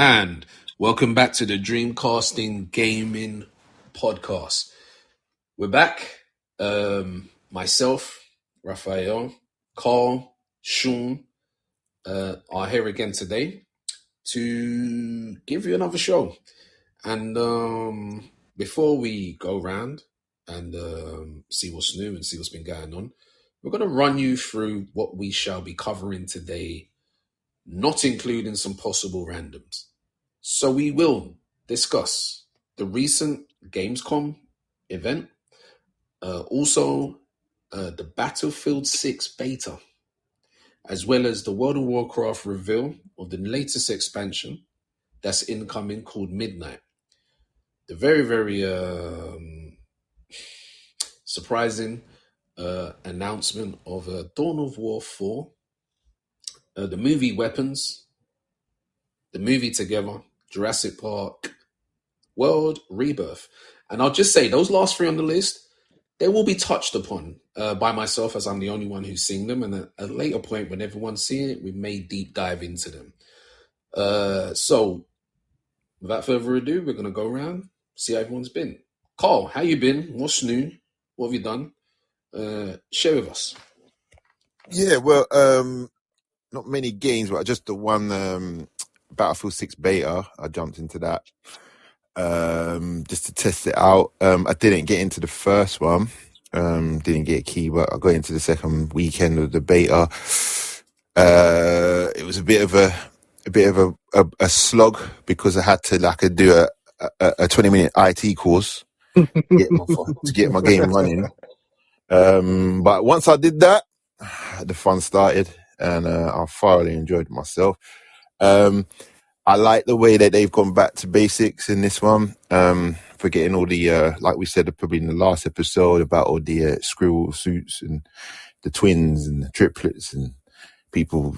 And welcome back to the Dreamcasting Gaming Podcast. We're back. Myself, Raphael, Carl, Sean are here again today to give you another show. And before we go round and see what's new and see what's been going on, we're going to run you through what we shall be covering today, not including some possible randoms. So we will discuss the recent GamesCom event, also the Battlefield 6 beta, as well as the World of Warcraft reveal of the latest expansion that's incoming called Midnight. The very, very surprising announcement of Dawn of War 4, the movie Weapons, the movie Together, Jurassic Park, World Rebirth. And I'll just say those last three on the list, they will be touched upon by myself, as I'm the only one who's seen them. And at a later point, when everyone's seeing it, we may deep dive into them. So without further ado, we're going to go around, see how everyone's been. Carl, how you been? What's new? What have you done? Share with us. Yeah, well, not many games, but just the one Battlefield 6 beta. I jumped into that just to test it out. I didn't get into the first one, didn't get a key, but I got into the second weekend of the beta. It was a bit of a slog because I had to do a 20-minute IT course to get my game running. But once I did that, the fun started, and I thoroughly enjoyed myself. I like the way that they've gone back to basics in this one, forgetting all the, like we said probably in the last episode, about all the squirrel suits and the twins and the triplets and people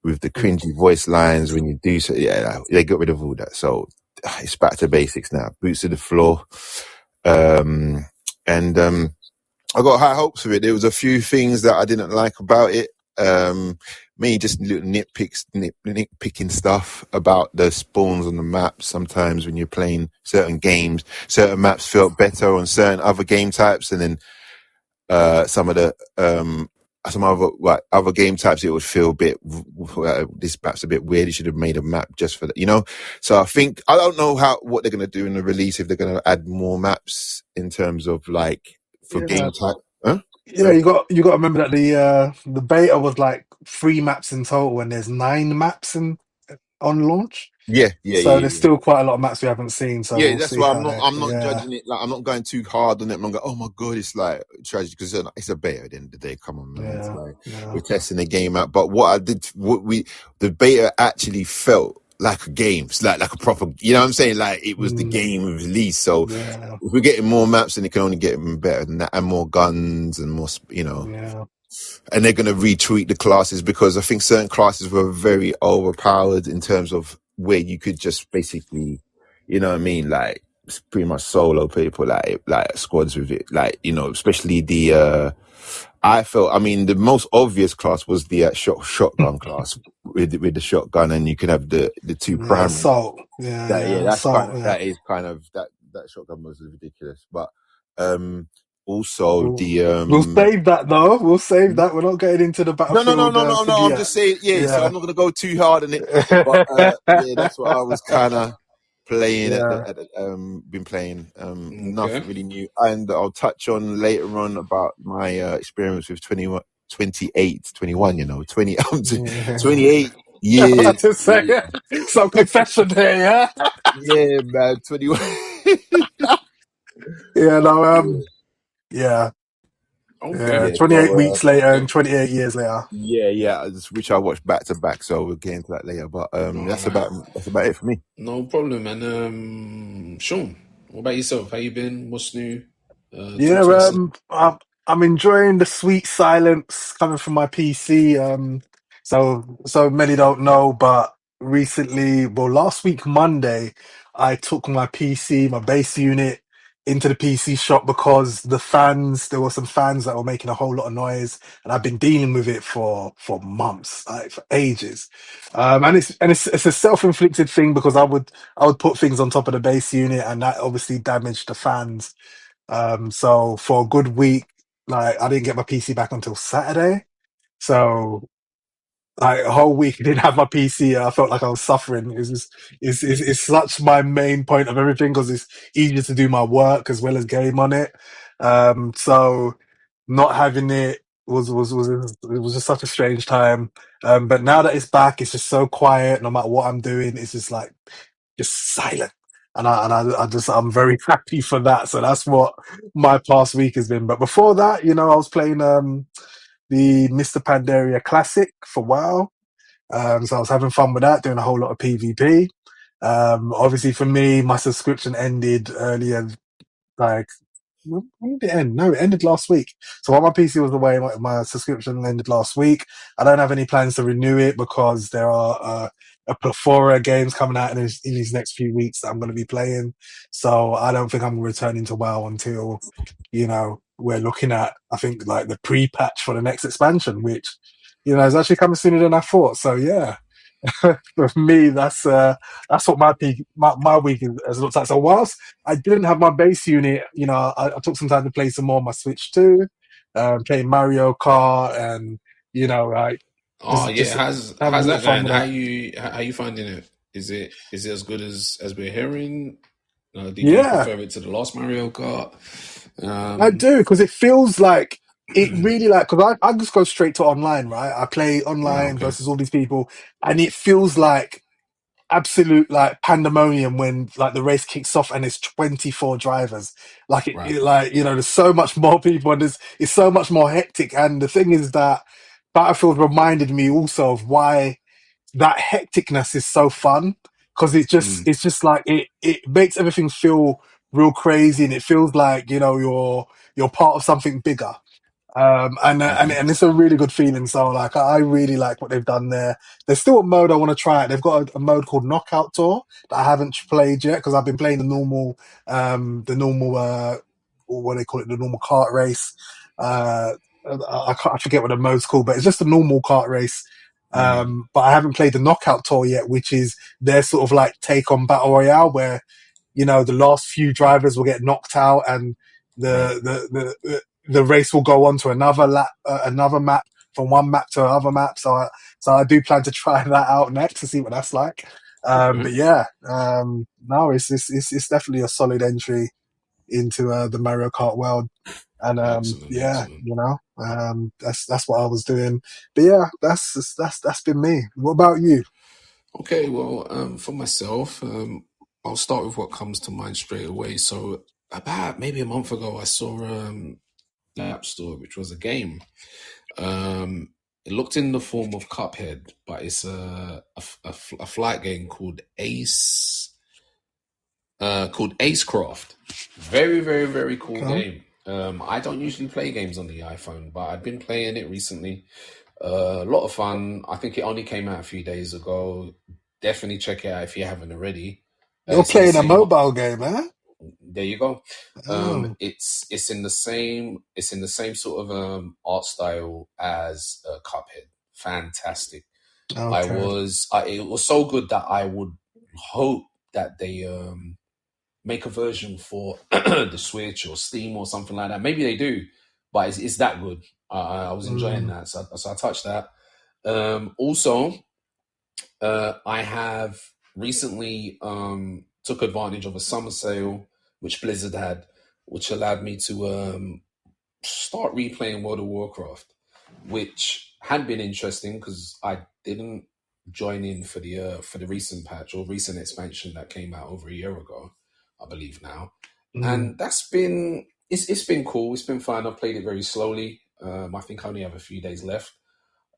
with the cringy voice lines when you do so. Yeah, they got rid of all that. So it's back to basics now. Boots to the floor. And I got high hopes of it. There was a few things that I didn't like about it. Me just little nitpicking stuff about the spawns on the map. Sometimes when you're playing certain games, certain maps felt better on certain other game types, and then some other game types it would feel a bit. This map's a bit weird. You should have made a map just for that, So I don't know what they're gonna do in the release, if they're gonna add more maps in terms of for game type. Huh? Yeah, you got to remember that the beta was 3 maps in total, and there's 9 maps on launch. Yeah. So there's still quite a lot of maps we haven't seen. So we'll that's see why how I'm not judging it. I'm not going too hard on it. I'm not going, oh my god, it's tragic, because it's a beta at the end of the day. Come on, man. We're testing the game out. But the beta actually felt like a game. It's like a proper, you know what I'm saying? It was the game release. So if we're getting more maps, then it can only get even better than that, and more guns and more, And they're going to retweak the classes, because I think certain classes were very overpowered in terms of where you could just basically, pretty much solo people, like squads with it, especially the. The most obvious class was the shotgun class with the shotgun, and you can have the two primary. Assault. That shotgun was ridiculous, but also we'll save that though. We'll save that. We're not getting into the Battlefield. No. I'm just saying, so I'm not going to go too hard on it. But that's what I was kind of playing. Been playing. Nothing really new, and I'll touch on later on about my experience with 21. 28 years. To say some confession there, yeah. Yeah, man, 21. Okay. 28 weeks later and 28 years later. Which I watched back to back, so we'll get into that later. But that's about it for me. No problem. And Sean, what about yourself? How you been? What's new? I'm enjoying the sweet silence coming from my PC. So many don't know, but last week Monday, I took my PC, my base unit, into the PC shop because there were some fans that were making a whole lot of noise, and I've been dealing with it for months, like for ages. And it's a self-inflicted thing because I would put things on top of the base unit, and that obviously damaged the fans. So for a good week, like I didn't get my PC back until Saturday. So like a whole week I didn't have my PC. I felt like I was suffering. It's such my main point of everything because it's easier to do my work as well as game on it. So not having it was just such a strange time. But now that it's back, it's just so quiet. No matter what I'm doing, it's just like just silent. I'm very happy for that. So that's what my past week has been. But before that, I was playing the Mr. Pandaria Classic for WoW. So I was having fun with that, doing a whole lot of PvP. Obviously for me, my subscription ended earlier, like, when did it end? No, it ended last week. So while my PC was away, my subscription ended last week. I don't have any plans to renew it because there are a plethora of games coming out in these next few weeks that I'm going to be playing. So I don't think I'm returning to WoW until, we're looking at, I think, like the pre-patch for the next expansion, which, is actually coming sooner than I thought. So yeah, for me, that's what my week has looked like. So whilst I didn't have my base unit, I took some time to play some more on my Switch too, playing Mario Kart and like Oh just yeah, how's having a lot that of fun going? with How that. you finding it? Is it as good as we're hearing? Did you Yeah, prefer it to the last Mario Kart? I Um, do because it feels like it really like because I just go straight to online, right? I play right, online okay, versus all these people, and it feels like absolute like pandemonium when like the race kicks off and it's 24 drivers like right, like there's so much more people and it's so much more hectic. And the thing is that Battlefield reminded me also of why that hecticness is so fun, because mm, it's just like it makes everything feel real crazy, and it feels like you're part of something bigger. And okay, and it's a really good feeling. So like I really like what they've done there. There's still a mode I want to try. They've got a mode called Knockout Tour that I haven't played yet because I've been playing the normal what do they call it, the normal kart race. I forget what the mode's called, but it's just a normal kart race. mm, But I haven't played the Knockout Tour yet, which is their sort of like take on Battle Royale, where the last few drivers will get knocked out, and right, the race will go on to another map, from one map to another map. So I do plan to try that out next to see what that's like. okay, But yeah, no, it's definitely a solid entry into the Mario Kart world. And excellent, yeah, excellent. that's what I was doing. But yeah, that's been me. What about you? Okay, well, for myself, I'll start with what comes to mind straight away. So about maybe a month ago, I saw the App Store, which was a game. It looked in the form of Cuphead, but it's a flight game called Acecraft. Very, very, very cool Okay. game. I don't usually play games on the iPhone, but I've been playing it recently. A lot of fun. I think it only came out a few days ago. Definitely check it out if you haven't already. You're It's in the playing a same. mobile game, eh? There you go. Oh, It's in the same sort of art style as Cuphead. Fantastic. okay. It was so good that I would hope that they make a version for the Switch or Steam or something like that. Maybe they do, but it's that good. I was enjoying Mm, that, so I touched that. Also, I have recently took advantage of a summer sale which Blizzard had, which allowed me to start replaying World of Warcraft, which had been interesting because I didn't join in for the recent patch or recent expansion that came out over a year ago, I believe now, mm, and it's been cool. It's been fun. I've played it very slowly. I think I only have a few days left.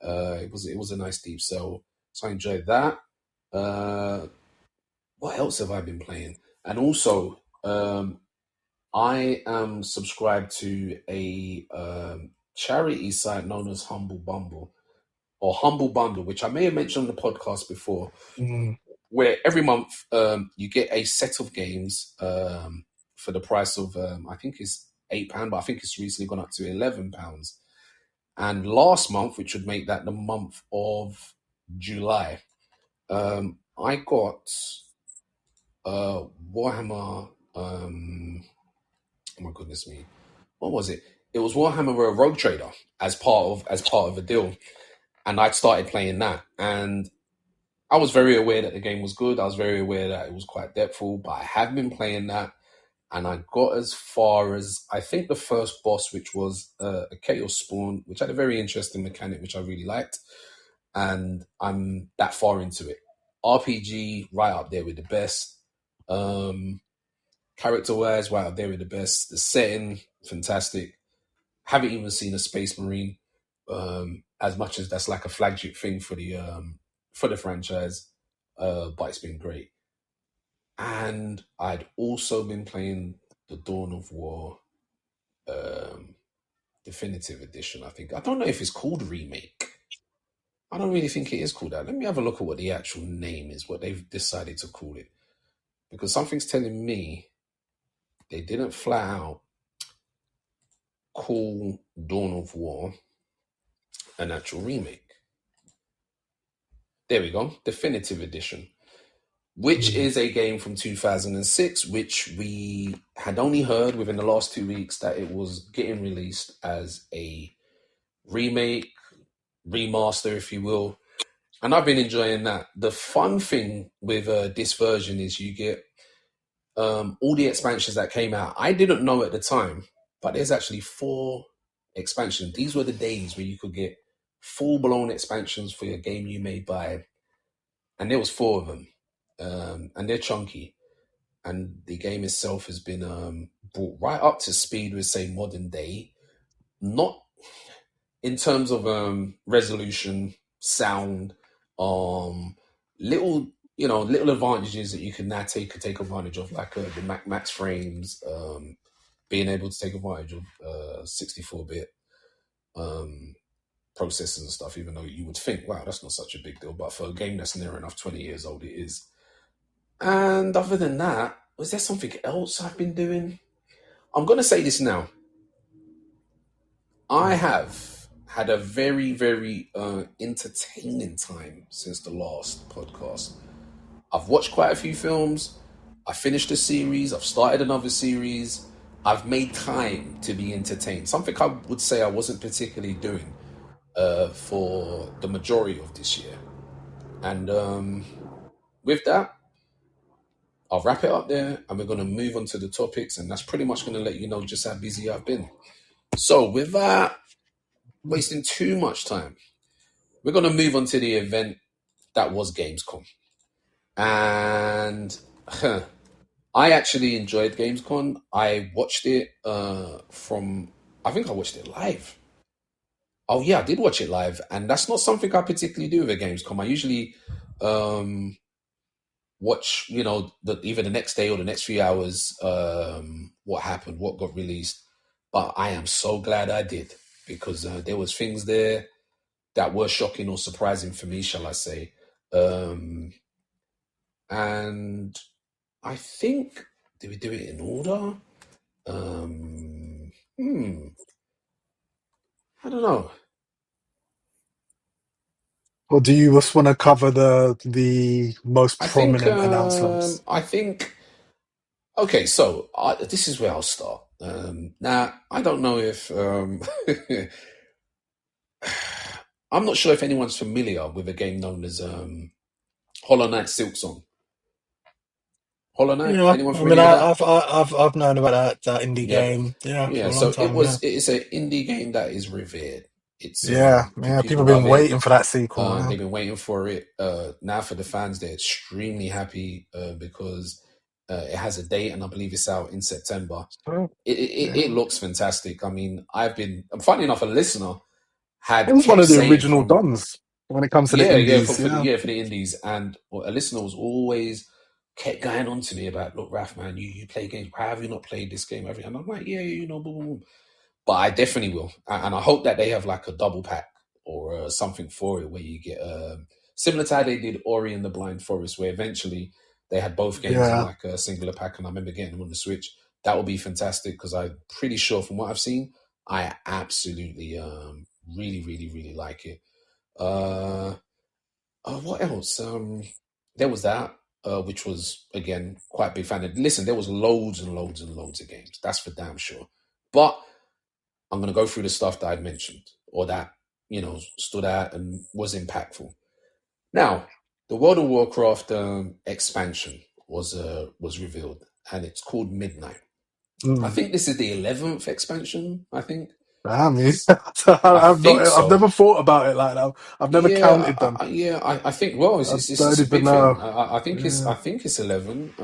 It was a nice deep sell, so I enjoyed that. Uh, what else have I been playing? And also, I am subscribed to a charity site known as Humble Bundle or Humble Bundle, which I may have mentioned on the podcast before, mm, where every month you get a set of games for the price of I think it's £8, but I think it's recently gone up to £11. And last month, which would make that the month of July, I got Warhammer. Oh my goodness me, what was it? It was Warhammer Rogue Trader as part of a deal, and I'd started playing that, and I was very aware that the game was good. I was very aware that it was quite depthful, but I have been playing that, and I got as far as, I think, the first boss, which was a Chaos Spawn, which had a very interesting mechanic, which I really liked, and I'm that far into it. RPG, right up there with the best. Character-wise, right up there with the best. The setting, fantastic. Haven't even seen a Space Marine, as much as that's like a flagship thing for the franchise, but it's been great. And I'd also been playing the Dawn of War Definitive Edition. I don't know if it's called Remake. I don't really think it is called that. Let me have a look at what the actual name is, what they've decided to call it, because something's telling me they didn't flat out call Dawn of War an actual remake. There we go, Definitive Edition, which is a game from 2006, which we had only heard within the last 2 weeks that it was getting released as a remake, remaster, if you will. And I've been enjoying that. The fun thing with this version is you get all the expansions that came out. I didn't know at the time, but there's actually 4 expansions. These were the days where you could get full-blown expansions for your game you may buy. And there was 4 of them. And they're chunky. And the game itself has been brought right up to speed with, say, modern day. Not in terms of resolution, sound, little advantages that you can now take advantage of, like the max frames, being able to take advantage of 64-bit processors and stuff, even though you would think, wow, that's not such a big deal. But for a game that's near enough 20 years old, it is. And other than that, was there something else I've been doing? I'm going to say this now. I have had a very, very entertaining time since the last podcast. I've watched quite a few films. I finished a series. I've started another series. I've made time to be entertained. Something I would say I wasn't particularly doing for the majority of this year. And with that, I'll wrap it up there, and we're going to move on to the topics, and that's pretty much going to let you know just how busy I've been. So without wasting too much time, we're going to move on to the event that was GamesCom. And I actually enjoyed GamesCom. I watched it I think I watched it live. Oh yeah, I did watch it live, and that's not something I particularly do with a GamesCom. I usually watch, either the next day or the next few hours, what happened, what got released. But I am so glad I did, because there was things there that were shocking or surprising for me, shall I say. And I think, did we do it in order? I don't know. Or do you just want to cover the most prominent announcements? I think. Okay, so this is where I'll start. Now, I don't know if I'm not sure if anyone's familiar with a game known as Hollow Knight Silksong. Hollow Knight. Yeah, Anyone I mean, familiar with that? I've known about that indie Yeah, game, for yeah. a So long time. it's an indie game that is revered. It's Yeah, people people have been love it. waiting for that sequel. They've been waiting for it. Now for the fans, they're extremely happy because it has a date, and I believe it's out in September. It looks fantastic. I mean, funny enough, a listener It was one of the original dons when it comes to the indies. for the indies, and a listener was always kept going on to me about, look, Raf, man, you play games. Why have you not played this game? And I'm like, yeah, boom, boom, boom. But I definitely will, and I hope that they have like a double pack or something for it, where you get similar to how they did Ori and the Blind Forest, where eventually they had both games in like a singular pack, and I remember getting them on the Switch. that would be fantastic because I'm pretty sure from what I've seen, I absolutely really, really, really like it. What else? There was that, which was again quite big fan. Listen, there was loads and loads and loads of games. That's for damn sure. But I'm gonna go through the stuff that I'd mentioned or that stood out and was impactful. Now, the World of Warcraft expansion was revealed, and it's called Midnight. I think this is the 11th expansion. I think. Damn you. I think I've so. never thought about it like that. I've never counted them. I think. Well, I it's don't a even big thing. know. I think it's 11.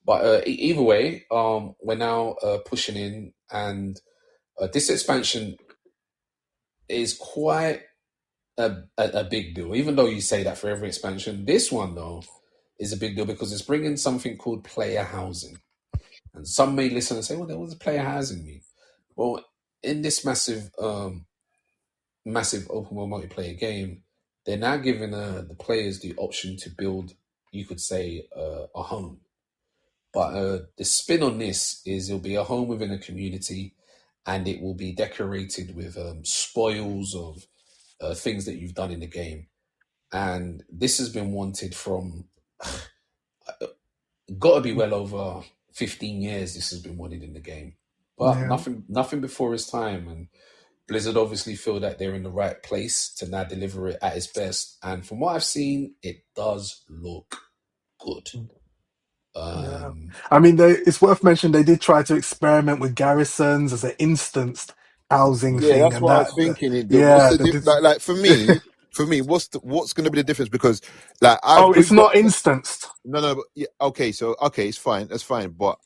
But either way, we're now pushing in, and this expansion is quite a big deal. Even though you say that for every expansion, this one though is a big deal because it's bringing something called player housing. And some may listen and say, "Well, what does player housing mean?" Well, in this massive open world multiplayer game, they're now giving the players the option to build, you could say, a home. But the spin on this is it'll be a home within a community, and it will be decorated with spoils of things that you've done in the game. And this has been wanted from, got to be well over 15 years. This has been wanted in the game, but Yeah. nothing before its time. And Blizzard obviously feel that they're in the right place to now deliver it at its best. And from what I've seen, it does look good. Yeah. I mean, it's worth mentioning they did try to experiment with garrisons as an instanced housing Yeah, thing, that's and what I was thinking. What's the they did. like for me? For me, what's going to be the difference? Because like It's not instanced. No, but yeah, okay, it's fine, that's fine. But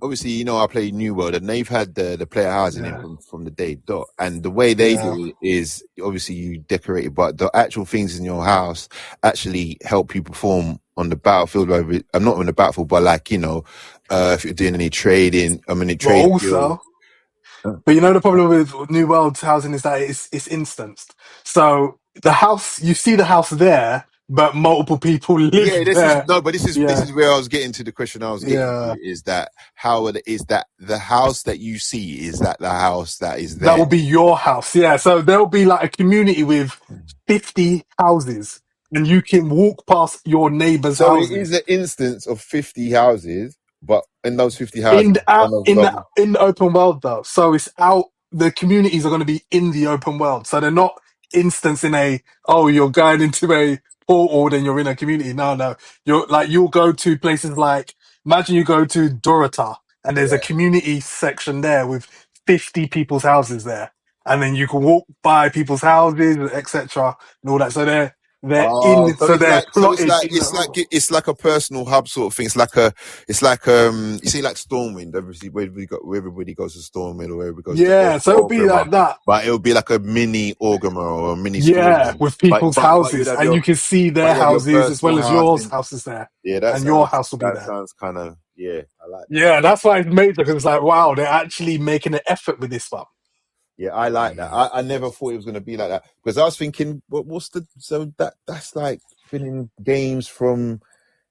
obviously, I play New World, and they've had the player housing in from the day dot, and the way they do it is obviously you decorate it, but the actual things in your house actually help you perform on the battlefield. I'm not on the battlefield, but like if you're doing any trading, trade Also, but the problem with New World housing is that it's instanced. So the house, you see the house there, but multiple people live there. This is where I was getting to the question I was getting to, is that is that the house that you see, is that the house that is there? That will be your house, yeah. So there'll be like a community with 50 houses, and you can walk past your neighbor's houses. So it is an instance of 50 houses, but in those 50 houses, in the open world though. So it's out. The communities are going to be in the open world, so they're not instance in you're going into a portal, then you're in a community. No, you'll go to places like, imagine you go to Dorota, and there's a community section there with 50 people's houses there, and then you can walk by people's houses, etc., and all that. So they're plotted. It's like a personal hub sort of thing. It's like you see, like Stormwind. Obviously, where everybody goes to Stormwind, or where everybody goes to so it'll be like that. But it'll be like a mini Orgrimmar or a mini with people's houses, and you can see their houses as well as yours houses there. Yeah, your house will be there. That sounds kind of I like that. Yeah, that's why it's major, because it's like, wow, they're actually making an effort with this one. Yeah, I like that. I never thought it was going to be like that, because I was thinking, that's like been in games from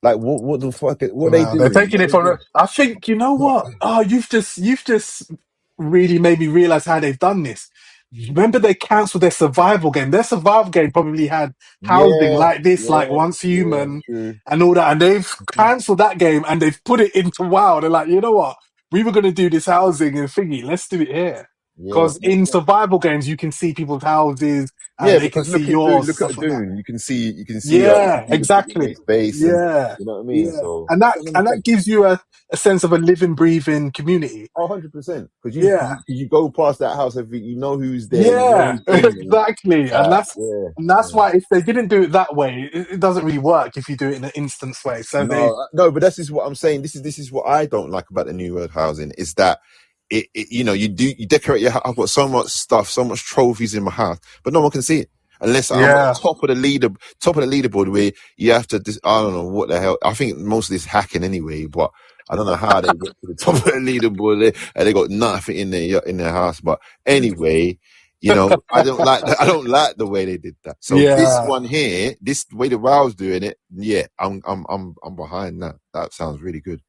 like what the fuck? What they doing? They're taking it for. I think what? Oh, you've just really made me realize how they've done this. Remember, they cancelled their survival game. Their survival game probably had housing like this, like Once Human and all that, and they've cancelled that game and they've put it into WoW. They're like, you know what? We were going to do this housing and thingy. Let's do it here. Because in survival games, you can see people's houses, and they can see yours. Look at Dune. You can see. Exactly. Space. You know what I mean? Yeah. So that gives you a sense of a living, breathing community. 100%. Because you go past that house, you know who's there. Yeah, exactly. And that's why if they didn't do it that way, it doesn't really work if you do it in an instance way. So but this is what I'm saying. This is what I don't like about the New World housing, is that you decorate your house. I've got so much stuff, so much trophies in my house, but no one can see it unless I'm on top of the leaderboard, where you have to. I don't know what the hell. I think most of this hacking anyway, but I don't know how they get to the top of the leaderboard and they got nothing in their house. But anyway, I don't like the way they did that. So this one here, this way the WoW's doing it, I'm behind that. That sounds really good.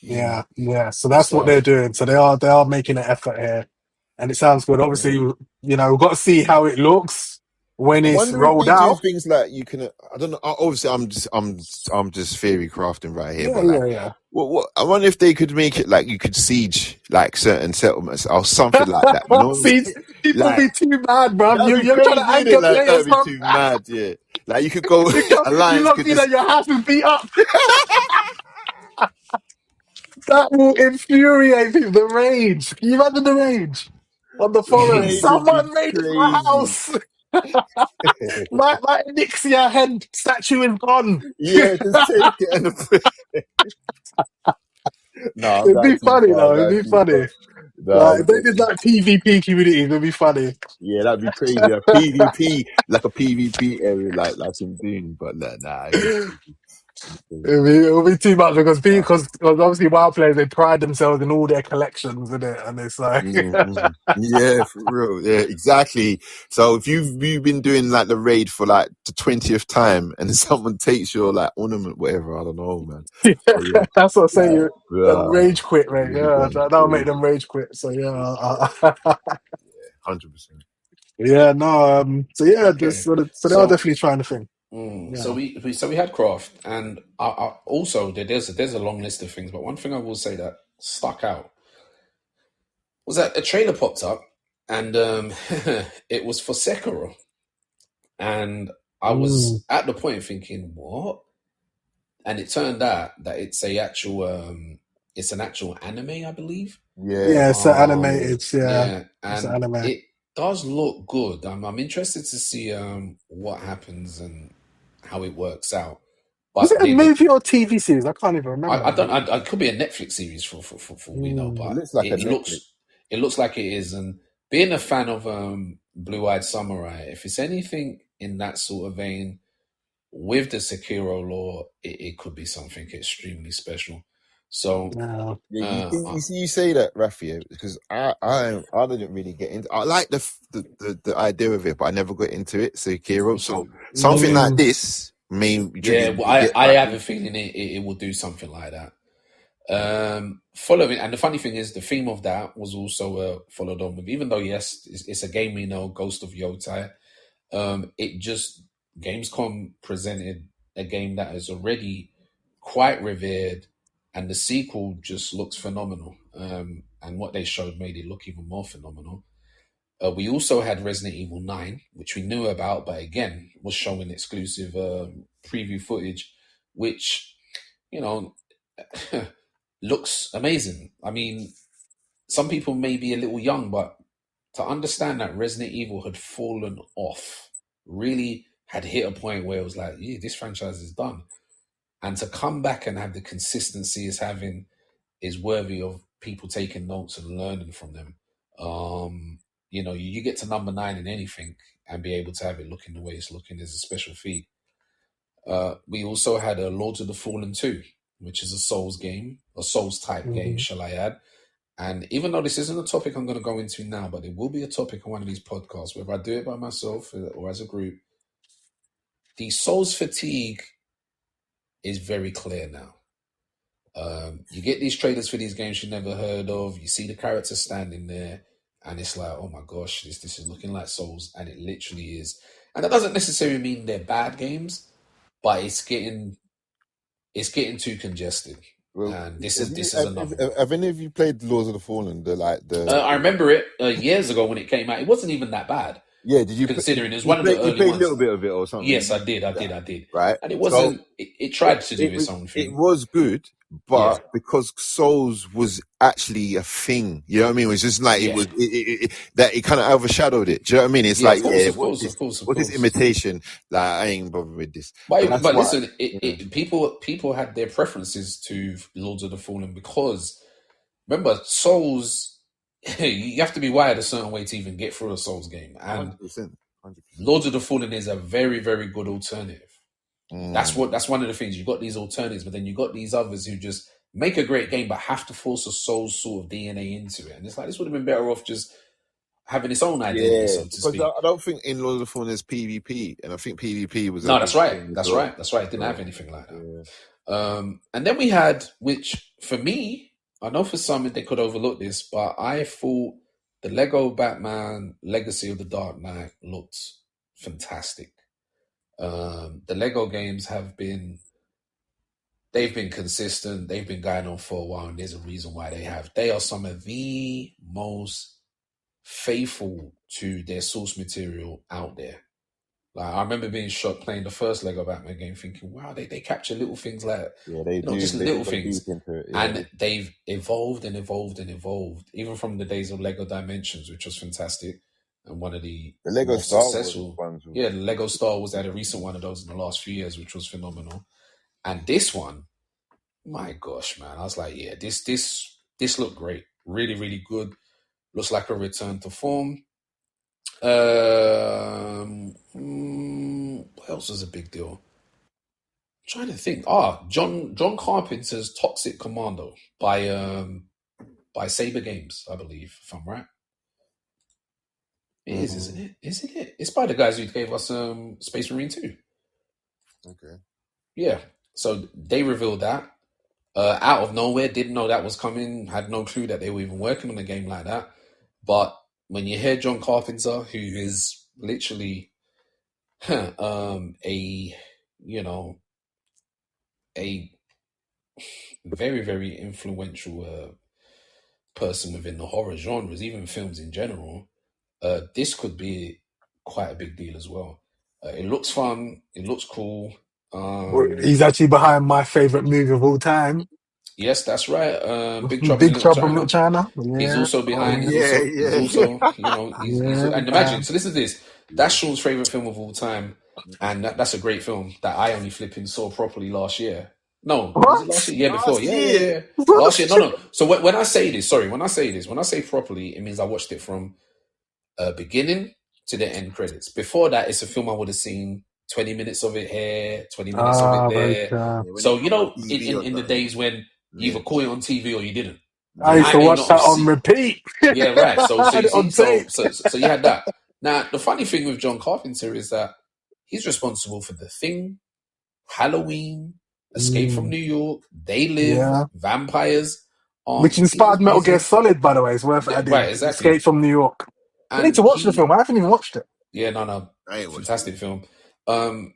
Yeah. So that's what they're stuff. doing. So they are making an effort here, and it sounds good. Obviously, Yeah. we've got to see how it looks when I it's wonder if rolled they do out. things like you can. I don't know. Obviously, I'm just theory crafting right here, Yeah, but like, yeah, what? I wonder if they could make it like you could siege like certain settlements or something like that. You yeah. know, See, people like be too mad, bro. that'd be You're trying to crazy, isn't it? anchor Like players that'd be from. too mad. Yeah, like you could go. You Alliance lot could be that just. your house is beat up. That will infuriate people. The rage. Can you imagine the rage on the The forum? rage would be Someone raided my crazy. house. My Nixia head statue is gone. Yeah, just take it and no, I'm It'd going be too funny far. I'm though. It'd going be too far. funny. No, Like if they did like PvP communities, it'd be funny. yeah, that'd be crazy. A PvP, like a PvP area, like in Doom. But nah, it'd be crazy. It'll be too much because Nah. obviously WoW players they pride themselves in all their collections in it, and it's like Yeah, for real. Yeah, exactly. So if you've been doing like the raid for like the 20th time, and someone takes your like ornament, whatever, I don't know, man. But yeah, that's what I say. like, They'll rage quit, mate. you're Yeah, going that'll make crazy. them rage quit. So yeah, 100%. yeah, no. So yeah, Okay, so they are so definitely trying to think. so Yeah. we had craft, and I also there's a long list of things, but one thing I will say that stuck out was that a trailer popped up, and it was for Sekiro, and I Mm. was at the point thinking, what? And it turned out that it's an actual anime, I believe. Yeah, Yeah, it's yeah. animated. Yeah, Yeah, it's and anime. it does look good. I'm interested to see what happens and how it works out. Was But it a movie or TV series? I can't even remember I now. don't. I could be a Netflix series for we know, It Mm. but looks like a Netflix. it looks like it is. And being a fan of Blue Eyed Samurai, if it's anything in that sort of vein with the Sekiro lore, it could be something extremely special. So Yeah. Yeah, you see, you say that, Rafi, because I didn't really get into. I like the idea of it, but I never got into it. So Kiro, so something okay, like Mm. this may trigger yeah, me well, to get I back have a into it. feeling it will do something like that. Following, and the funny thing is, the theme of that was also followed on with. Even though yes, it's a game we know, Ghost of Yotai. It just Gamescom presented a game that is already quite revered, and the sequel just looks phenomenal. And what they showed made it look even more phenomenal. We also had Resident Evil 9, which we knew about, but again was showing exclusive preview footage, which you know looks amazing. I mean, some people may be a little young, but to understand that Resident Evil had fallen off, really had hit a point where it was like, yeah, this franchise is done. And to come back and have the consistency it's having is worthy of people taking notes and learning from them. You get to number 9 in anything and be able to have it looking the way it's looking is a special feat. We also had a Lords of the Fallen 2, which is a Souls game, a Souls type game, Mhm. shall I add. And even though this isn't a topic I'm going to go into now, but it will be a topic on one of these podcasts, whether I do it by myself or as a group, the Souls fatigue is very clear now. You get these trailers for these games you never heard of, you see the characters standing there, and it's like, oh my gosh, this is looking like Souls, and it literally is. And that doesn't necessarily mean they're bad games, but it's getting too congested. Well, And this is another one. have any of you played Lords of the Fallen? I remember it years ago when it came out. It wasn't even that bad. Yeah, did you Considering it's one of the you early played a ones. little bit of it or something? Yes, I did. Right, And it so wasn't. It tried to do its own it thing. was good, Yeah, but because Souls was actually a thing, you know what I mean? It was just like yeah, that it kind of overshadowed it. Do you know what I mean? It's yeah. like, Of course, yeah, of course, of course, of what's this course. imitation? Like, I ain't bothered with this. And that's But why. listen, people had their preferences to Lords of the Fallen because remember Souls. You have to be wired a certain way to even get through a Souls game, and 100%. Lords of the Fallen is a very, very good alternative. That's Mm. one of the things. You got these alternatives, but then you got these others who just make a great game but have to force a Souls sort of DNA into it. And it's like this would have been better off just having its own identity, Yeah, so to because speak. I don't think in Lord of the Fallen there's PvP, and I think PvP was a No, big that's right. thing as That's well. right. That's right. It didn't So, have anything like that. yeah. And then we had, which for me, I know for some they could overlook this, but I thought the Lego Batman Legacy of the Dark Knight looked fantastic. The Lego games they've been consistent. They've been going on for a while, and there's a reason why they have. They are some of the most faithful to their source material out there. Like, I remember being shocked playing the first Lego Batman game, thinking, "Wow, they capture little things like they do. just They little go things." deep into it, And they've evolved and evolved and evolved, even from the days of Lego Dimensions, which was fantastic, and one of the Lego more Star Wars successful. ones. Yeah, the Lego Star Wars had a recent one of those in the last few years, which was phenomenal. And this one, my gosh, man, I was like, yeah, this looked great, really, really good. Looks like a return to form. What else was a big deal? I'm trying to think. John Carpenter's Toxic Commando by Saber Games, I believe, if I'm right. It is, isn't it? Isn't it? It's by the guys who gave us Space Marine 2. Okay. Yeah. So they revealed that out of nowhere. Didn't know that was coming. Had no clue that they were even working on a game like that. But when you hear John Carpenter, who is literally a very, very influential person within the horror genres, even films in general, this could be quite a big deal as well. It looks fun. It looks cool. He's actually behind my favorite movie of all time. Yes, that's right. Big Trouble in Big Little Trouble in China. Little China. Yeah. He's also behind. Yeah. He's also, and imagine. So listen to this. That's Sean's favorite film of all time, and that's a great film that I only flipping saw properly last year. No, was it last year? Yeah, before. Yeah. Last year. No. So when I say this, when I say properly, it means I watched it from beginning to the end credits. Before that, it's a film I would have seen 20 minutes of it here, 20 minutes of it there. So in the days when you either caught it on TV or you didn't. I used to watch that on repeat. Yeah, right. So you see, on so you had that. Now, the funny thing with John Carpenter is that he's responsible for The Thing, Halloween, Escape from New York, They Live, Vampires. Which inspired Metal Gear Solid, by the way. It's worth adding. Right, exactly. Escape from New York. I need to watch the film. I haven't even watched it. Yeah, no. Fantastic film.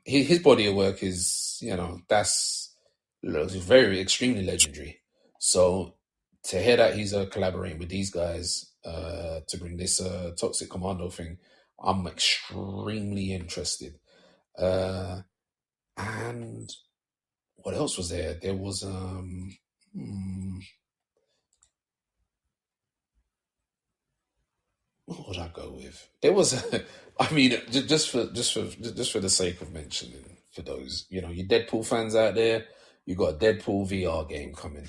His body of work is, that's very, extremely legendary. So to hear that he's collaborating with these guys to bring this Toxic Commando thing, I'm extremely interested. And what else was there? There was what would I go with? There was, I mean, just for the sake of mentioning, for those, your Deadpool fans out there, you got a Deadpool VR game coming.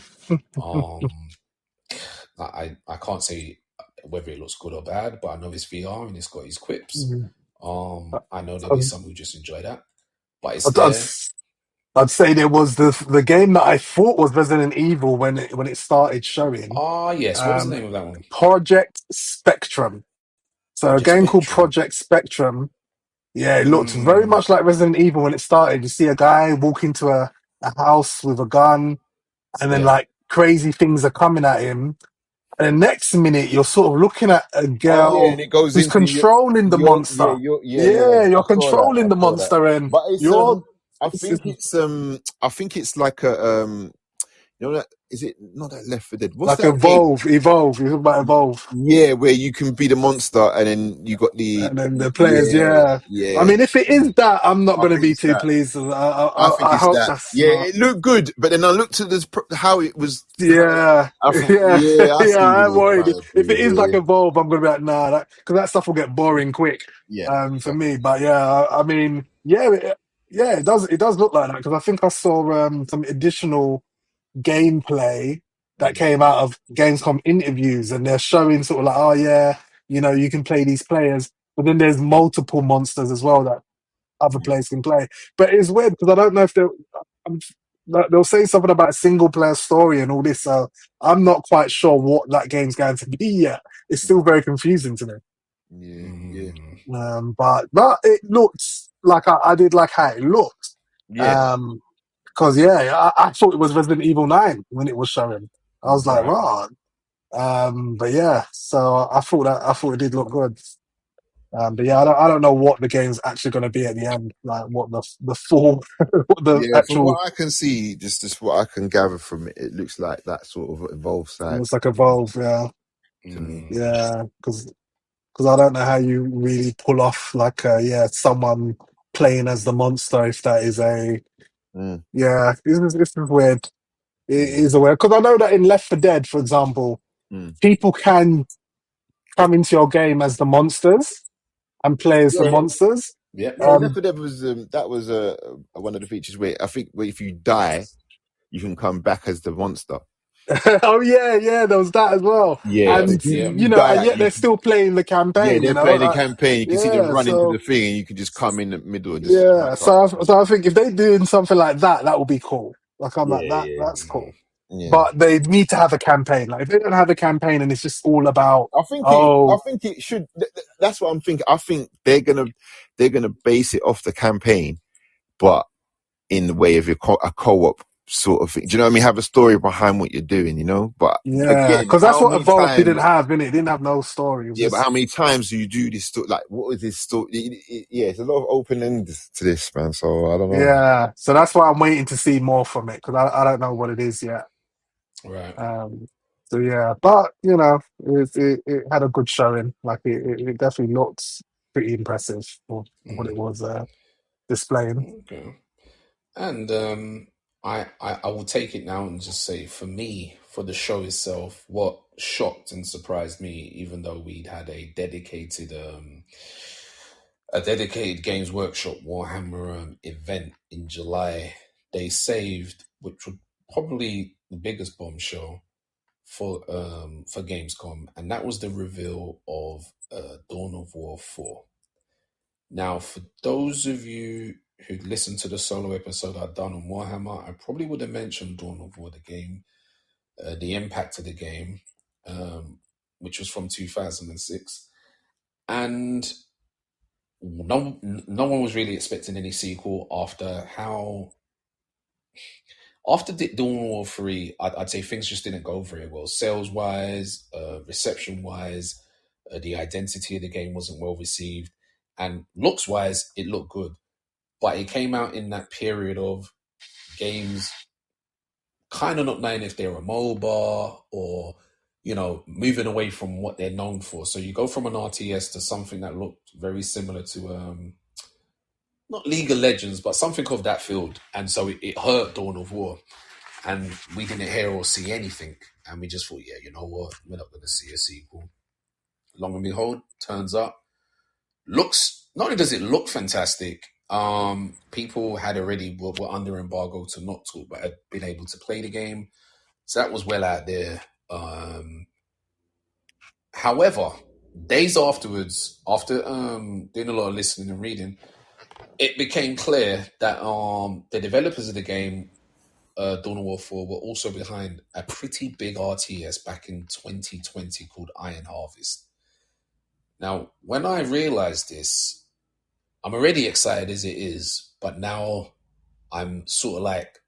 I can't say whether it looks good or bad, but I know it's VR and it's got his quips. I know there'll be some who just enjoy that, but it's there. I'd say there was the game that I thought was Resident Evil when it started showing. Yes. What was the name of that one? Project Spectrum. So a game called Project Spectrum. Yeah, it looked very much like Resident Evil when it started. You see a guy walk into a house with a gun, and then like crazy things are coming at him. And the next minute, you're sort of looking at a girl and it goes who's controlling the monster. You're controlling the monster, and but it's, I think it's like a is it not that Left 4 Dead? What's like that Evolve? You're talking about Evolve. Yeah, where you can be the monster, and then you got the players. Yeah. I mean, if it is that, I'm not going to be too pleased. I hope that's it looked good, but then I looked at this how it was. I'm worried. If it is like Evolve, I'm going to be like, nah, because that stuff will get boring quick. For me. But I mean, it does look like that, because I think I saw some additional gameplay that came out of Gamescom interviews, and they're showing sort of like, you can play these players, but then there's multiple monsters as well that other players can play. But it's weird because I don't know if they'll say something about a single player story and all this, so I'm not quite sure what that game's going to be yet. It's still very confusing to me. But it looks like I did like how it looked. Because yeah, I thought it was Resident Evil 9 when it was showing. I was like, Right. wow. But yeah, so I thought it did look good. But yeah, I don't know what the game's actually going to be at the end, like what the full, what the Yeah, from actual what I can see, just what I can gather from it, it looks like that sort of evolved side looks like Evolve. Yeah, to me. yeah, because I don't know how you really pull off like someone playing as the monster if that is a Mm, yeah. This is weird. It Mm. is a weird because I know that in Left 4 Dead, for example, mm. people can come into your game as the monsters and play as the Yeah, monsters. Yep. yeah. Left 4 Dead was that was one of the features where I think where if you die, you can come back as the monster. Oh yeah, there was that as well. Yep. Yeah, And if Yep. you you know, die, and yet they're still playing the yeah, campaign. You they're know, playing the like, campaign. You can see them yeah. run into So the thing, and you can just come in the middle and just yeah, smash up. so I think if they're doing something like that, that would be cool. Like I'm like Yeah, that. yeah, That's Mm. cool. yeah. But they need to have a campaign. Like if they don't have a campaign and it's just all about I oh think it should. That's what I'm thinking. I think they're gonna base it off the campaign, but in the way of a co-op sort of thing. Do you know what I mean? Have a story behind what you're doing, you know? But yeah, again, because that's how what many Evolve didn't times? have in it. It didn't have no story. It was Yeah, but just how many times do you do this? Like, what is this story? Yeah, it's a lot of open end to this, man. So I don't know. yeah. So that's why I'm waiting to see more from it because I don't know what it is yet. Right. Um, so yeah, but you know, it had a good showing. Like it definitely looks pretty impressive for what it Mm. was displaying. Okay. And I will take it now and just say, for me, for the show itself, what shocked and surprised me, even though we'd had a dedicated Games Workshop Warhammer event in July, they saved, which would probably the biggest bombshell for Gamescom, and that was the reveal of Dawn of War 4. Now, for those of you who listened to the solo episode I'd done on Warhammer, I probably would have mentioned Dawn of War, the game, the impact of the game, which was from 2006. And no one was really expecting any sequel after Dawn of War 3. I'd say things just didn't go very well. Sales wise, reception wise, the identity of the game wasn't well received. And looks wise, it looked good. But it came out in that period of games kind of not knowing if they're a MOBA or, moving away from what they're known for. So you go from an RTS to something that looked very similar to, not League of Legends, but something of that field. And so it hurt Dawn of War. And we didn't hear or see anything. And we just thought, yeah, you know what? We're not going to see a sequel. Long and behold, turns up. Looks, not only does it look fantastic, people had already were under embargo to not talk, but had been able to play the game. So that was well out there. However, days afterwards, after doing a lot of listening and reading, it became clear that the developers of the game, Dawn of War 4, were also behind a pretty big RTS back in 2020 called Iron Harvest. Now, when I realized this, I'm already excited as it is, but now I'm sort of like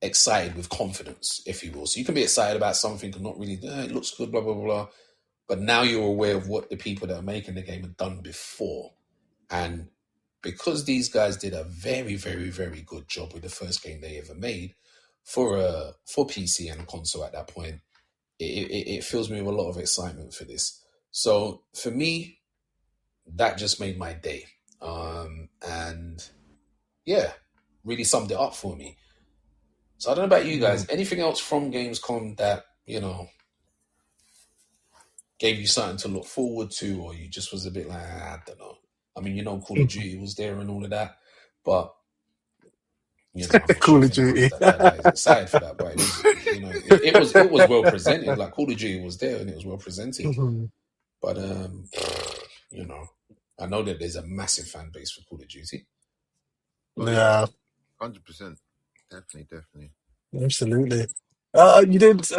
excited with confidence, if you will. So you can be excited about something and not really, it looks good, blah, blah, blah, blah. But now you're aware of what the people that are making the game have done before. And because these guys did a very, very, very good job with the first game they ever made for PC and a console at that point, it fills me with a lot of excitement for this. So for me, that just made my day. And yeah, really summed it up for me. So I don't know about you guys. Anything else from Gamescom that, gave you something to look forward to, or you just was a bit like, I don't know. I mean, Call of Duty was there and all of that, but I'm not sure Call if of anybody's Duty. that is excited for that. But it was, it was well presented. Like Call of Duty was there and it was well presented. But I know that there's a massive fan base for Call of Duty. Oh yeah, Yeah, 100%, definitely. absolutely. You didn't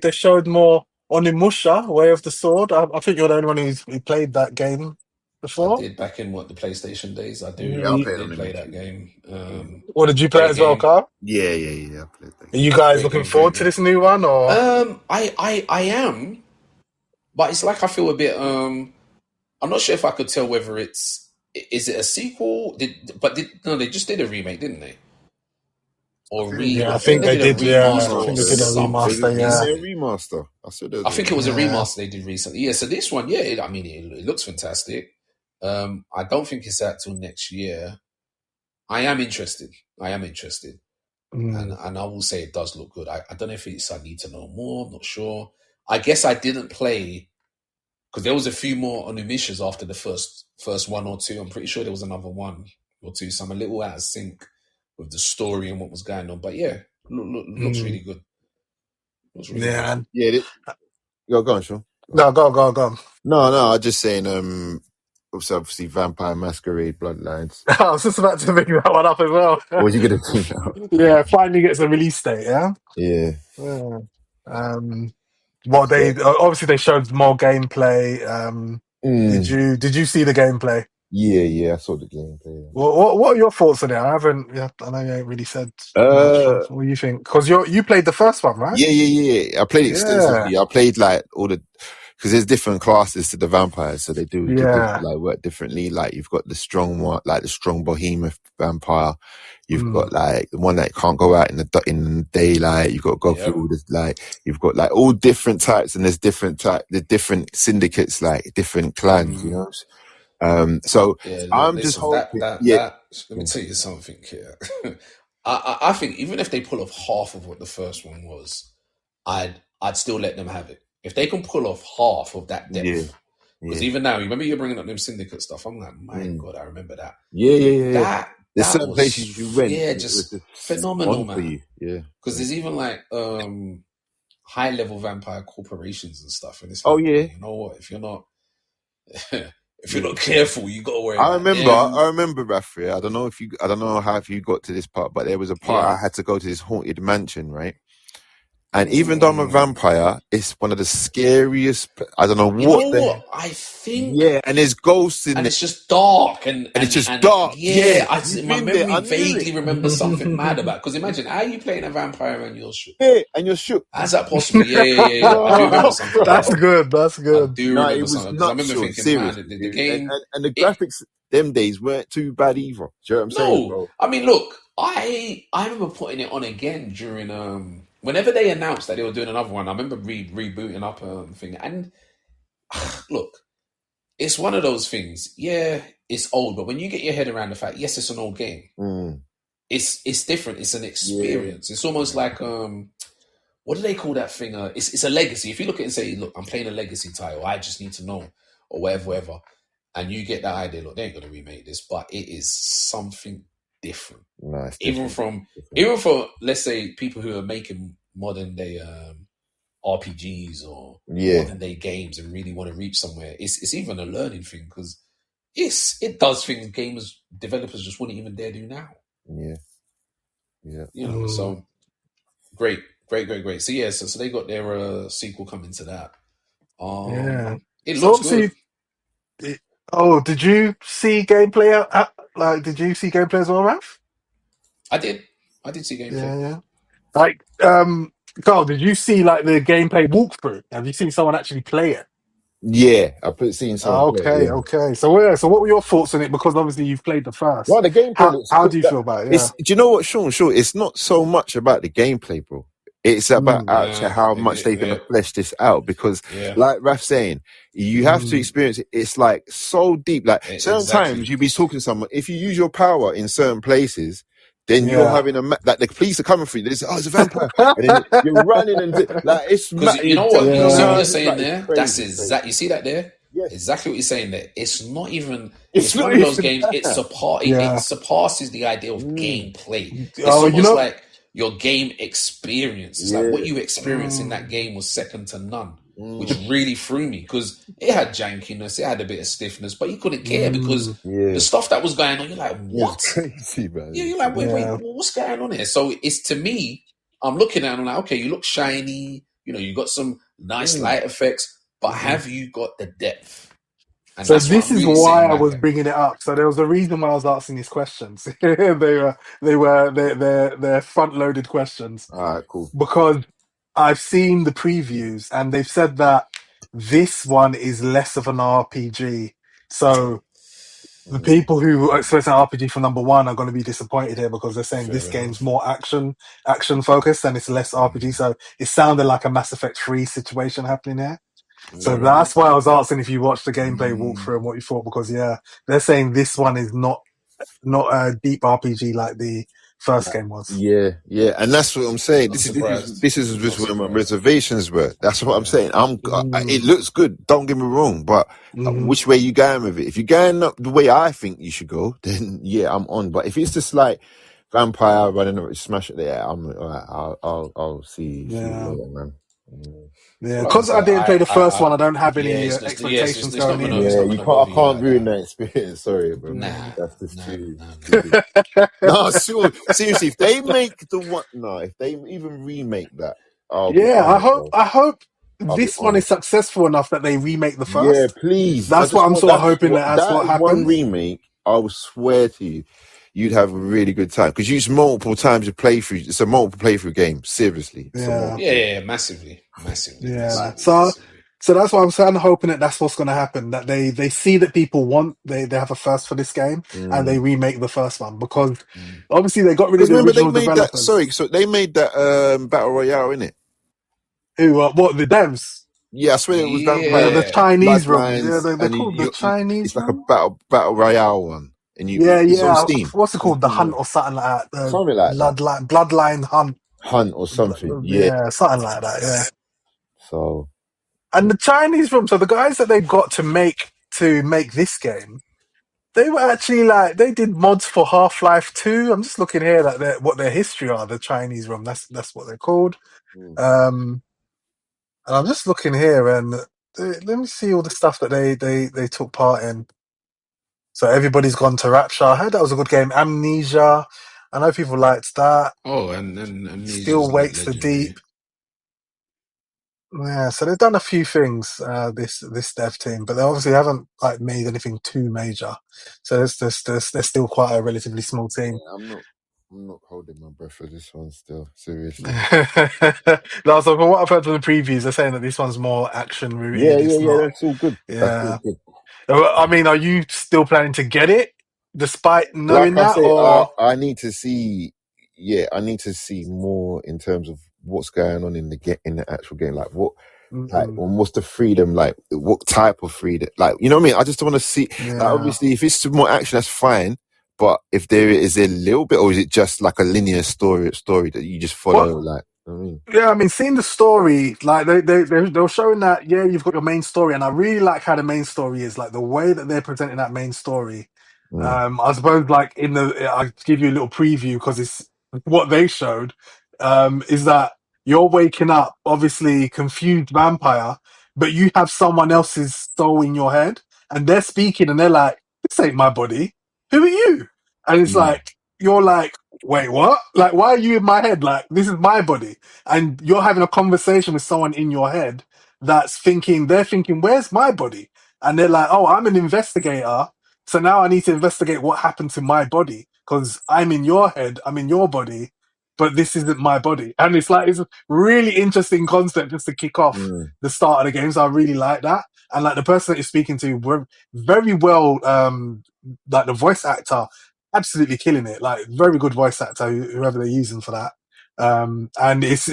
they showed more Onimusha, Way of the Sword. I think you're the only one who played that game. before? did back in the PlayStation days. I Yeah, I played on did the play that YouTube. game. Or did you play it Great as well, game. Carl? Yeah, I played that Are game. you guys Great looking game. Great forward to game. this new one, or? I am, but it's like I feel a bit. I'm not sure if I could tell whether is it a sequel. No, they just did a remake, didn't they? I Or think they did Yeah, I I think think they they did a did. Yeah, I remaster think or they did a remaster. something remaster. Isn't Yeah, there a recently. remaster? I said there I was a think it was a remaster. yeah. remaster they did recently. Yeah, so this one, I mean, it looks fantastic. I don't think it's out till next year. I am interested. And Mm, I will say it does look good. I don't know if I need to know more. I'm not sure. I guess I didn't play because there was a few more missions after the first one or two. I'm pretty sure there was another one or two. So I'm a little out of sync with the story and what was going on. But yeah, looks really good. Looks really good. yeah. And Yeah, go on, Sean. no, go. No, I'm just saying. Obviously, Vampire Masquerade Bloodlines. I was just about to bring that one up as well. What was you gonna bring out? Yeah, finally gets a release date. Yeah. Yeah. Yeah. Well, they obviously they showed more gameplay. Did Mm. you see the gameplay? Yeah, I saw the gameplay. What are your thoughts on it? I haven't. Yeah, I know you ain't really said much. Uh, What do you think? Because you played the first one, right? yeah. I played it Yeah, extensively. I played like all the because there's different classes to the vampires, so they do yeah. like work differently. Like you've got the strong one, like the strong behemoth vampire. You've got Mm, like the one that can't go out in the daylight. You've got to go through Yep. all this. Like you've got like all different types, and there's the different syndicates, like different clans. You know. So Yeah, look, I'm just listen, hoping. that Yeah. let me tell you something here. I think even if they pull off half of what the first one was, I'd still let them have it. If they can pull off half of that depth, because even now, remember you're bringing up them syndicate stuff. I'm like, my God, I remember that. Yeah. There's That certain was places you went, and it was just just phenomenal, on for man. you. Yeah. Because there's even like high level vampire corporations and stuff, and it's Oh like, yeah. you know what? If you're not if you're not careful, you got to worry I about remember, them. Rafri. I don't know how if you got to this part, but there was a part I had to go to this haunted mansion, right? And even though I'm a vampire, it's one of the scariest. I don't know You know what what? I think, and there's ghosts in and there, it's just dark, and and it's just dark. yeah, You've my been there. memory I knew vaguely it. remembers something mad about. Because imagine how you playing a vampire and you're shook. Yeah, and you're shook. How's that possible? Yeah. I do remember something like that's that. good. That's I good. do No, remember it was something because I nuts, remember Sean. thinking, man, Serious. the game. And the graphics them days weren't too bad either. Do you know what I'm saying, No, bro? I mean, look, I remember putting it on again during whenever they announced that they were doing another one. I remember rebooting up thing, and look, it's one of those things. Yeah, it's old, but when you get your head around the fact, yes, it's an old game. It's different. It's an experience. It's almost like what do they call that thing? It's a legacy. If you look at it and say, look, I'm playing a legacy title, I just need to know, or whatever, and you get that idea, look, they ain't gonna remake this, but it is something different. Nice. Even for let's say people who are making modern day RPGs or modern day games and really want to reach somewhere, it's even a learning thing because it does things gamers developers just wouldn't even dare do now. Yeah. You know, so great. So yeah, so they got their sequel coming to that. Yeah. It So looks good. obviously, did you see gameplay? Did you see gameplay as well, Ralph? I did see gameplay. Yeah. Like, Carl, did you see like the gameplay walkthrough? Have you seen someone actually play it? Yeah, seen someone play it. Okay. So what were your thoughts on it? Because obviously you've played the first. Well, the gameplay looks How cool. do you feel about it? Yeah. Do you know what, Sean? Sure, it's not so much about the gameplay, bro. It's about actually how much they're going to flesh this out because, like Raf's saying, you have to experience it. It's like so deep. Like certain times you be talking to someone. If you use your power in certain places, then you're having like the police are coming for you. They say, "Oh, it's a vampire," and then you're running and like it's because you know what you see what you're saying like, there. That's exactly. You see that there. Yes. Exactly what you're saying there. It's not even. It's one of those games. It surpasses the idea of gameplay. It's almost like your game experience. It's like what you experienced in that game was second to none, which really threw me because it had jankiness, it had a bit of stiffness, but you couldn't care because the stuff that was going on, you're like, what? Crazy, man. Yeah, you're like, wait, what's going on here? So it's to me, I'm looking at it and I'm like, okay, you look shiny, you got some nice light effects, but have you got the depth? And So that's what this I'm is really why saying. I Like, was bringing it up. So there was a reason why I was asking these questions. They're front loaded questions All right, cool. because I've seen the previews and they've said that this one is less of an RPG. So the people who expect an RPG from number one are going to be disappointed here because they're saying this fair game's enough. more action focused and it's less RPG. So it sounded like a Mass Effect 3 situation happening here. So Fair that's enough. why I was asking if you watched the gameplay walkthrough and what you thought, because yeah, they're saying this one is not a deep RPG like the first game was. Yeah, and that's what I'm saying. Not This is this is surprised. this is Not just where my surprised. reservations were. That's what I'm Yeah. saying. It Mm, looks good. Don't get me wrong, but hmm which way you going with it? If you're going up the way I think you should go, then yeah, I'm on. But if it's just like vampire running up, smash it there, I'm alright. I'll see you Yeah, later, man. Mm. yeah. Like I Because I said, didn't play the first one, I don't have yeah, any it's expectations it's not going gonna, in. it's Yeah, not you gonna can't. bother I you can't like ruin that. that experience. Sorry, bro. Nah, That's just nah, too. nah, too nah. big. No, sure. Seriously, if they make the one, no, if they even remake that, I'll be Yeah, on it, bro. I hope I'll be this one on is it. successful enough that they remake the Yeah, first. please. I That's just what I'm want sort of hoping that that's that what one happens. remake. I will swear to you, you'd have a really good time because you use multiple times to play through. It's a multiple playthrough game. Seriously, it's a Yeah. Yeah, multiple. yeah, yeah, massively, massively, Yeah. massively, So massively. that's why I'm saying hoping that that's what's going to happen. That they see that people want they have a thirst for this game and they remake the first one because obviously they got rid of Because the remember they original made that. developers. Sorry, so they made that battle royale in it. Who what the devs? Yeah, I swear it was Vampire The Yeah, Chinese rooms. Yeah, Bloodlines, they're and called the Chinese it's like a room. battle royale one, and Yeah, it's on yeah. Steam. What's it It's on called? The Steam, Hunt yeah. or something like that. The Something like that, Bloodline Hunt. Hunt or something. Yeah. Yeah, something like that. Yeah. So And the Chinese room. So the guys that they got to make this game, they were actually like they did mods for Half-Life 2. I'm just looking here at what their history are. The Chinese room. That's what they're called. Um, and I'm just looking here and let me see all the stuff that they took part in. So everybody's gone to Rapture. I heard that was a good game. Amnesia. I know people liked that. Oh, and Still Amnesia's Waits the legendary. Deep. Yeah, so they've done a few things, this dev team, but they obviously haven't like made anything too major. So they're still quite a relatively small team. yeah, I'm not holding my breath for this one still. Seriously. No, so from what I've heard from the previews, they're saying that this one's more action Yeah, rooted. yeah, It's yeah. not. That's all good. That's all Yeah. good. I mean, are you still planning to get it despite knowing Like I that, say, or? I need to see. Yeah, I need to see more in terms of what's going on in the actual game. Like what, like Mm-mm. what's the freedom? Like what type of freedom? Like you know what I mean? I just want to see. Like Yeah. obviously, if it's more action, that's fine. But if there is a little bit, or is it just like a linear story that you just Well, follow? Like I mean, yeah, I mean, seeing the story, like they were showing that, yeah, you've got your main story, and I really like how the main story is, like the way that they're presenting that main story. I suppose, like I'll give you a little preview because it's what they showed. Is that you're waking up, obviously confused vampire, but you have someone else's soul in your head, and they're speaking, and they're like, "This ain't my body. Who are you?" And it's like you're like, "Wait, what? Like, why are you in my head? Like, this is my body." And you're having a conversation with someone in your head they're thinking, where's my body? And they're like, oh, I'm an investigator. So now I need to investigate what happened to my body because I'm in your head, I'm in your body, but this isn't my body. And it's a really interesting concept just to kick off the start of the game. So I really like that. And like the person that you're speaking to, were very well, like the voice actor, absolutely killing it. Like very good voice actor, whoever they're using for that. And it's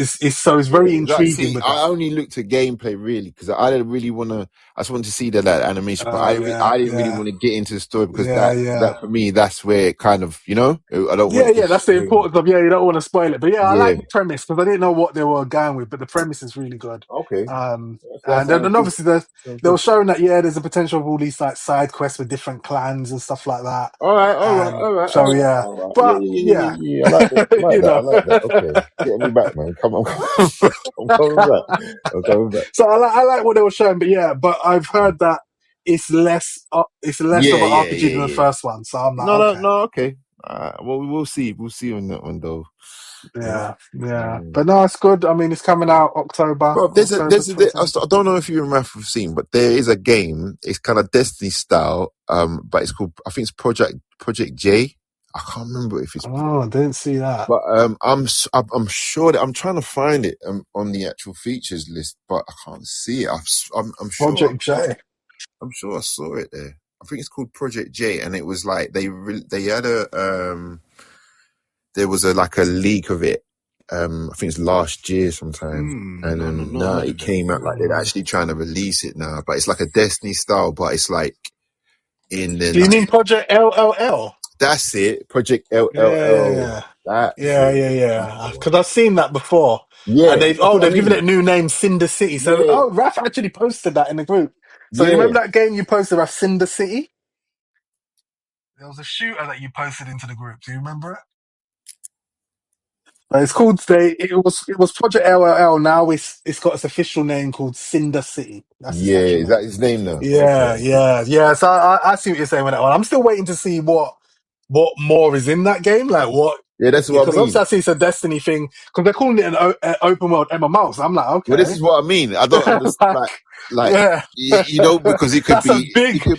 very yeah, like, intriguing see, with I that. only looked at gameplay really because I didn't really want to. I just wanted to see that animation, but Yeah, I didn't really yeah, want to get into the story because yeah. that for me that's where it kind of I don't want Yeah, it to yeah, that's the swing. importance of, yeah, you don't want to spoil it. But yeah, I Yeah. like the premise because I didn't know what they were going with, but the premise is really good. Okay. That And sounds then good. obviously Sounds they were good. showing that, yeah, there's a potential of all these like side quests with different clans and stuff like that. All right. All right. And All right. All so, right. yeah, All right. Yeah. but Yeah. Yeah. Yeah. yeah, Yeah. Yeah. I like that. I like you that. I know. like that. Okay. Get me back, man. Come on. I'm coming back. I'm coming back. So I like what they were showing, but yeah, but I've heard that it's less of Yeah. an Yeah. RPG Yeah. than the Yeah. first one. So I'm like, No. No. okay. No. Okay. Well, we'll see. We'll see on that one though. Yeah, yeah. Mm. But no, it's good. I mean, it's coming out October, Bro, October 27th. I don't know if you remember have seen, but there is a game. It's kind of Destiny style. But it's called, I think it's Project J. I can't remember if it's, Oh, I didn't see that. but I'm sure that I'm trying to find it on the actual features list, but I can't see it. I'm sure Project J. I'm sure I saw it there. I think it's called Project J, and it was like they had there was like a leak of it. I think it's last year sometime, and No, then not now heard it of it. came out like they're actually trying to release it now. But it's like a Destiny style, but it's like in the Do you like mean Project LLL? that's it, Project Yeah, yeah, LLL. yeah. That's Yeah, it. yeah, That's the yeah. one. Because I've seen that before. And Yeah, that's what I they've given it a mean. new name, Cinder City. So, Yeah, oh, Raf actually posted that in the group. So you yeah, remember that game you posted, Raf, Cinder City? There was a shooter that you posted into the group. Do you remember it? It's called it was Project LLL. Now it's got its official name called Cinder City. That's its yeah. actual Is that name. his name now? Yeah, Okay. yeah, yeah. So I see what you're saying with that one. I'm still waiting to see what more is in that game. Like what, Yeah, that's what I because obviously mean. I see it's a Destiny thing because they're calling it an open world MMO. So I'm like, Well, this okay, is what I mean. I don't understand. like, Like yeah, because it could be,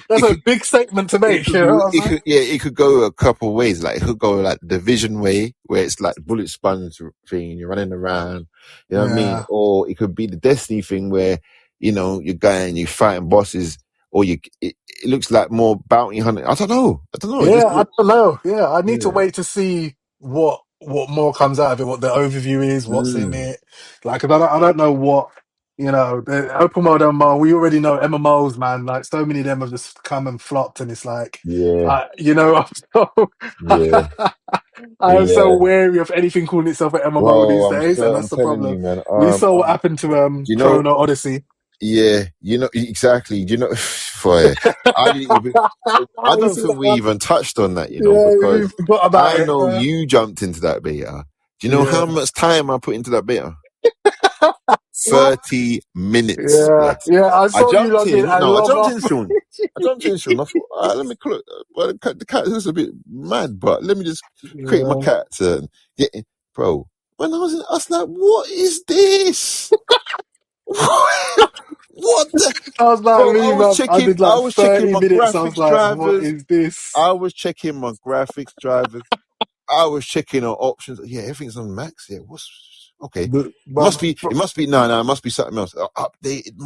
that's a big statement to it make. could You be, know what I'm saying? it could go a couple of ways. Like it could go like the Vision way, where it's like bullet sponge thing, you're running around, you know what I mean? Yeah, Or it could be the Destiny thing where you're going, you're fighting bosses, or it looks like more bounty hunting. I don't know. It yeah. just I don't know. Yeah, I need to yeah. wait to see what more comes out of it. What the overview is, what's in Mm, it. Like, 'cause I don't know what. The open world MMO, we already know MMOs, man. Like, so many of them have just come and flopped, and it's like, yeah, I'm so, yeah, I am so yeah. wary of anything calling itself an MMO these Bro, days, and I'm that's the telling you, problem. man. We saw what happened to You know, Chrono Odyssey. yeah, exactly. For I didn't even. I You don't see think that we one? even touched on that, Yeah, we because forgot about I it. know you jumped into that beta. Do you know Yeah. how much time I put into that beta? What? 30 minutes, Yeah, blood. yeah. I I saw you jumped log in in. and No, I log jumped off. in, Sean. I jumped in, Sean. I thought, let me look. Well, the cat is a bit mad, but let me just create my Yeah. character and get in. Bro, when I was like, what is this? What the? I was like Bro, me, man. I did I like was checking 30 my minutes. I was graphics like, what drivers. is this? I was checking my graphics drivers. I was checking on options. Yeah, everything's on max. Yeah, what's okay? But It must be no. It must be something else. Updated.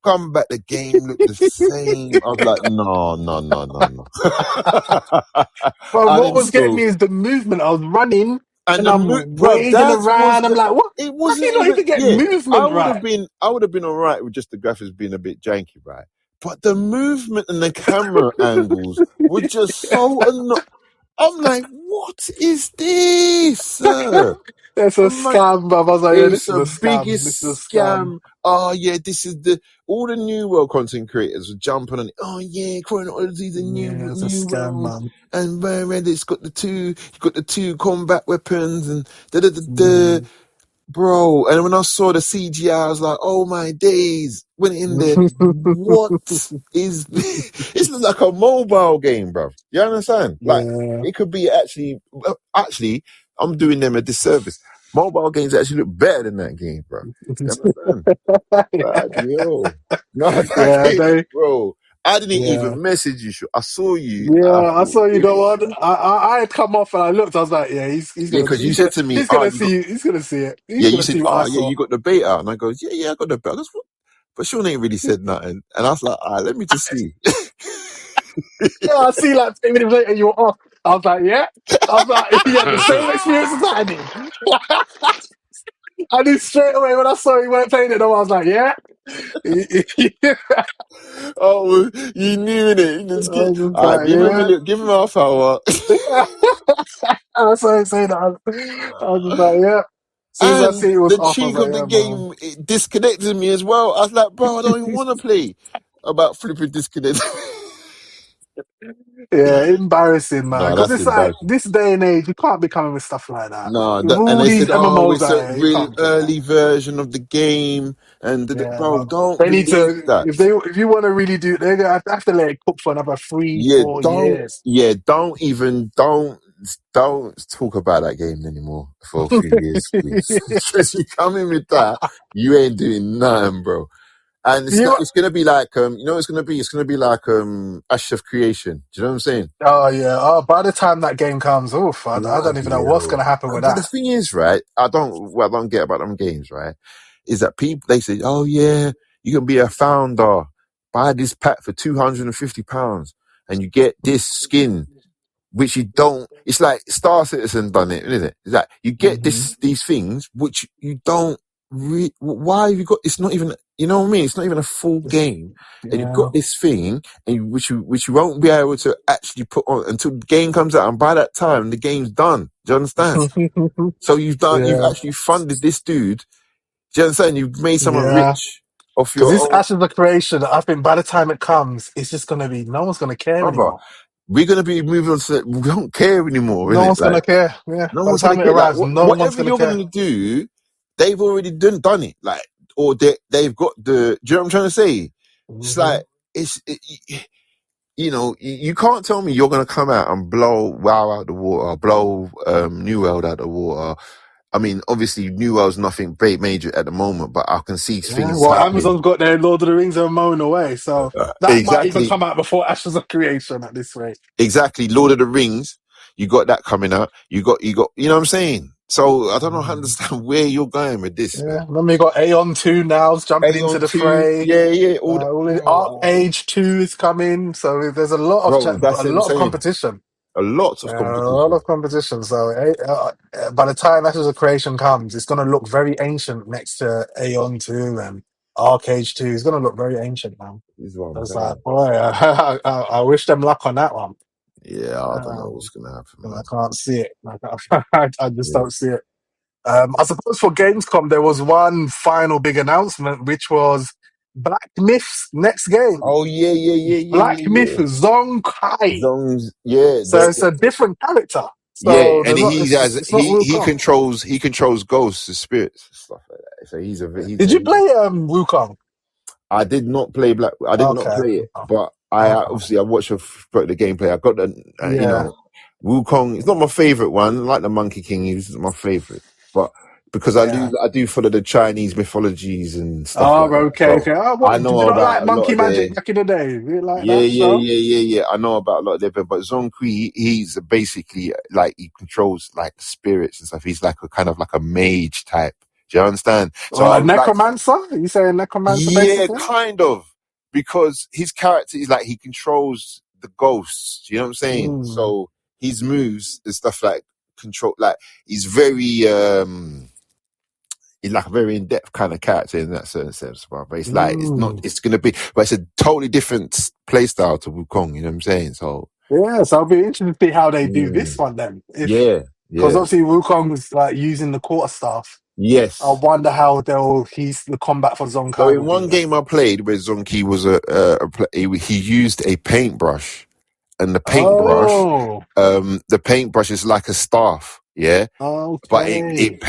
Come back. The game looked the same. I was like, no. but I what didn't was getting me still. is the movement. I was running And and the I'm bro, waving that was around. I'm the. like, what? It How can wasn't you not even. even get Yeah, movement right? I would have been alright with just the graphics being a bit janky, right? But the movement and the camera angles were just so annoying. I'm like, what is this, sir? It's a I'm like, scam, bruv. I was like, yeah, it's this is a a scam. This is biggest a scam. scam. Oh yeah, this is all the new world content creators were jumping on it. Oh yeah, Chrono Odyssey's a Yeah, it's a new scam, world, man. and Red it's got the two combat weapons and da da da da. Mm. Bro, and when I saw the CGI, I was like, oh my days. Went in there, what is this? It's like a mobile game, bro. You understand? Like, Yeah. it could be actually, I'm doing them a disservice. Mobile games actually look better than that game, bro. You understand? Bloody hell. No, that Yeah, game, they, bro. I didn't yeah. even message you. I saw you. I Yeah, I thought, saw you go on. I had come off and I looked. I was like, yeah, yeah, because you said to me, he's gonna see it. He's yeah, you gonna said, see what I oh yeah, saw. you got the beta. And I go, yeah, I got the beta. I goes, "What?" But Sean ain't really said nothing. And I was like, all right, let me just see. Yeah, I see like 3 minutes later you were off. I was like, yeah. I was like, you had the same experience as I did. I knew straight away when I saw you weren't playing it. I was like, yeah. I Oh, you knew it. was just All right, like, yeah. give him half hour. I saw him say that. I was just like, yeah. As soon as I And see it was the off, I was cheek like, of the yeah, man. game, it disconnected me as well. I was like, bro, I don't even want to play about flipping disconnect. Yeah, embarrassing, man. No, Because that's it's like embarrassing. this day and age, you can't be coming with stuff like that. No, With and all they these said, oh, MMOs it's out a here, you real can't do that. early version of the game. And, Yeah, bro, but don't they need release to that. if you want to really do, they're gonna have to let it cook for another three, Yeah, 4 years. don't even, don't. don't talk about that game anymore for a few years, please. Because you come in with that, you ain't doing nothing, bro. And it's You, not. It's gonna be like you know, what it's gonna be. It's gonna be like Ash of Creation. Do you know what I'm saying? oh yeah. Oh, by the time that game comes, oof, I don't even know Bloody what's hell. gonna happen with But the that. thing is, right? What I don't get about them games, right? Is that people they say, oh yeah, you can be a founder, buy this pack for £250, and you get this skin which you don't. It's like Star Citizen done it, isn't it? It's like you get Hmm. these things which you don't. Why have you got? It's not even. You know what I mean? It's not even a full game, and you've Yeah. got this thing, and which you won't be able to actually put on until the game comes out, and by that time the game's done. Do you understand? So you've Yeah. actually funded this dude. Do you understand? You've made someone Yeah. rich off Because your this own. Ashes of Creation, I think by the time it comes, it's just gonna be no one's gonna care Brother, anymore. we're gonna be moving on to. We don't care anymore, No innit? one's Like. gonna care. Yeah. No By the one's gonna time it get like arrives, no one's whatever gonna you're care. gonna do. They've already done it. Like, or they've got the. Do you know what I'm trying to say? It's Hmm. like you know you can't tell me you're gonna come out and blow WoW out the water, blow New World out the water. I mean, obviously New World's nothing great major at the moment, but I can see Yeah. things Well, happening. Amazon's got their Lord of the Rings and mown away, so that might even Exactly, come out before Ashes of Creation at this rate. exactly. Lord of the Rings, you got that coming out. You got. You know what I'm saying? So I don't know how to Mhm. understand where you're going with this, man. Yeah. Then we got Aeon 2 now jumping into Aeon the 2, fray. yeah, yeah, all the, Arc Age 2 is coming, so there's a lot of bro, that's a what I'm lot of saying. competition. A lot A of lot competition. of competition. So by the time Ashes of Creation comes, it's going to look very ancient next to Aeon 2 and Arcade 2. It's going to look very ancient now. This is what I'm It's like, saying. boy, I wish them luck on that one. Yeah, I don't know what's Um, gonna happen, 'Cause man. I can't see it. I just Yeah. don't see it. I suppose for Gamescom, there was one final big announcement, which was Black Myth's next game. Oh yeah, yeah, yeah, yeah, Black yeah, Myth yeah. Zong Kai. Zones, yeah, So it's a different character. yeah, So and there's not. It's not Wukong. he controls ghosts and spirits and stuff like that. So Did you play Wukong? I did not play Black. I did not Okay. play it, but Okay. obviously I watched the gameplay. I got the you Yeah. know, Wukong. It's not my favorite one. Like the Monkey King, he's my favorite, but because Yeah. I do follow the Chinese mythologies and stuff Oh, like that, okay. so Okay. Oh, I what? Did you know not like about a lot Monkey of their. Magic back in the day? Did you like Yeah, that yeah, show? yeah, yeah, yeah. I know about a lot of their, but Zhong Kui, he's basically like he controls like spirits and stuff. He's like a kind of like a mage type. Do you understand? So Or I a would like. necromancer? You saying necromancer Yeah, basically? kind of. Because his character is like he controls the ghosts. You know what I'm saying? Mm. So his moves and stuff like control, like he's very he's like a very in depth kind of character in that certain sense. But it's like it's not. Mm. It's gonna be, but it's a totally different play style to Wukong. You know what I'm saying? So Yes, I'll be interested to see how they do mm, this one then. If yeah, because yeah, obviously Wukong was like using the quarter staff. I yes. wonder how the combat for So Zonkai in will be one then. game I played where Zonky was he used a paintbrush, and Oh, the paintbrush is like a staff, yeah. But okay.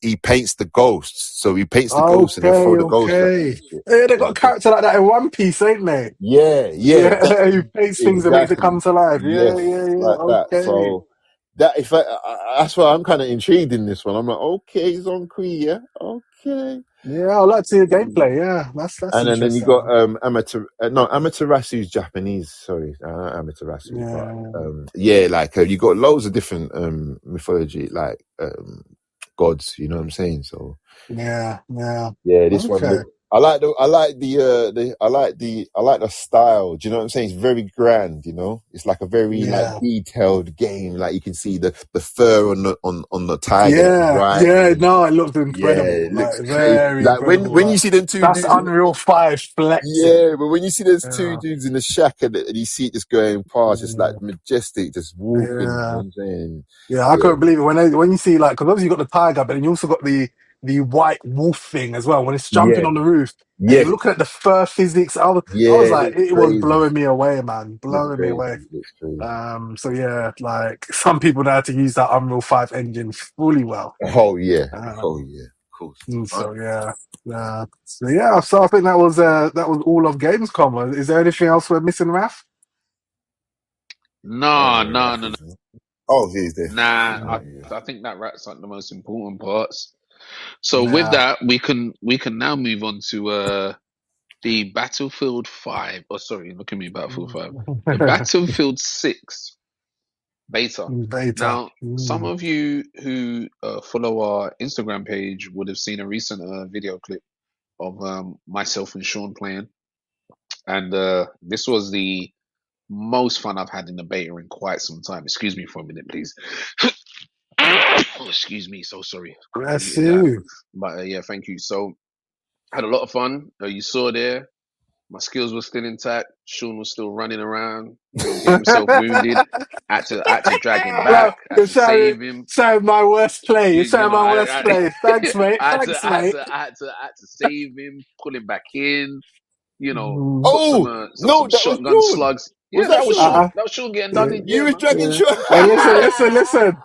he paints the ghosts. So he paints the ghosts and then Okay, throw the ghosts at them okay. and shit. Yeah, they got a Yeah, character like that in One Piece, ain't they? yeah, yeah, that Yeah, who paints things and makes it exactly. come to life. Yeah, yeah, Yes, yeah. like that. Okay. So that if that's why I'm kind of intrigued in this one. I'm like, okay, Zonkui, yeah, okay. Yeah, I'd like to see the gameplay. Yeah, that's And then you interesting, got man. Amaterasu's Japanese. Sorry, not Amaterasu, but Yeah, yeah, like you got loads of different mythology, like gods. You know what I'm saying? So yeah, yeah. yeah, this one Okay. look. I like the style. Do you know what I'm saying? It's very grand. You know, it's like a very like Yeah. detailed game. Like you can see the fur on the tiger that's Yeah, yeah, riding. no, it looked Yeah, incredible, it like looks crazy. very Like incredible. when Like you see them two that's dudes. Unreal 5 flexing. Yeah, but when you see those two Yeah, dudes in the shack and you see it just going past, just like mm, majestic, just walking. You know yeah, what I'm saying? yeah. I couldn't Yeah, believe it when you see like because obviously you got the tiger, but then you also got the white wolf thing as well when it's jumping yeah, on the roof and you're yes, looking at the fur physics. I was yeah. It like, looks it was crazy. blowing me away, man, Looks blowing me crazy. away. Looks crazy. So yeah, like some people know how to use that Unreal 5 engine fully well. Oh yeah, oh Um, yeah, of course. So yeah, so yeah. So I think that was all of Gamescom. Is there anything else we're missing, Raf? Uh, No, I no, no, no. think so. Oh, he's there. Nah, Yeah. I think that wraps up the most important parts. So with Yeah. that, we can now move on to the Battlefield 5. Oh, sorry, look at me, Battlefield 5. The Battlefield 6 beta. Beta. Now, some of you who follow our Instagram page would have seen a recent video clip of myself and Sean playing, and this was the most fun I've had in the beta in quite some time. Excuse me for a minute, please. Oh, excuse me, so sorry. Couldn't have Bless muted that. you. But yeah, thank you. So had a lot of fun. You saw there, my skills were still intact. Sean was still running around, getting himself wounded. Had to drag him Bro, back. Had you're to save him. showing my worst play. You're You showing know, my worst play. Thanks, mate. Thanks, mate. I had to save him, pull him back in. You know, Mm. put Oh some no, that was shotgun Sean. slugs. Was Yeah, that that was Sean? Sean. Uh-uh. That was Sean getting done Yeah, in. You Yeah, was man. dragging yeah. Sean. Hey, listen.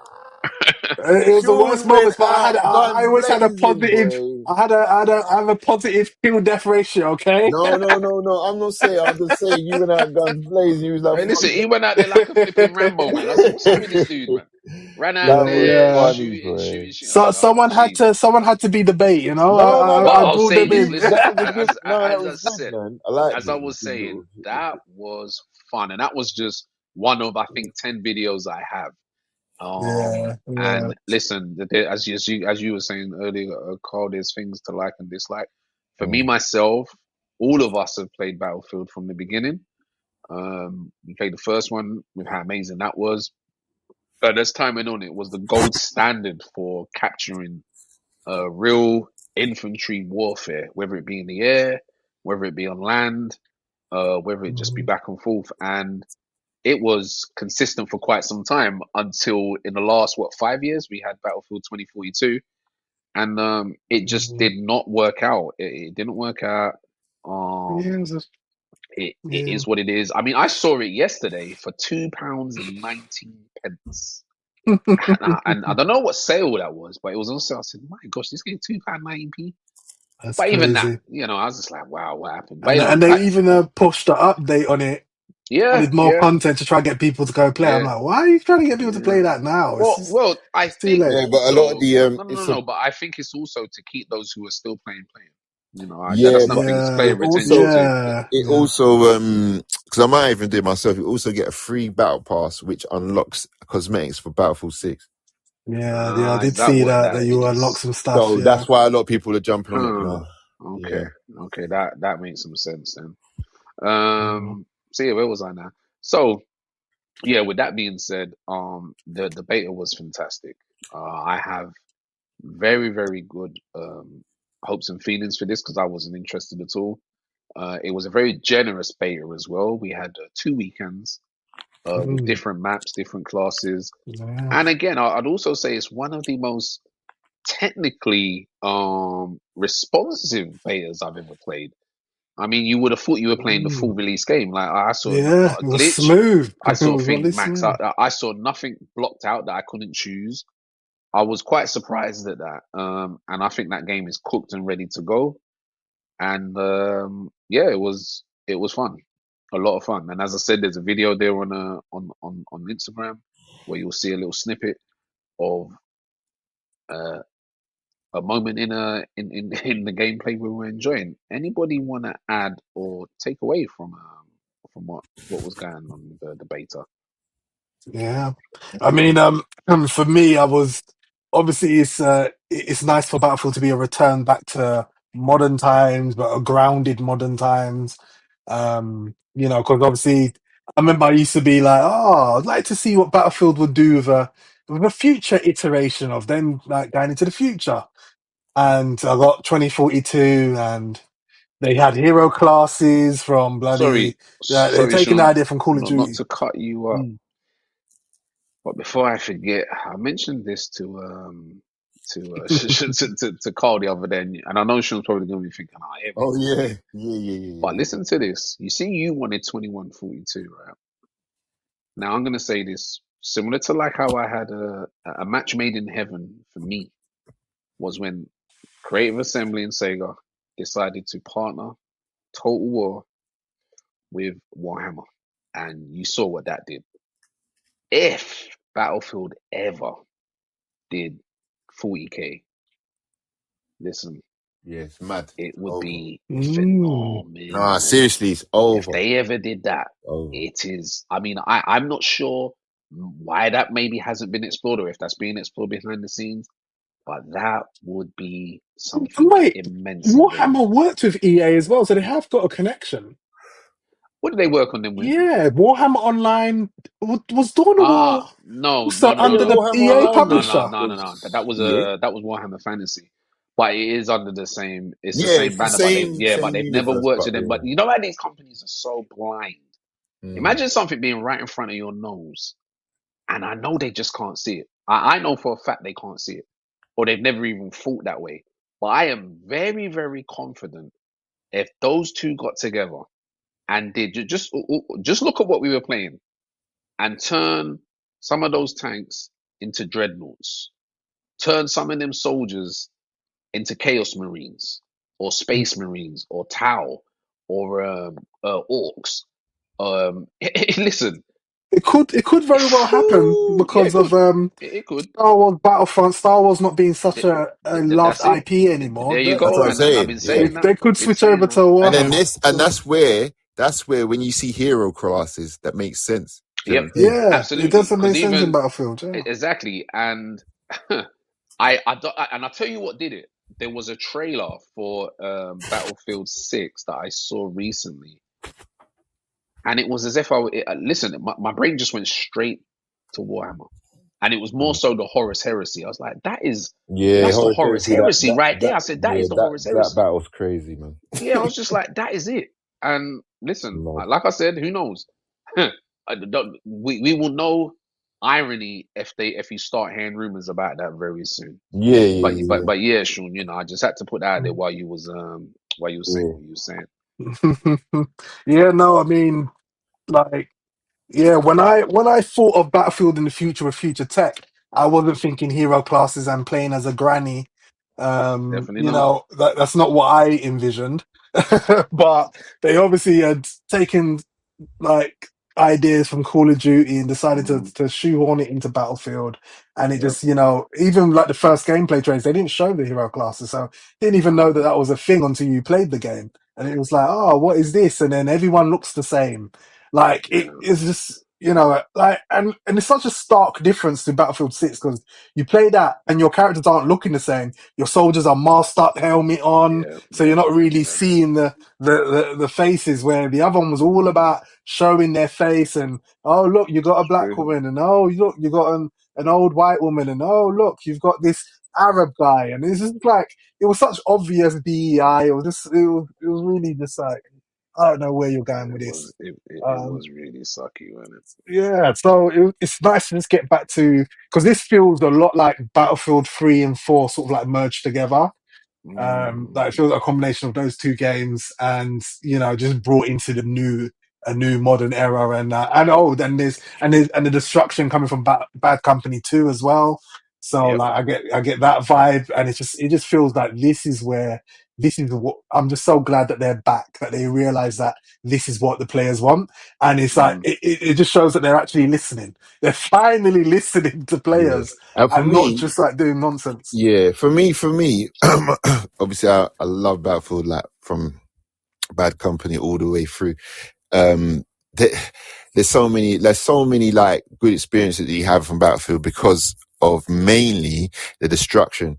It was the worst Sean went moments, but out I guns always had a blazing, positive. boy. I have a positive kill death ratio. Okay. No. I'm not saying. I'm just saying you went out guns blazing. You was like, Hey, listen, fuck he went out there like a flipping Rambo, man. I said, "What's up with this it. dude, man?" Ran out That was there Yeah. funny, shooting, boy. shooting, shooting. I So said, "Oh, jeez." someone had to be the bait. You know. No, But I I'll brought say them this. in. Listen, that was a good. No, that as I was good, said, man. I liked as I it. It was was good saying, little. It was that good. was fun, and that was just one of I think 10 videos I have. Yeah. And listen, as you were saying earlier, Carl, there's things to like and dislike. For me Mm. myself, all of us have played Battlefield from the beginning. We played the first one with how amazing that was. But as time went on, it was the gold standard for capturing real infantry warfare, whether it be in the air, whether it be on land, whether it just be Mhm. back and forth. And it was consistent for quite some time until in the last, 5 years, we had Battlefield 2042. And it just Mhm. did not work out. It didn't work out. Yeah, Um, it yeah. is what it is. I mean, I saw it yesterday for £2.19. And I don't know what sale that was, but it was on sale. I said, "My gosh, this game £2.19p." That's But even that, crazy. I was just like, "Wow, what happened?" But And they even pushed the update on it, yeah, added more yeah, content to try and get people to go play. I'm yeah, like, why are you trying to get people to yeah. play that now? Well, I It's too think late. Yeah, but a lot of also, the no, it's no, a no. But I think it's also to keep those who are still playing, playing. yeah, That's another but thing. It's it player Yeah, retention also too. it yeah. also because I might even do it myself. You also get a free battle pass which unlocks cosmetics for Battlefield 6. I Is did that see what that that you unlock is? some stuff. So Yeah. that's why a lot of people are jumping on it Huh. now. Okay, Yeah. okay. That makes some sense then. Mm. So yeah, where was I now? So yeah, with that being said, the beta was fantastic. I have very, very good hopes and feelings for this because I wasn't interested at all. It was a very generous beta as well. We had 2 weekends with Mm. different maps, different classes, Yeah. and again, I'd also say it's one of the most technically responsive betas I've ever played. I mean, you would have thought you were playing the full Mm. release game. Like I saw Yeah, not a it was glitch. smooth. I It saw was really things max smooth. out. I saw nothing blocked out that I couldn't choose. I was quite surprised at that. And I think that game is cooked and ready to go. And yeah, it was fun, a lot of fun. And as I said, there's a video there on Instagram where you'll see a little snippet of uh, a moment in the gameplay we were enjoying. Anybody want to add or take away from what was going on with the beta? Yeah, I mean, for me, I was obviously it's nice for Battlefield to be a return back to modern times, but a grounded modern times. Because obviously, I remember I used to be like, oh, I'd like to see what Battlefield would do with a future iteration of them, like going into the future. And I got 2042, and they had hero classes from bloody. They're Sorry, taking the Sean, idea from Call of not Duty. to cut you up. Mm. But before I forget, I mentioned this to Carl the other day, and I know Sean's probably going to be thinking, "Ah, here we Oh go yeah. again." But Yeah. listen to this. You see, you wanted 2142, right? Now I'm going to say this similar to like how I had a match made in heaven for me was when Creative Assembly and Sega decided to partner Total War with Warhammer, and you saw what that did. If Battlefield ever did 40K, listen, Yeah, it's mad. it would be Mm. Nah, phenomenal. seriously, it's If over. they ever did that, Over. it is. I mean, I'm not sure why that maybe hasn't been explored or if that's being explored behind the scenes, but that would be something Wait, immensely brilliant. Warhammer worked with EA as well, so they have got a connection. What did they work on them with? Yeah, Warhammer Online was Dawn of War No, also no, no, under Yeah, no, the Warhammer EA Online no, no, publisher. no, no, no. That was yeah, that was Warhammer Fantasy, but it is under the same. It's the yeah, same it's the banner, but they but same they've never universe, worked but with them. yeah. But you know how these companies are so blind. Mm. Imagine something being right in front of your nose, and I know they just can't see it. I know for a fact they can't see it, or they've never even thought that way. But I am very, very confident if those two got together and did just look at what we were playing and turn some of those tanks into dreadnoughts, turn some of them soldiers into Chaos Marines or Space Marines or Tau or orcs. Listen, It could very well happen yeah, because it of could, it could. Star Wars Battlefront, Star Wars not being such a loved That's it. IP anymore. There you That's go. what I'm And I've saying. been Yeah, saying that. They could Been switch saying over that. to and then Warhammer. that's where when you see hero classes, that makes sense. Do you know Yep, what I'm saying? Yeah, it absolutely. doesn't Because make sense in even Battlefield. Yeah. exactly, and and I tell you what did it. There was a trailer for Battlefield 6 that I saw recently, and it was as if listen. My brain just went straight to Warhammer, and it was more Mm. so the Horus Heresy. I was like, Yeah, that's the Horus Horus Heresy. Heresy right there. I said, that Yeah, is the Horus that Heresy. battle's crazy, man. Yeah, I was just like, that is it. And listen, Mad. like I said, who knows? We will know irony if you start hearing rumors about that very soon. Yeah, But yeah, Sean, I just had to put that out there while you were saying yeah, what you were saying. Yeah, no, I mean, like, yeah, when I thought of Battlefield in the future with future tech, I wasn't thinking hero classes and playing as a granny. Definitely not. That's not what I envisioned. But they obviously had taken like ideas from Call of Duty and decided Mm, to shoehorn it into Battlefield. And it yep. just, even like the first gameplay trailers, they didn't show the hero classes, so didn't even know that Nah. that was a thing until you played the game. And it was like, oh, what is this? And then everyone looks the same. Like it Yeah. is just, like, and it's such a stark difference to Battlefield 6 because you play that and your characters aren't looking the same. Your soldiers are masked up, helmet on, Yeah. so you're Yeah. not really Yeah. seeing the faces, where the other one was all Mm, about showing their face and, oh look, you got a it's black true. woman, and oh look, you got an old white woman, and oh look, you've got this Arab guy, and it's just like it was such obvious DEI. It was really just like, I don't know where you're going with It this. was it Um, was really sucky, wasn't it? yeah, so it's nice to just get back to, because this feels a lot like Battlefield 3 and 4 sort of like merged together. Like it Mm, feels like a combination of those two games, and just brought into a new modern era, and oh, then the destruction coming from Bad Company 2 as well. So yep. like I get that vibe, and it just feels like this is what I'm just so glad that they're back, that they realize that this is what the players want, and it's like Mm, it just shows that they're actually listening. They're finally listening to yeah. players And for and not me, just like doing nonsense. yeah, for me, obviously, I love Battlefield, like from Bad Company all the way through. Um, there, there's so many like good experiences that you have from Battlefield because of mainly the destruction,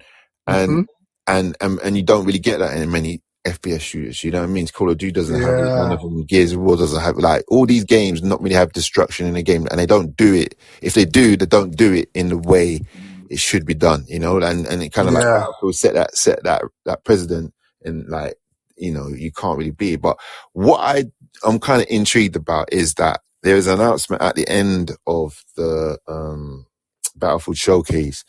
and Hmm. and you don't really get that in many FPS shooters. You know what I mean? Call of Duty doesn't have it. None Yeah. of them. Gears of War doesn't have, like, all these games not really have destruction in the game, and they don't do it. If they do, they don't do it in the way mm, it should be done. And it kind of like Yeah. Battlefield set that precedent, and like, you can't really beat it. But what I'm kind of intrigued about is that there is an announcement at the end of the Battlefield showcase,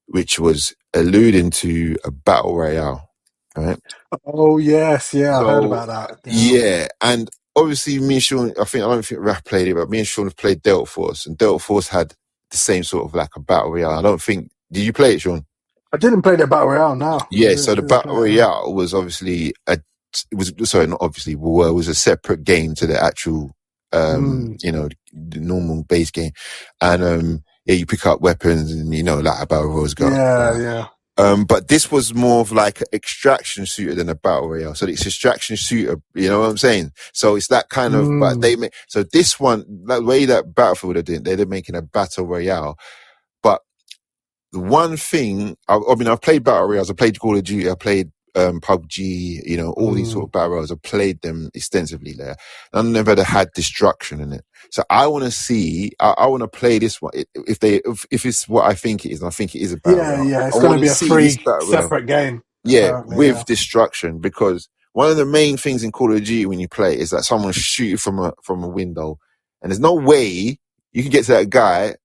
which was alluding to a battle royale, right? Oh yes, yeah, I heard So about that. Yeah. yeah, and obviously me and Sean, I don't think Raf played it, but me and Sean have played Delta Force, and Delta Force had the same sort of like a battle royale. I don't think. Did you play it, Sean? I didn't play the Battle Royale. No, I Yeah, so didn't, the didn't play battle it. No. royale was obviously it was, sorry, not obviously, well, it was a separate game to the actual, Mm. the normal base game, and yeah, you pick up weapons and, you know, like a battle royale's got. Yeah. But this was more of like an extraction shooter than a battle royale. So it's extraction shooter, you know what I'm saying? So it's that kind of, but they make, so this one, the way that Battlefield are doing, they're making a battle royale. But the one thing, I mean, I've played battle royales, I played Call of Duty, I played PUBG, you know, all these sort of battle royals, I've played them extensively there. I've never had destruction in it. So I want to see, I want to play this one. If it's what I think it is, and I think it is a battle royale, Yeah. I It's going want to to be a see this free battle royale. separate game. Yeah, Apparently, with destruction, because one of the main things in Call of Duty when you play is that someone's shooting from a window, and there's no way you can get to that guy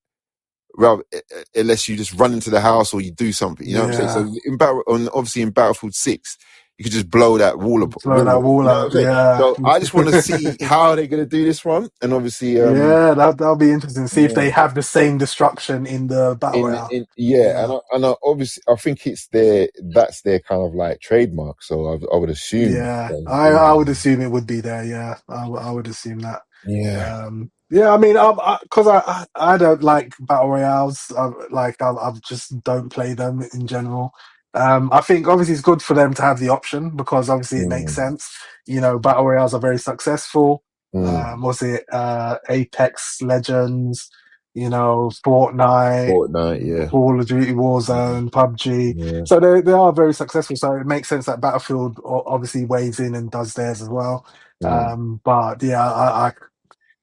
unless you just run into the house or you do something. You know what I'm saying? So obviously in Battlefield 6, you could just blow that wall up. Blow that wall you know what I'm up. saying? Yeah. So I just want to see how they're going to do this one, and obviously, Yeah, that'll be interesting. See if yeah. they have the same destruction in the battle royale. And I obviously I think that's their kind of like trademark. So I would assume. Yeah, I would assume it would be there. Yeah, I would assume that. Yeah. Yeah, I mean, because I don't like battle royales. I just don't play them in general. I think obviously it's good for them to have the option because obviously it makes sense. You know, battle royales are very successful. Was it Apex Legends? You know, Fortnite, yeah. Call of Duty Warzone, PUBG. Yeah. So they are very successful. So it makes sense that Battlefield obviously weighs in and does theirs as well. But yeah,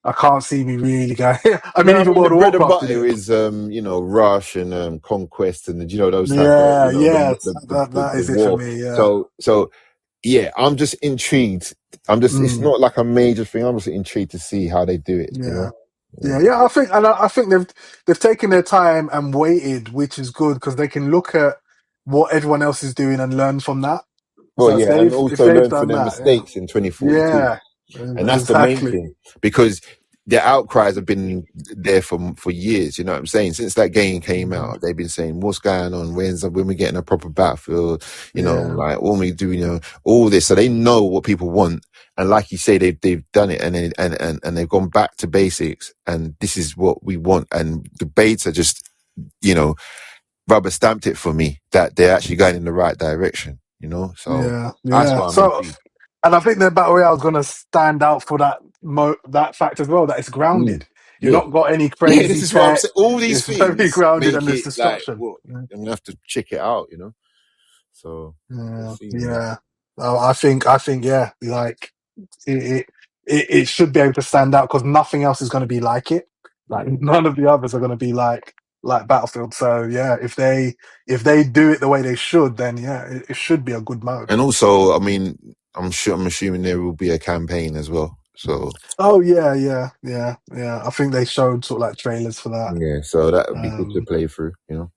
I can't see me really going. I mean, No, I even mean the World of bread and Warcraft did butter it. is you know, Rush and Conquest and you know those type of Yeah, you know yes, the that is it for war. me. Yeah. So yeah, I'm just intrigued. It's not like a major thing. I'm just intrigued to see how they do it. You Yeah. know. Yeah. I think they've taken their time and waited, which is good because they can look at what everyone else is doing and learn from that. Well, So yeah, and if also they've learn from done their that, yeah. mistakes in 2042. Yeah, And that's the main exactly. thing, because their outcries have been there for years. You know what I'm saying? Since that game came out, they've been saying, "What's going on? When we getting a proper Battlefield? You know, like when we do, you know, all this." So they know what people want, and like you say, they've done it, and they've gone back to basics, and this is what we want. And the debates are just, you know, rubber stamped it for me that they're actually going in the right direction. You know, so that's Yeah. why I'm So, intrigued. and I think the battle royale is going to stand out for that fact as well. That it's grounded. You've Yeah. not got any Yeah, this crazy is what I'm tech. saying. All these It's very things grounded and make there's it like, destruction. well, I'm gonna have to check it out, you know. So we'll see. Yeah. I think yeah, like it should be able to stand out because nothing else is going to be like it. Like none of the others are going to be like Battlefield. So yeah, if they do it the way they should, then yeah, it should be a good mode. And also, I mean, I'm assuming there will be a campaign as well. So Oh yeah. I think they showed sort of like trailers for that. yeah, so that would be good to play through, you know.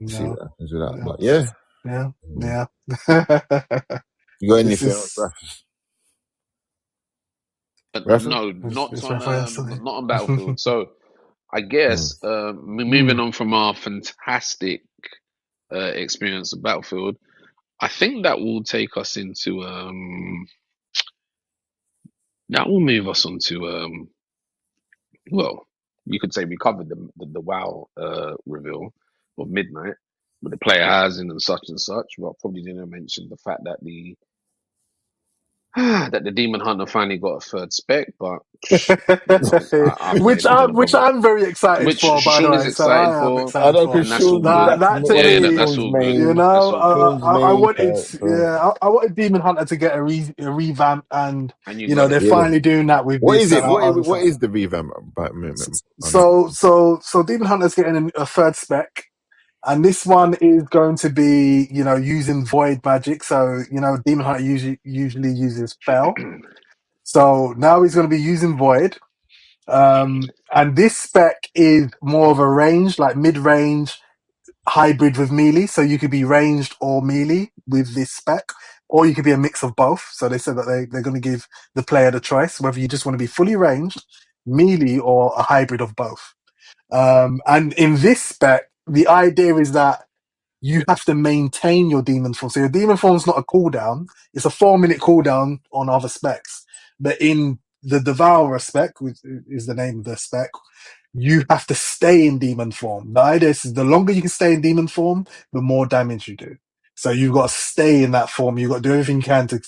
See what happens with that. But yeah. You got This anything else, is Rafa? No, it's Raphael yesterday. not on Battlefield. So I guess moving on from our fantastic experience of Battlefield, I think that will take us into that will move us on to well, you could say we covered the WoW reveal of midnight with the player housing and such, but probably didn't mention the fact that the that the Demon Hunter finally got a third spec, but you know, I'm not which even gonna bother. I'm very excited Which for, by the Sean is way. So excited I am for, I excited know, for because and that's all Sean's good. that to Yeah, me. that's Sean's all good. You main, That's know, all good. Sean's I main wanted, character. I wanted Demon Hunter to get a revamp, and And you you know got they're it. Yeah. finally doing that with What this, is and it? I was What excited. is the revamp on it? So Demon Hunter's getting a third spec, and this one is going to be, you know, using void magic. So you know, Demon Hunter usually uses spell. So now he's going to be using void. And this spec is more of a range, like mid-range hybrid with melee. So you could be ranged or melee with this spec, or you could be a mix of both. So they said that they're going to give the player the choice whether you just want to be fully ranged, melee, or a hybrid of both. And in this spec, the idea is that you have to maintain your demon form. So your demon form is not a cooldown; it's a 4-minute cooldown on other specs. But in the Devourer spec, which is the name of the spec, you have to stay in demon form. The idea is the longer you can stay in demon form, the more damage you do. So you've got to stay in that form. You've got to do everything you can to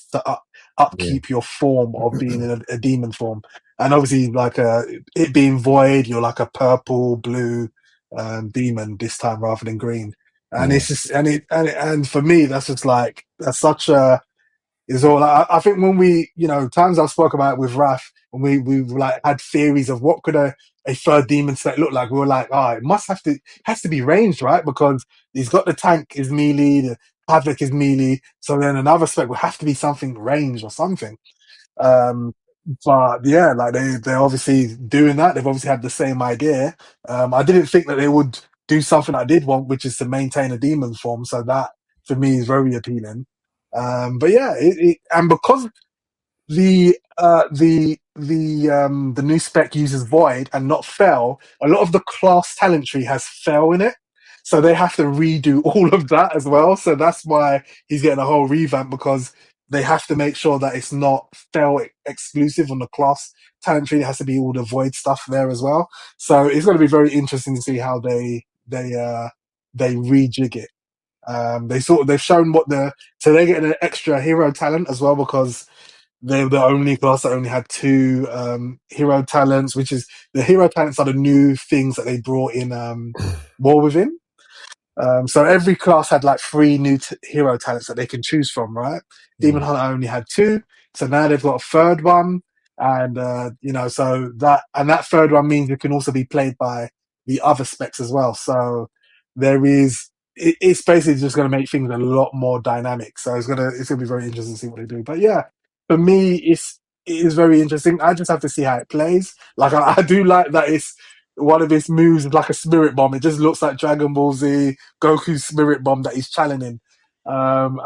upkeep your form of being in a demon form. And obviously, like it being void, you're like a purple, blue demon this time rather than green. And it's just and for me, that's just like that's such a is all. I think when we, times I've spoke about it with Raf, and we like had theories of what could a third demon set look like. We were like, it has to be ranged, right? Because he's got the tank is melee, the havoc is melee, so then another spec will have to be something ranged or something. But yeah, like they're obviously doing that. They've obviously had the same idea. I didn't think that they would do something I did want, which is to maintain a demon form. So that for me is very appealing. But yeah, and because the new spec uses void and not fell, a lot of the class talent tree has fell in it. So they have to redo all of that as well. So that's why he's getting a whole revamp, because they have to make sure that it's not fell exclusive on the class talent tree. It has to be all the void stuff there as well. So it's going to be very interesting to see how they rejig it. They've shown so they're getting an extra hero talent as well, because they're the only class that only had 2 hero talents, which is the hero talents are the new things that they brought in War Within. So every class had like 3 new hero talents that they can choose from, right? Demon Hunter only had 2, so now they've got a third one, and so that third one means it can also be played by the other specs as well. So it's basically just going to make things a lot more dynamic. So it's gonna be very interesting to see what they do. But yeah, for me, it is very interesting. I just have to see how it plays. Like I do like that it's one of his moves is like a spirit bomb. It just looks like Dragon Ball Z Goku's spirit bomb that he's channeling. And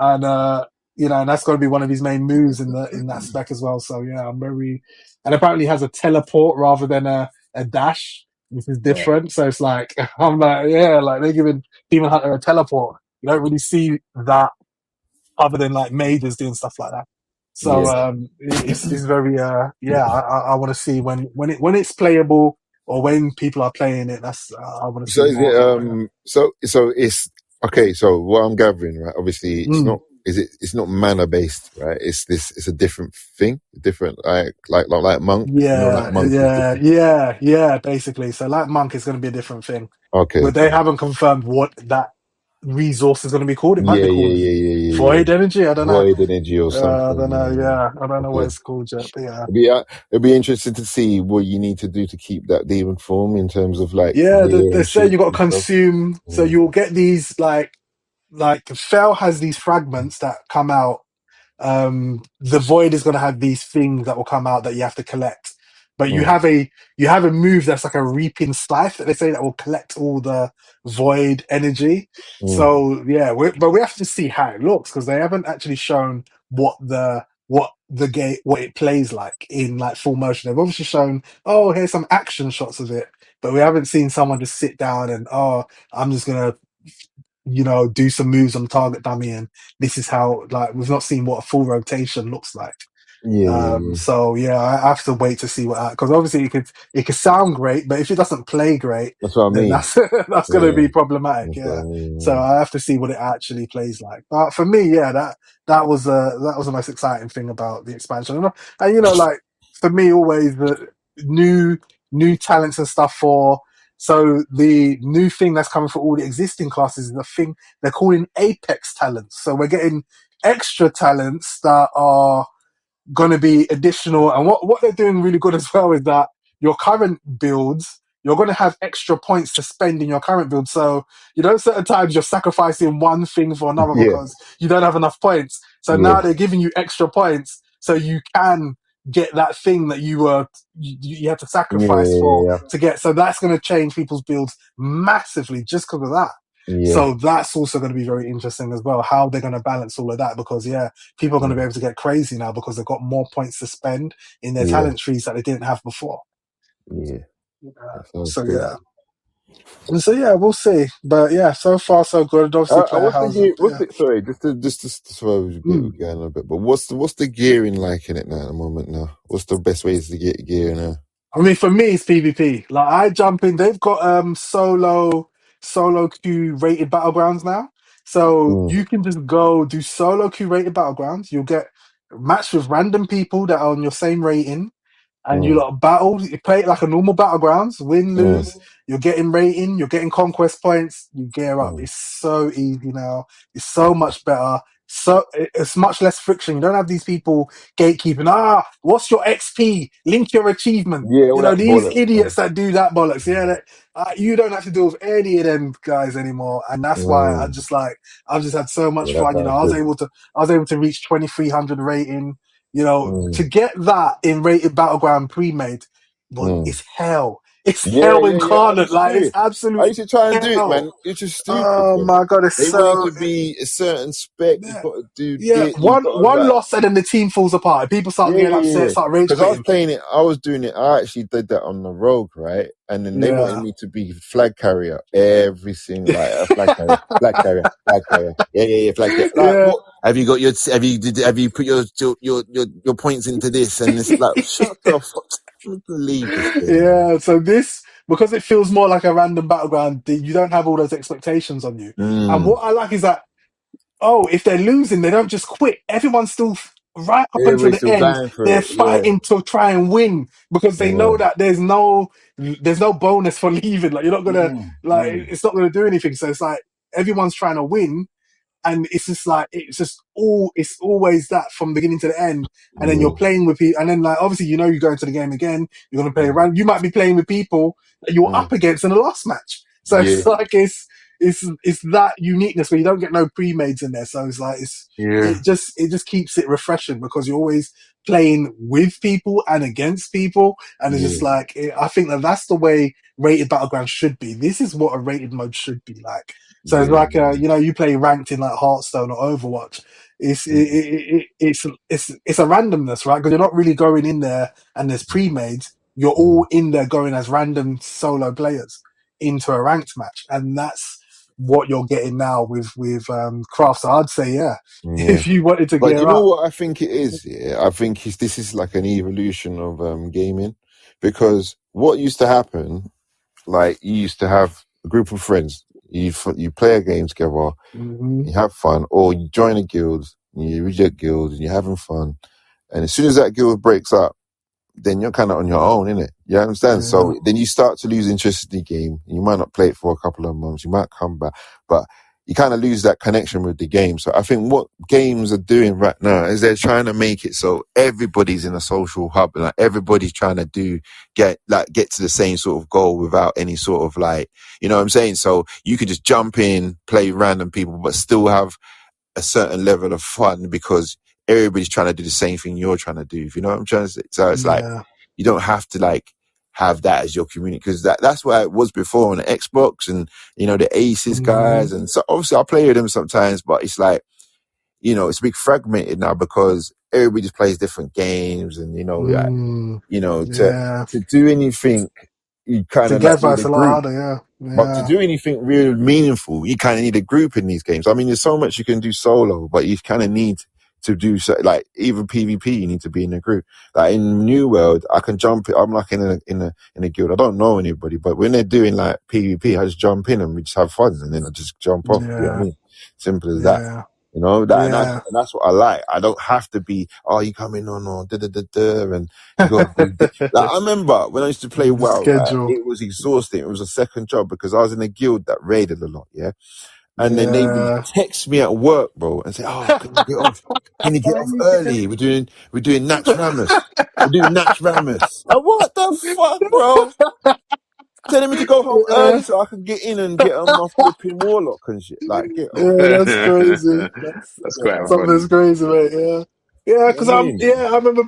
that's going to be one of his main moves in that spec as well. So yeah, and apparently has a teleport rather than a dash, which is different. So it's like, I'm like, yeah, like they're giving Demon Hunter a teleport. You don't really see that other than like mages doing stuff like that. So it's very I want to see when it's playable, or when people are playing it. That's I want to see. So is more of it, it? So it's okay. So what I'm gathering, right? Obviously, it's not. It's not mana based, right? It's a different thing, different like monk. Yeah, Like monk. yeah. Basically, so like monk is going to be a different thing. Okay. But they haven't confirmed what that resource is going to be called. It might be called Yeah. void energy. I don't know. Void energy or something. I don't know. Yeah, I don't know what Okay. it's called yet. But yeah. It'd be interesting to see what you need to do to keep that demon form in terms of like. Yeah, gear they and say shit you got to and stuff. consume. So you'll get these like Fel has these fragments that come out. The void is going to have these things that will come out that you have to collect. But you have a move that's like a reaping scythe that they say that will collect all the void energy. So yeah, but we have to see how it looks, because they haven't actually shown what it plays like in like full motion. They've obviously shown, here's some action shots of it, but we haven't seen someone just sit down and I'm just gonna do some moves on target dummy, and this is how, like, we've not seen what a full rotation looks like. So yeah, I have to wait to see what, because obviously it could sound great, but if it doesn't play great, that's what I then mean. that's going to be problematic. That's Yeah. what I mean. So I have to see what it actually plays like. But for me, yeah, that was the most exciting thing about the expansion. And like for me, always the new talents and stuff for. So the new thing that's coming for all the existing classes is the thing they're calling Apex talents. So we're getting extra talents that are going to be additional. And what they're doing really good as well is that your current builds, you're going to have extra points to spend in your current build. So, certain times you're sacrificing one thing for another because you don't have enough points. So now they're giving you extra points so you can get that thing that you had to sacrifice to get. So that's going to change people's builds massively just because of that. So that's also going to be very interesting as well, how they're going to balance all of that, because people are going to be able to get crazy now because they've got more points to spend in their talent trees that they didn't have before. So yeah, we'll see. But yeah, so far so good. Obviously, sorry, just going a bit. But what's the gearing like in it now at the moment? Now, what's the best ways to get gear now? I mean, for me, it's PvP. Like I jump in. They've got solo queue rated battlegrounds now, so Mm, you can just go do solo queue rated battlegrounds. You'll get matched with random people that are on your same rating, and you mm, lot battle. You play it like a normal battlegrounds. Win, mm, lose. You're getting rating. You're getting conquest points. You gear up. mm. It's so easy now. It's so much better. So it's much less friction. You don't have these people gatekeeping. What's your XP? Link your achievement. Yeah, all You know that these bollocks, idiots man. that do that bollocks. Yeah, you don't have to deal with any of them guys anymore, and that's why Mm. I've just had so much Yeah, that fun. You know, sounds good. I was able to reach 2300 rating. You know, to Mm, get that in rated battleground pre-made, well, mm. it's hell. It's Yeah, hell yeah, yeah. I incarnate. used to Like do it's it. I absolute used to try and do it, hell. man. It's just stupid, Oh bro. my god, it's They want you so to be a certain spec. You yeah. got to do Yeah, this. You got to one like. loss and then the team falls apart. People start Yeah, getting yeah, yeah. upset, start rage Because I was quitting. playing it, I was doing it. I actually did that on the rogue, right? And then they wanted Yeah. me to be flag carrier, every single like a flag carrier, flag carrier, flag carrier. Yeah, yeah, yeah, flag carrier. Like, Yeah. what have you put your points into this? And it's like, shut the fuck, leave this game, man. Yeah. So this, because it feels more like a random battleground, you don't have all those expectations on you. And Mm. what I like is that, if they're losing, they don't just quit. Everyone's still right up until Everybody's the still end. going for They're it. Yeah, fighting to try and win because they know yeah. that there's no bonus for leaving. Like you're not gonna Mm, like mm, it's not gonna do anything. So it's like everyone's trying to win, and it's just like it's always that from beginning to the end. And then you're mm, playing with people, and then like obviously you go into the game again. You're gonna play mm, around. You might be playing with people that you're mm. up against in the last match. So Yeah, it's like it's that uniqueness where you don't get no pre-mades in there. So it's like yeah, it just keeps it refreshing because you're always playing with people and against people, and it's yeah, just like I think that's the way rated battlegrounds should be. This is what a rated mode should be like. So it's yeah. like you play ranked in like Hearthstone or Overwatch. It's a randomness, right? Because you're not really going in there and there's pre-made. You're Mm, all in there going as random solo players into a ranked match, and that's what you're getting now with Craft. So I'd say, yeah, yeah. if you wanted to But you gear know up, what I think it is? Yeah, I think this is like an evolution of gaming, because what used to happen, like you used to have a group of friends, you play a game together, hmm you have fun, or you join a guild, you reject guild, and you're having fun, and as soon as that guild breaks up, then you're kind of on your own, innit? You understand? yeah, So then you start to lose interest in the game. You might not play it for a couple of months. You might come back, but you kind of lose that connection with the game. So I think what games are doing right now is they're trying to make it so everybody's in a social hub, and like everybody's trying to get to the same sort of goal without any sort of like, you know what I'm saying? So you could just jump in, play random people, but still have a certain level of fun because everybody's trying to do the same thing you're trying to do. If you know what I'm trying to say? So it's like, yeah, you don't have to like have that as your community, because that's what it was before on the Xbox and, the Aces hmm guys. And so obviously I play with them sometimes, but it's like, it's a big fragmented now because everybody just plays different games and, like, mm, to yeah. do anything, you kind of like Together, need it's a a lot group. harder. Yeah, But to yeah, do anything really meaningful, you kind of need a group in these games. I mean, there's so much you can do solo, but you kind of need to do so. Like even PvP, you need to be in a group. Like in New World, I can jump. I'm like in a guild. I don't know anybody, but when they're doing like PvP, I just jump in and we just have fun, and then I just jump off. You know what I yeah, mean? Simple as that. yeah, And yeah. that's what I like. I don't have to be, you come in on or da da da da, and you got to do this. Like I remember when I used to play The WoW, right? schedule. It was exhausting. It was a second job because I was in a guild that raided a lot, yeah. And then they would Yeah. text me at work, bro, and say, "Oh, can you get off? Can you get off early? We're doing Nats Ramus. We're doing Nats Ramus." What the fuck, bro? Telling me to go home Yeah, early so I can get in and get on my flipping warlock and shit. Like, get off. yeah, that's crazy. That's That's Get quite off. funny. something's crazy, mate. Yeah, yeah. You know Because what I mean? I remember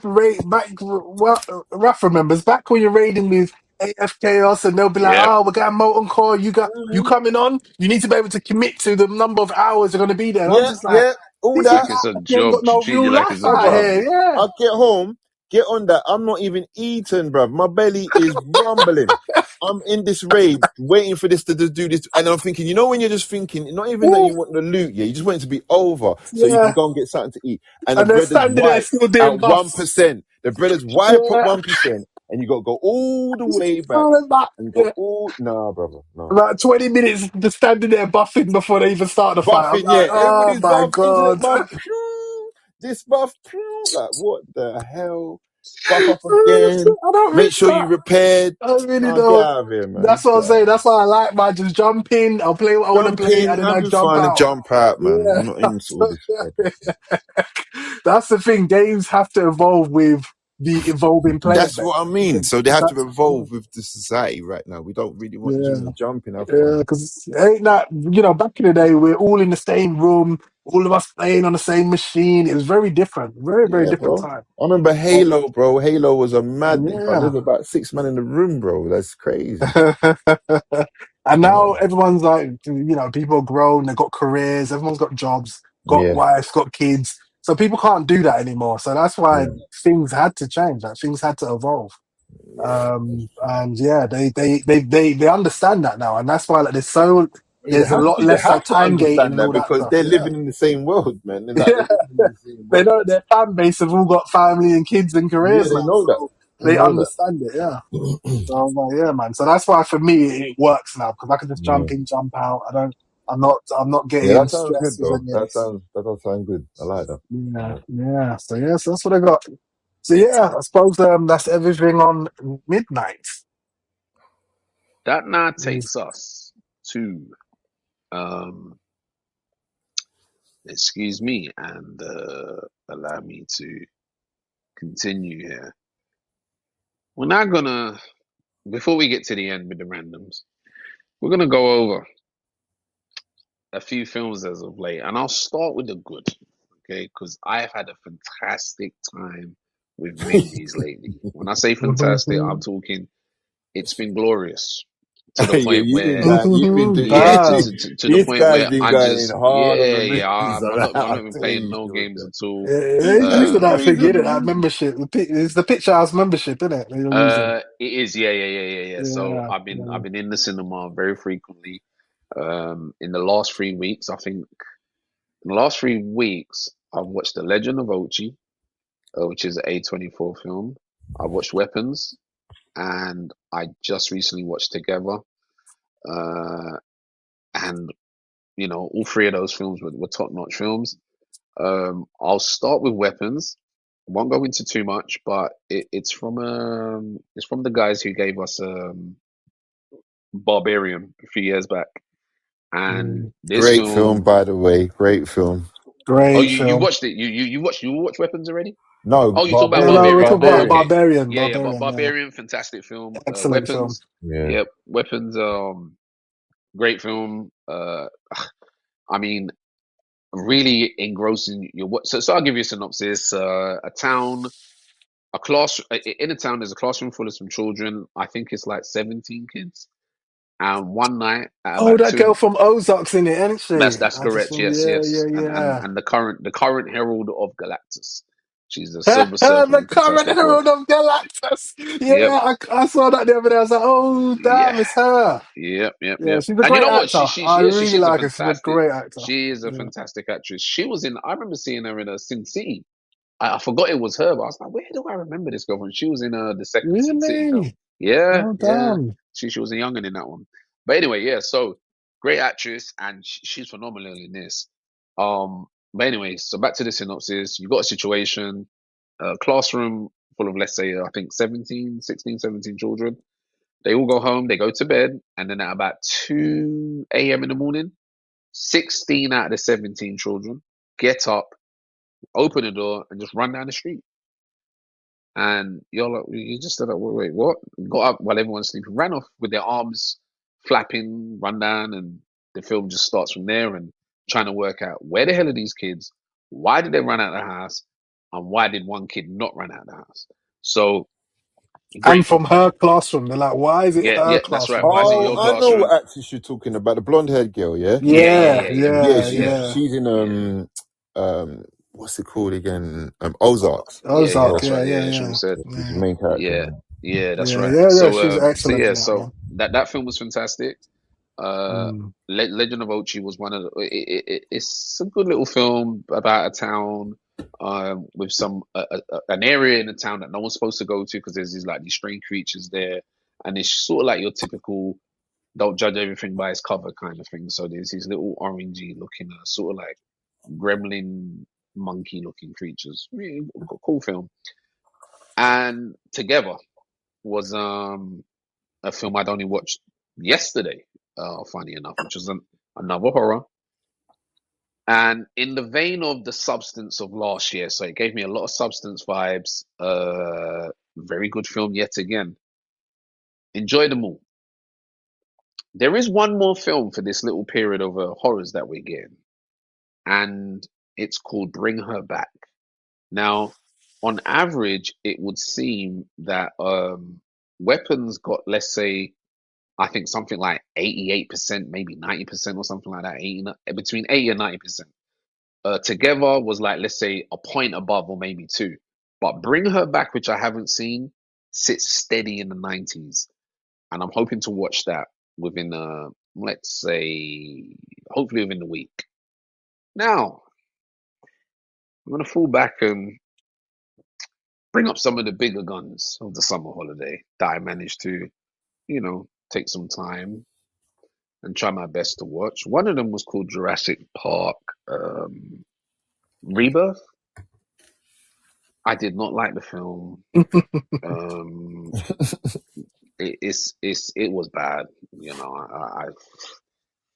back. Well, Raf remembers back when you're raiding with AF Chaos, and they'll be like, Yeah. "Oh, we got a molten core. You Mhm. coming on? You need to be able to commit to the number of hours you're going to be there." And I'm Yeah, just like, yeah, all "This is that. Like it's a like you ain't got job. no Treat you real like it's life a out Bruv, job. here." Yeah, I get home, get on that. I'm not even eating, bruv. My belly is rumbling. I'm in this raid, waiting for this to do this. And I'm thinking, when you're just thinking, not even that yeah, you want the loot, yeah, you just want it to be over so you can yeah. go and get something to eat. And the And they're bread is standing there white still at doing buffs. 1%. The bread is wipe at Yeah, 1%. and you got to go all the way back and go Yeah. all. Nah, brother, no. About 20 minutes just standing there buffing before they even start the fight. I'm Buffing, yeah, like, oh everybody's my buff into God. it, buff. Pew, this buff, pew, like what the hell? Buff up again. I don't Make miss sure you that. repaired. I really Nah, get don't. out of here, man. That's what I'm Get out of saying. here. That's why I like, man. Just jump in. I'll play what I want to Jump play and in, then I'll having jump fun, and out. jump out, man. I'm not Yeah. into all this rubbish. That's the thing. Games have to evolve with the evolving player That's base. what I mean. So they have to That's, evolve with the society right now. We don't really want you yeah. to jump and have Yeah, fun. because ain't that, back in the day, we're all in the same room, all of us playing on the same machine. It was very different, very, very Yeah, different bro. time. I remember But, Halo, bro. Halo was a madness, bro. yeah. There's about 6 men in the room, bro. That's crazy. And now Oh, everyone's like, people are grown, they've got careers, everyone's got jobs, got yeah, wives, got kids. So people can't do that anymore. So that's why yeah, things had to change, like things had to evolve. yeah. And yeah, they understand that now. And that's why Hey, they there's a have lot to. They less have to time gating understand and that all that because stuff. they're Yeah. living in the same world, man. They're like they're Yeah. living in the same They world. know their fan base have all got family and kids and Yeah, careers they now. know that. So They they know that. understand it. Yeah. So I was like, yeah, man. So that's why for me it works now because I can just Yeah, jump in, jump out. I'm not yeah. getting That sounds good, stressed with though. any of this. That does sound good. I like that. Yeah, Yeah. yeah. So that's what I got. So yeah, I suppose that's everything on midnight. That now Is- takes us to, um, excuse me, and allow me to continue here. We're now gonna, before we get to the end with the randoms, we're gonna go over a few films as of late, and I'll start with the good, okay? Because I've had a fantastic time with movies lately. When I say fantastic, I'm talking it's been glorious to the Yeah, point you've been where, going. You've been doing. yeah, Bad. to the This point guy's where been I going in just, hard on the yeah, movies. I'm not I even tell playing you, no games Jordan. at all. They're This guy's using that thing, praising the innit? That movie. membership. It's the picture house membership, isn't it? They're using. It is, yeah. So Yeah, I've yeah. been in the cinema very frequently. In the last 3 weeks, I think in the last 3 weeks, I've watched The Legend of Ochi, which is an A24 film. I watched Weapons, and I just recently watched Together. Uh, and all three of those films were top-notch films. I'll start with Weapons. I won't go into too much, but it's from the guys who gave us Barbarian a few years back, and Mm. this Great film, film. by the way. Great film. Oh, Great you film. watched it? You watched Weapons already? No, Oh, you talk about Yeah, no, Barbarian. we're Barbarian. talking Oh, about Barbarian. okay. Barbarian. Yeah, but Barbarian, yeah. Barbarian, fantastic film. Excellent film. Weapons, Yeah. yep. Weapons, great film. I mean, really engrossing your. So I'll give you a synopsis. A class in a town. There's a classroom full of some children. I think it's like 17 kids. And one night at Oh, about that two. girl from Ozark's in it, isn't she? That's I just correct. want, Yes, yeah, yes. And yeah, the current herald of Galactus. She's a yeah. Silver Surfer The in current fantastic form. herald of Galactus. Yep. Yeah, I saw that the other day. I was like, oh, Yeah. damn, it's her. Yeah, Yep. she's a And you great know what? actor. I really She's a like her. She's a fantastic. great actor. She is a Yeah. fantastic actress. She was in. I remember seeing her in a Sin City. I forgot it was her, but I was like, where do I remember this girl from? She was in the second Sin City film. Really? Yeah, Oh, yeah. damn. She was a youngin in that one. But anyway, yeah. So great actress, and she's phenomenal in this. But anyway, so back to the synopsis. You got a situation, a classroom full of, let's say, I think 17 children. They all go home, they go to bed, and then at about 2 a.m. in the morning, 16 out of the 17 children get up, open the door, and just run down the street. And you're like, you just said, wait, what? Got up while everyone's sleeping, ran off with their arms flapping, run down, and the film just starts from there and trying to work out where the hell are these kids? Why did they run out of the house? And why did one kid not run out of the house? So, And great from film. her classroom, they're like, why is it Yeah, her yeah, that's right. classroom? Why is it Oh, your Oh, I know classroom? what actress you're talking about. The blonde haired girl, yeah? yeah, Yeah, yeah, she's Yeah, yeah. she's in yeah. what's it called again? Ozarks. Yeah, Ozark, that's Yeah, yeah, right. yeah, Yeah, she yeah. almost said. she's the Yeah, main character. Yeah, In yeah, that's yeah, right. yeah, yeah. So, She's so excellent yeah, in that, so man. that film was fantastic. Legend of Ochi was one of the. It's a good little film about a town, with some an area in the town that no one's supposed to go to because there's these strange creatures there, and it's sort of like your typical don't judge everything by its cover kind of thing. So there's these little orangey looking, sort of like gremlin monkey looking creatures. Really cool film. And Together was a film I'd only watched yesterday, funny enough, which was another horror. And in the vein of the Substance of last year, so it gave me a lot of Substance vibes. Very good film yet again. Enjoy them all. There is one more film for this little period of horrors that we're getting, and it's called Bring Her Back. Now, on average, it would seem that Weapons got, let's say, I think something like 88%, maybe 90% or something like that, between 80 and 90%. Together was like, let's say, a point above or maybe two. But Bring Her Back, which I haven't seen, sits steady in the 90s. And I'm hoping to watch that within, let's say, hopefully within the week. Now, I'm going to fall back and bring up some of the bigger guns of the summer holiday that I managed to, take some time and try my best to watch. One of them was called Jurassic Park Rebirth. I did not like the film. It was bad.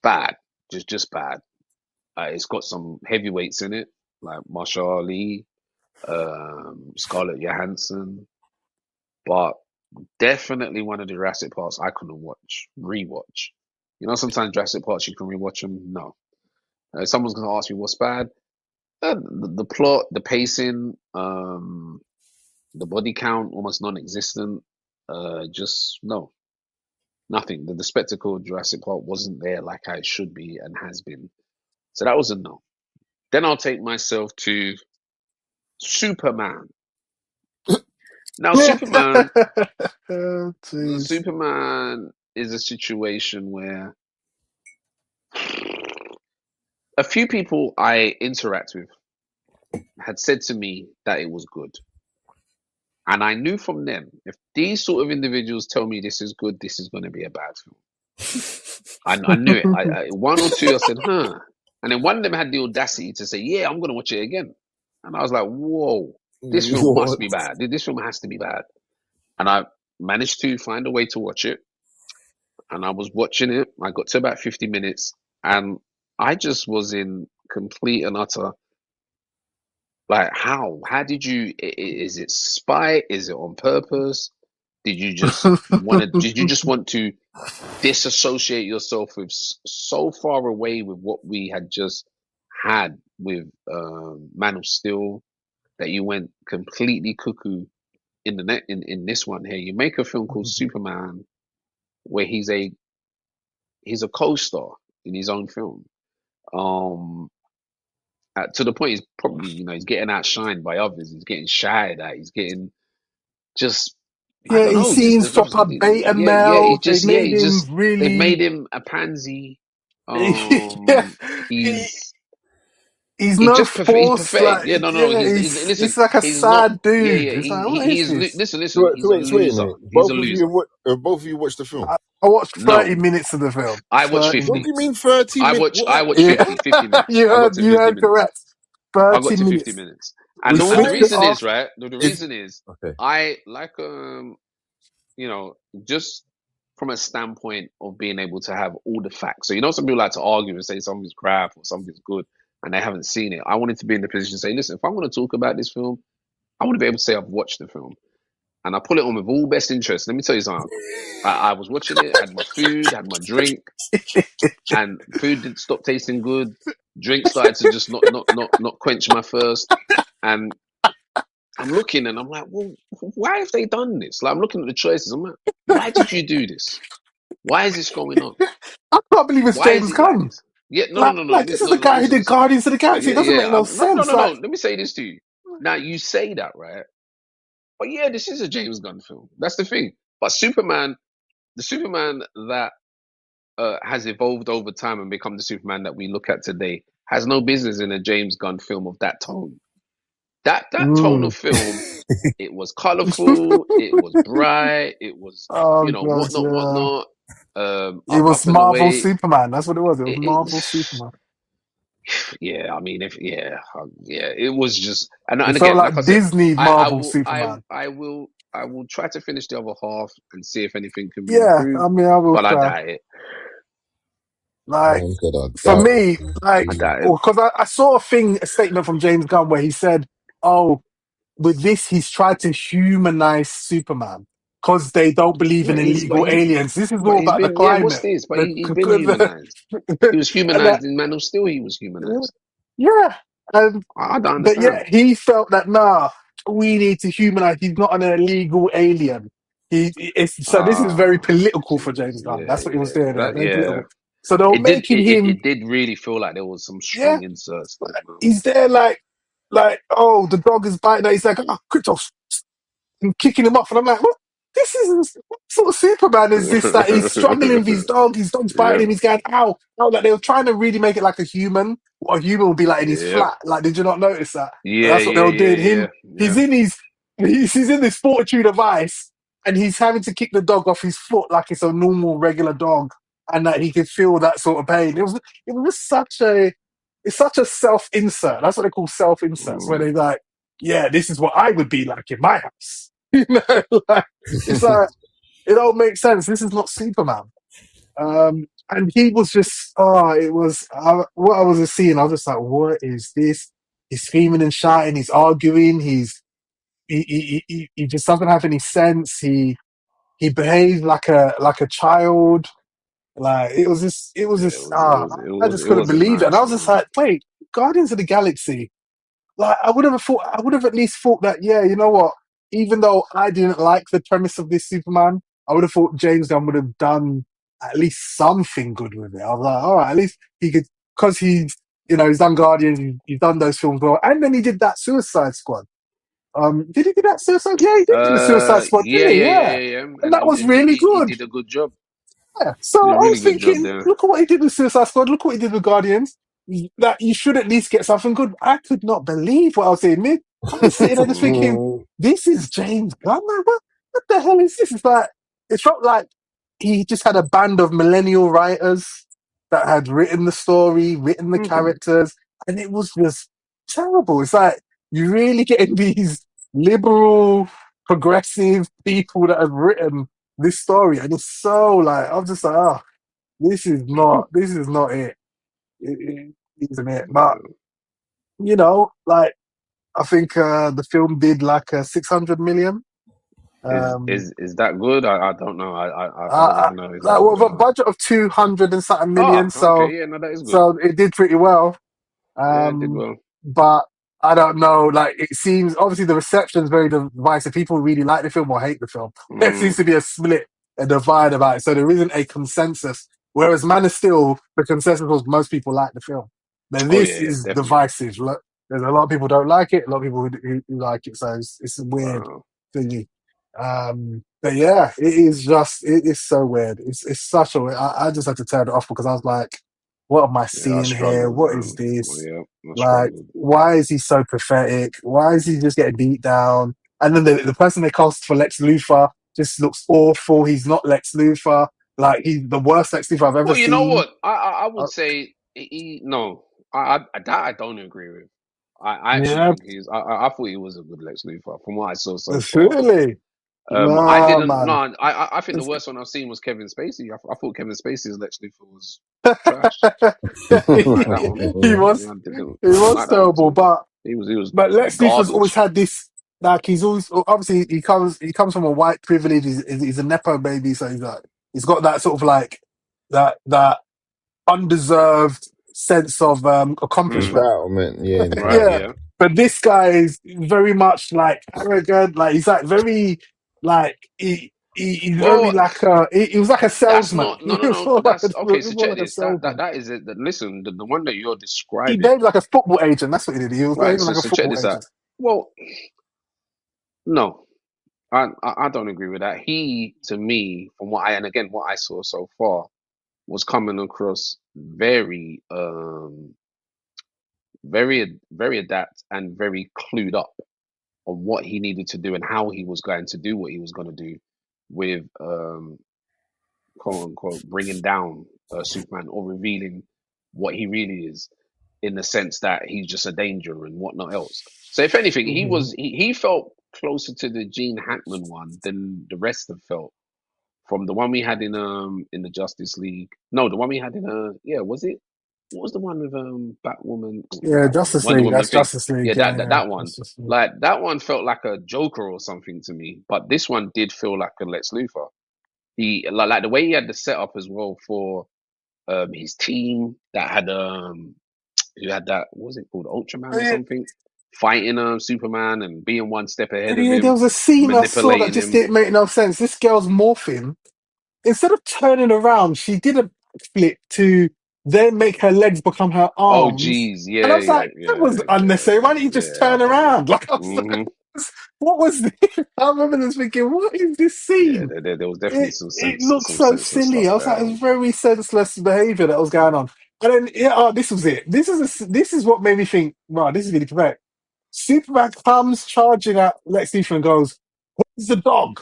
Bad, just bad. It's got some heavyweights in it, like Marsha Ali, Scarlett Johansson, but definitely one of the Jurassic Parks I couldn't rewatch. Sometimes Jurassic Parks you can rewatch them. No, someone's gonna ask me what's bad. The plot, the pacing, the body count almost non-existent. Just no, nothing. The spectacle of Jurassic Park wasn't there like how it should be and has been. So that was a no. Then I'll take myself to Superman. Now, Superman is a situation where a few people I interact with had said to me that it was good. And I knew from them, if these sort of individuals tell me this is good, this is going to be a bad film. I knew it. One or two, I said, huh. And then one of them had the audacity to say, yeah, I'm going to watch it again. And I was like, whoa, this film must be bad. This film has to be bad. And I managed to find a way to watch it. And I was watching it. I got to about 50 minutes. And I just was in complete and utter, like, how? How did you, is it spite? Is it on purpose? Did you just want to disassociate yourself with so far away with what we had just had with Man of Steel that you went completely cuckoo in this one here? You make a film called Superman where he's a co-star in his own film. To the point he's probably, he's getting outshined by others. He's getting shied at. He's getting just, I don't know. He seems proper beta male. They've made him a pansy. He's no force. He's pathetic. He's like a sad dude. Yeah. It's like, what is this? Listen. Wait a minute. He's a loser. Both of you watched the film? I watched 30 minutes of the film. I watched 50. What do you mean 30 minutes? I watched 50 minutes. You heard correct. 30 I got to 50 minutes. And the reason is, right? The reason is, okay. I like, just from a standpoint of being able to have all the facts. So, some people like to argue and say something's crap or something's good and they haven't seen it. I wanted to be in the position to say, listen, if I want to talk about this film, I want to be able to say I've watched the film. And I pull it on with all best interest. Let me tell you something. I was watching it, had my food, had my drink, and food didn't stop tasting good. Drink started to just not quench my thirst. And I'm looking and I'm like, well, why have they done this? Like, I'm looking at the choices. I'm like, why did you do this? Why is this going on? I can't believe it's James Gunn. Yeah, no. This is the guy who did Guardians of the Galaxy. It doesn't make no sense. No. Let me say this to you. Now, you say that, right? But yeah, this is a James Gunn film. That's the thing. But the Superman that has evolved over time and become the Superman that we look at today has no business in a James Gunn film of that tone. That tone of Mm. film, it was colorful, it was bright, it was, Oh you know, god, whatnot, yeah. whatnot. It was Up and Marvel away. Superman. That's what it was. It was It, Marvel Superman. yeah, I mean, yeah, it was just, and It felt again, like I like said, Disney Marvel Superman. I will try to finish the other half and see if anything can be Yeah, improved, I mean, I will but I try. doubt it. Like Man's got a for doubt. me, I like doubt it. because I saw a statement from James Gunn where he said, "Oh, with this, he's tried to humanize Superman because they don't believe in illegal aliens. This is all He's about the been, yeah. What's climate." this? But The, he's been humanized. He was and that, humanized in Man of Steel. He was humanized. yeah, I don't but understand. yeah, he felt that nah, we need to humanize. He's not an illegal alien. So this is very political for James Gunn. Yeah, That's what he was doing there, very yeah. political. So they were making him, It did really feel like there was some yeah, strong inserts there, man. he's there oh, the dog is biting. He's like, oh, Kryptos, and kicking him off, and I'm like, what sort of Superman is this that he's struggling with his dog? His dog's biting Yeah, him. He's going, ow, ow. Like they were trying to really make it like a human. What a human would be like in his yeah, flat. Like, did you not notice that? yeah, That's what they yeah, were yeah, doing. yeah, He's yeah. in he's in this fortitude of ice, and he's having to kick the dog off his foot like it's a normal regular dog, and that he can feel that sort of pain. It was just it's such a self insert. That's what they call self inserts, where Mm. they like, yeah, this is what I would be like in my house. You know, like, it's like it don't make sense. This is not Superman. And he was just, what I was just seeing. I was just like, what is this? He's screaming and shouting. He's arguing. He just doesn't have any sense. He behaves like a child. Like it was Yeah, just, it I just couldn't wasn't believe it. And I nice, was just man. like, wait, Guardians of the Galaxy. Like I would have at least thought that, yeah, you know what? Even though I didn't like the premise of this Superman, I would have thought James Gunn would have done at least something good with it. I was like, all right, at least he could, because he's done Guardians, he's done those films well, and then he did that Suicide Squad. Did he do that Suicide? Yeah, he did do the Suicide Squad, Yeah, didn't he? Yeah, and and that was really he good. did a good job. Yeah. So He did a I really was good job thinking, there. look at what he did with Suicide Squad. Look what he did with Guardians. That you should at least get something good. I could not believe what I was seeing. I was sitting there just thinking, this is James Gunn. Man. What the hell is this? It felt like he just had a band of millennial writers that had written the story, written the Mhm. characters, and it was just terrible. It's like you really getting these liberal, progressive people that have written this story, and it's so like I'm just like, oh, this is not it. It isn't it? But like I think the film did like 600 million. Um, Is that good? I don't know. I don't uh, even know if like that's with good or a not. budget of 200 and something million, Oh, so okay, yeah, no, that is good. so it did pretty well. Yeah, it did Um, well. but I don't know. Like it seems obviously the reception is very divisive. People really like the film or hate the film. There seems Mm. to be a split, a divide about it. So there isn't a consensus. Whereas Man of Steel, the consensus was most people like the film. Now Oh this yeah, yeah, is definitely. divisive. Look, there's a lot of people don't like it. A lot of people who like it. So it's a weird Wow. thingy. But yeah, it is so weird. It's such a. I just had to turn it off because I was like, what am I Yeah, I seeing here? struggled, What is man. Well, this? yeah, I Like, struggled. why is he so pathetic? Why is he just getting beat down? And then the person they cast for Lex Luthor just looks awful. He's not Lex Luthor. Like, he's the worst Lex Luthor I've ever Well, you know seen. what? I Uh, would say no. That I don't agree with. I actually yeah, think I thought he was a good Lex Luthor from what I saw so far. really. I Nah, didn't. man. No, I think the It's- worst one I've seen was Kevin Spacey. I thought Kevin Spacey's Lex Luthor was trash. I didn't like that one. he was Yeah, I he didn't was like that one at terrible, all. but He was Lex Luthor's always garbage. had this. Like he's always obviously he comes from a white privilege. He's a nepo baby, so he's got that sort of like that undeserved sense of Mm, accomplishment. Entitlement, yeah, right? Yeah, entitlement. Yeah. but this guy is very much like arrogant. Like he's like very like he's very Well, like he was like a that's salesman. not. He No, no, was no. more like That's okay. So more check like a this. salesman. That is it. Listen, the one that you're He describing. behaved like a football agent. That's what he did. He was Right. behaving So like a check football this out. agent. Well, no, I don't agree with that. He, to me, from what I saw so far, was coming across very adept and very clued up on what he needed to do and how he was going to do what he was going to do with quote unquote bringing down Superman or revealing what he really is, in the sense that he's just a danger and whatnot else. So if anything, Mhm. he felt closer to the Gene Hackman one than the rest have felt. From the one we had in the Justice League. No, the one we had in was it? What was the one with Yeah, Justice Wonder League. Woman That's thing? Justice Yeah, League. that one. Justice League. Like that one felt like a Joker or something to me, but this one did feel like a Lex Luthor. He like the way he had the setup as well for his team that had who had that, what was it called, Ultraman or Yeah, something, fighting Superman and being one step ahead of yeah, there him, was a scene I saw that manipulating just him. didn't make no sense. This girl's morphing. Instead of turning around, she did a flip to then make her legs become her Oh arms. geez, And I yeah, was yeah, like, that yeah, was unnecessary. Why didn't you just yeah. turn around? Like, I was like, Hmm. what was this? I remember this thinking, what is this Yeah, scene? there was definitely It looked some so senseless silly. stuff I was like, going it was on. very senseless behavior that was going on. And then, yeah, oh, this was it. This is what made me think, wow, this is really correct. Superman comes charging at Lex Luthor and goes, "Where's the dog?"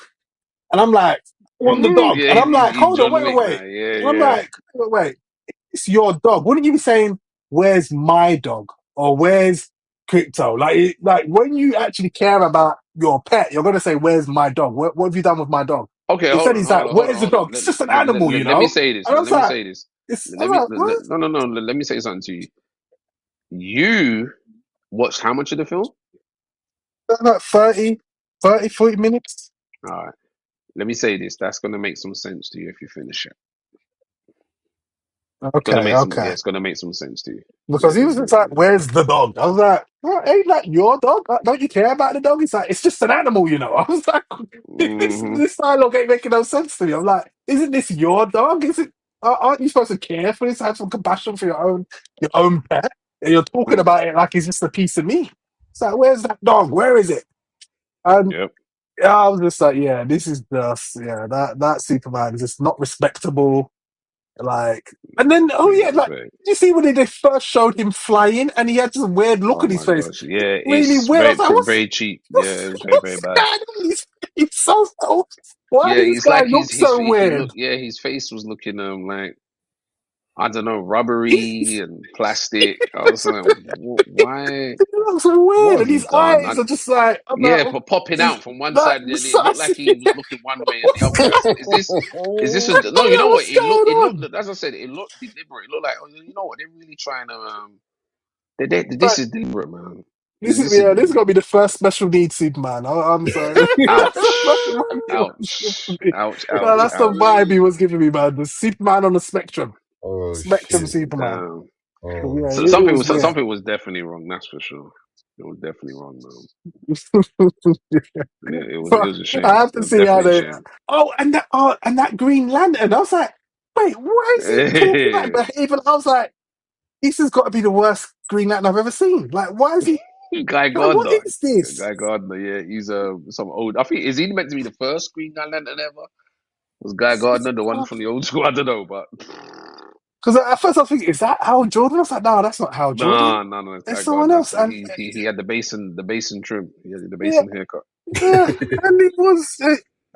And I'm like, "I want the dog." Yeah, And I'm like, he's "Hold on, John wait, wait, Wick wait." now. Yeah, And I'm yeah. like, wait, it's your dog. Wouldn't you be saying, "Where's my dog?" or "Where's Crypto?" Like when you actually care about your pet, you're gonna say, "Where's my dog? What have you done with my dog?" Okay, Instead, he's like, hold on, "Where's the hold on. dog?" It's just an animal, you Let me know. say this. And I was Let me like, say this. I was like, what? No. Let me say something to you. You watched how much of the film? About 40 minutes. All right. Let me say this. That's gonna make some sense to you if you finish it. Okay, okay. It's gonna make some sense to you. Because he was just like, "Where's the dog?" I was like, well, "Ain't that your dog? Don't you care about the dog?" He's like, "It's just an animal, you know." I was like, Hmm. this dialogue ain't making no sense to me." I'm like, "Isn't this your dog? Is it? Aren't you supposed to care for this? Have some compassion for your own pet? And you're talking about it like he's just a piece of meat." It's like, "Where's that dog? Where is it?" And Yep. yeah, I was just like, "Yeah, this is just that Superman is just not respectable." Like, and then, oh yeah, like, did you see when they first showed him flying and he had this weird look Oh on his my face? gosh. Yeah, Really it's weird. I was like, very cheap. Yeah, it was very what's bad. going on? He's so, why Yeah, does this it's guy like look so he weird? looked. Yeah, his face was looking like, I don't know, He's, rubbery and plastic. I was it's, like, why? he looks weird What have and you his done? eyes are just like, I'm like, Yeah, popping is out from one that, side. It looked like he was looking one way and the other. I said, is this a, I'm no, you like, know what? what's going It looked, on? as I said, it looked deliberate. It looked like, oh, you know what? They're really trying to, this Like, is deliberate, man. this This is is gonna deliberate. be the first special needs Superman. I'm sorry. That's the first Ouch. one he was giving me. No, that's the Ouch. vibe he was giving me, man. The Superman on the spectrum. Oh Spectrum shit! Superman. Damn. So, Oh yeah, So it was weird. something was definitely wrong. That's for sure. It was definitely wrong, man. Yeah, it But was a I shame. have It to was see how definitely a they. shame. And that Green Lantern. I was like, wait, why is he talking like behaving? I was like, this has got to be the worst Green Lantern I've ever seen. Like, why is he? Guy Like, what Gardner. is this? Guy Gardner, yeah, he's some old. I think is he meant to be the first Green Lantern ever? Was Guy Gardner the one from the old school? I don't know, but Because at first I was thinking, is that Hal Jordan? I was like, no, that's not Hal Jordan. no, it's There's Guy someone Gardner. else. And He had the basin trim. He had the yeah, basin haircut. yeah, and it was.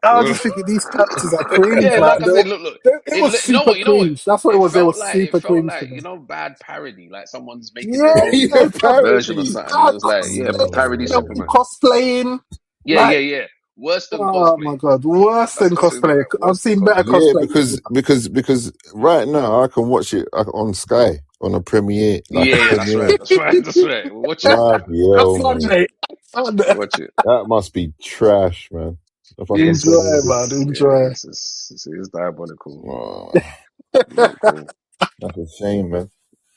I was just thinking these characters are cringe, Yeah, man. like I said, look. It was You know super what? You know what? cringe. That's what it was. They were It super felt cringe to like me. bad parody, like someone's making their Yeah, own Yeah, version of parody. something. It God, was like, yeah, parody Superman. cosplaying. Like, Yeah. Worse than oh my cosplay. God, worse than That's what it looked cosplay. like. I've Worse than seen better cosplay. Yeah, cosplay. because right now I can watch it on Sky on a premiere, like a Yeah, that's right. premiere. That's right. Watch it. Bloody Have hell, fun, man. mate. Have fun. Watch it. That must be trash, man. A fucking Enjoy, premiere. man. Enjoy. It's diabolical. Oh, Not cool. that's a shame, man.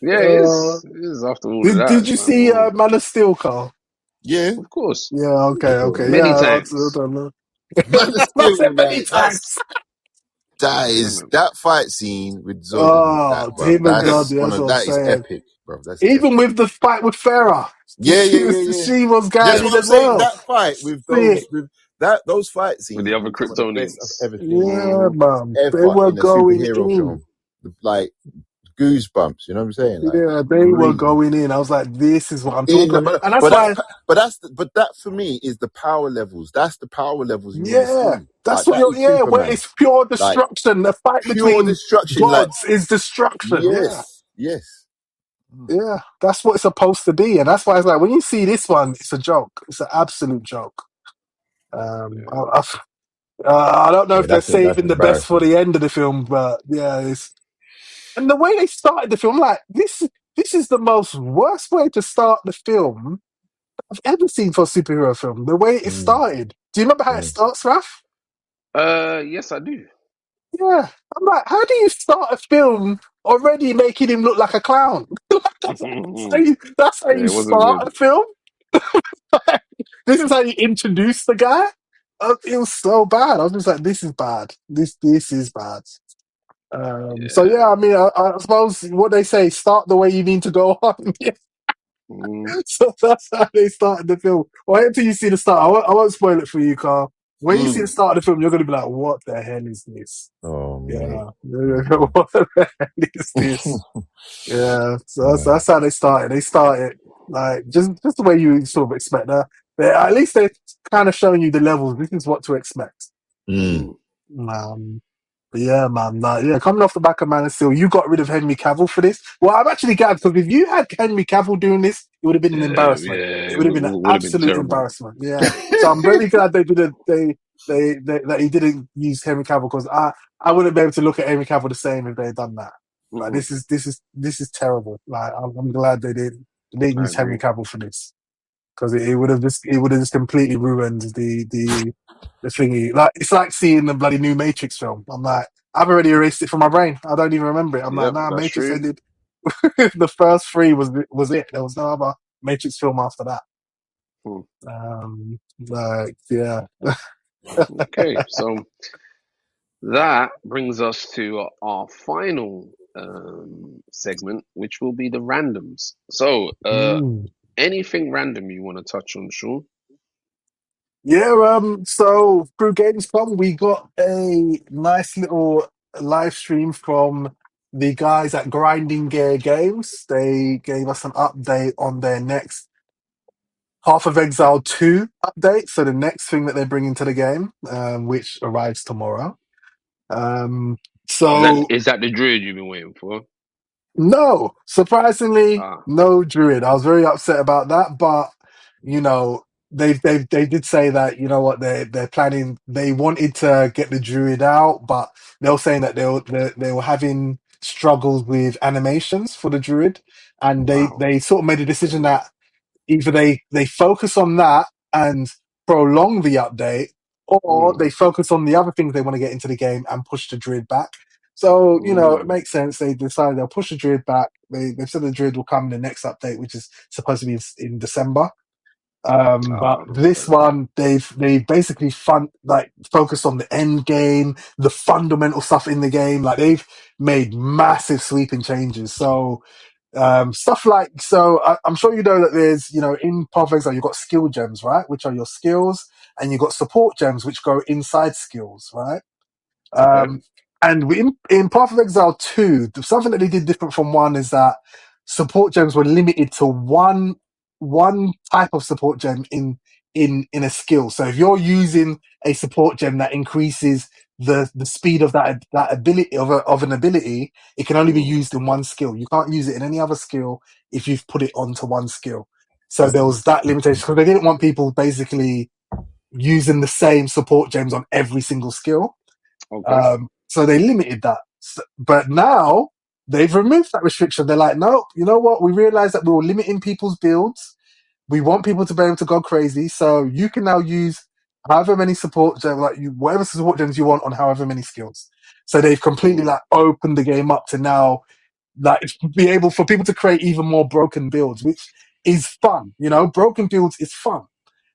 Yeah, it Uh, is. It is after all of that. did It's you like, see whoa. Man of Steel, Carl? Yeah, Of course. Yeah, okay. yeah. Yeah, Many I times. don't know. Man, it's I said still many like times. Yeah, man. that fight scene with Zod and that, Oh, bro. him and God, That's that's what I'm that is saying. epic, bro. That's Even epic. with the fight with Farah, Yeah, yeah, yeah, yeah. she was That's guiding what I'm as saying. well. That fight with Sick. those fight With scenes the have other been some of the best Kryptonians. I've ever seen Yeah, Hmm. man. They ever were in a going superhero in. film. like goosebumps. You know what I'm saying? Like Yeah, they were really. going in. I was like, this is what I'm talking In the, about. And that's why, but that for me is the power levels. That's the power levels you want to yeah, see. that's Like what that you're, is yeah, where Superman. it's pure Like destruction. The fight pure between destruction. Like gods is destruction. Yeah. yes. Yeah, that's what it's supposed to be. And that's why it's like, when you see this one, it's a joke. It's an absolute joke. Yeah. I don't know Yeah, if they're that's saving the best for embarrassing. the end of the film, but yeah, and the way they started the film, like this is the most worst way to start the film I've ever seen for a superhero film. The way it Mm, started. Do you remember how it mm. starts, Raf? Yes, I do. Yeah. I'm like, how do you start a film already making him look like a clown? Yeah, That's how you it wasn't start good. a film? This is how you introduce the guy? It was so bad. I was just like, this is bad. This is bad. So Yeah. yeah, I mean, I suppose what they say, start the way you need to go on. Yeah. Mm, So that's how they started the film. Wait until you see the start. I won't spoil it for you, Carl. When you see the Mm. start of the film, you're going to be like, what the hell is this? Oh mate. Yeah. What the hell is this? Yeah. So that's how they started. They started like just the way you sort of expect that. At least they're kind of showing you the levels. This is what to expect. Mm. mm. But yeah, man, like, yeah, coming off the back of Man of Steel, you got rid of Henry Cavill for this. Well, I'm actually glad, because if you had Henry Cavill doing this, it would have been an embarrassment. Yeah, It it would have been an would have been absolute terrible. embarrassment. Yeah. So I'm very glad they didn't. They that he didn't use Henry Cavill, because I wouldn't be able to look at Henry Cavill the same if they had done that. Like Hmm. this is terrible. Like I'm glad they didn't I use Henry agree. Cavill for this, because it would have just completely ruined the thingy. Like, it's like seeing the bloody new Matrix film. I'm like, I've already erased it from my brain. I don't even remember it. I'm like, Yep, nah, that's Matrix true. ended. The first three was it. There was no other Matrix film after that. Hmm. Like, yeah. Okay, so that brings us to our final segment, which will be the randoms. So, Mm. anything random you want to touch on, Sean? Yeah, so through Gamescom, we got a nice little live stream from the guys at Grinding Gear Games. They gave us an update on their next Path of Exile 2 update. So the next thing that they bring into the game, which arrives tomorrow. Um, so Is that the druid you've been waiting for? no, surprisingly, Ah, no Druid. I was very upset about that, but you know, they did say that, you know what, they're planning. They wanted to get the Druid out, but they were saying that they were having struggles with animations for the Druid, and wow. they sort of made a decision that either they focus on that and prolong the update, or Mm, they focus on the other things they want to get into the game and push the Druid back. So, you know, it mm. makes sense. They decided they'll push the Druid back. They've said the Druid will come in the next update, which is supposed to be in December. But Ah, this okay. one, they basically focused on the end game, the fundamental stuff in the game. Like, they've made massive sweeping changes. So, stuff like, I'm sure you know that there's, you know, in Path of Exile, you've got skill gems, right? Which are your skills, and you've got support gems, which go inside skills, right? Okay. Um, and in Path of Exile 2, something that they did different from 1 is that support gems were limited to one type of support gem in a skill. So if you're using a support gem that increases the speed of that ability of an ability, it can only be Mm, used in one skill. You can't use it in any other skill if you've put it onto one skill. So there was that limitation, because they didn't want people basically using the same support gems on every single skill. okay. So they limited that. But now they've removed that restriction. They're like, no, you know what? We realized that we were limiting people's builds. We want people to be able to go crazy. So you can now use however many support gems, whatever support gems you want on however many skills. So they've completely Mm, opened the game up to now be able for people to create even more broken builds, which is fun. You know, broken builds is fun.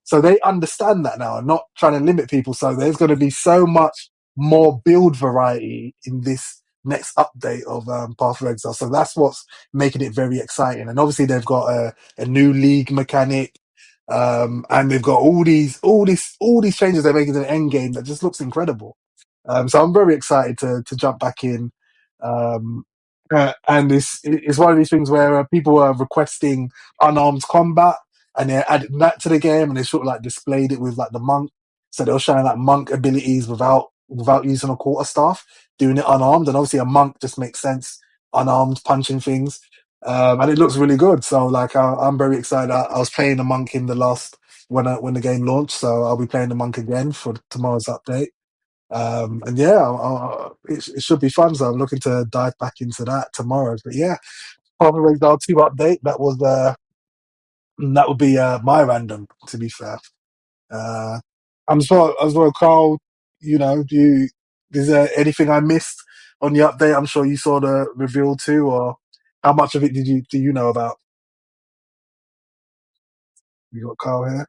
So they understand that now and not trying to limit people. So there's going to be so much more build variety in this next update of Path of Exile. So that's what's making it very exciting. And obviously they've got a new league mechanic. And they've got all these changes they're making to the end game that just looks incredible. So I'm very excited to jump back in. Um, and it's one of these things where people are requesting unarmed combat, and they're adding that to the game, and they sort of like displayed it with like the monk. So they were showing like monk abilities without using a quarterstaff, doing it unarmed, and obviously a monk just makes sense unarmed, punching things. And it looks really good. So like I'm very excited. I was playing the monk in the last when the game launched, so I'll be playing the monk again for tomorrow's update. And yeah, it should be fun. So I'm looking to dive back into that tomorrow. But yeah, Power Radar 2 update. That would be my random. To be fair, I'm as well, Carl. You know, is there anything I missed on the update? I'm sure you saw the reveal too, or how much of it do you know about? You got Carl here.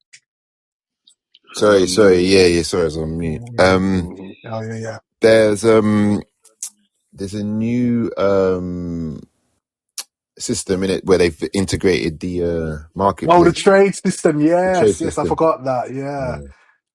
Sorry, yeah, sorry, I was on mute. Mm-hmm. Oh yeah. There's a new system in it where they've integrated the marketplace. Oh, the trade system. Yes, system. I forgot that. Yeah.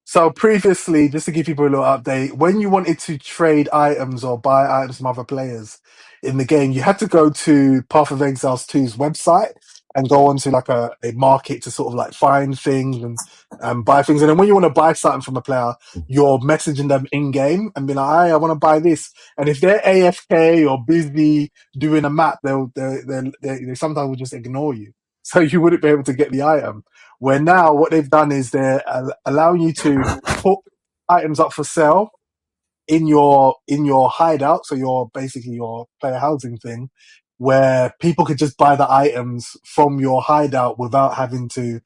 So previously, just to give people a little update, when you wanted to trade items or buy items from other players in the game, you had to go to Path of Exiles 2's website and go onto like a market to sort of like find things and buy things. And then when you want to buy something from a player, you're messaging them in game and be like, "Hey, I want to buy this." And if they're AFK or busy doing a map, they sometimes will just ignore you, so you wouldn't be able to get the item. Where now what they've done is they're allowing you to put items up for sale in your hideout, so basically your player housing thing, where people could just buy the items from your hideout without having to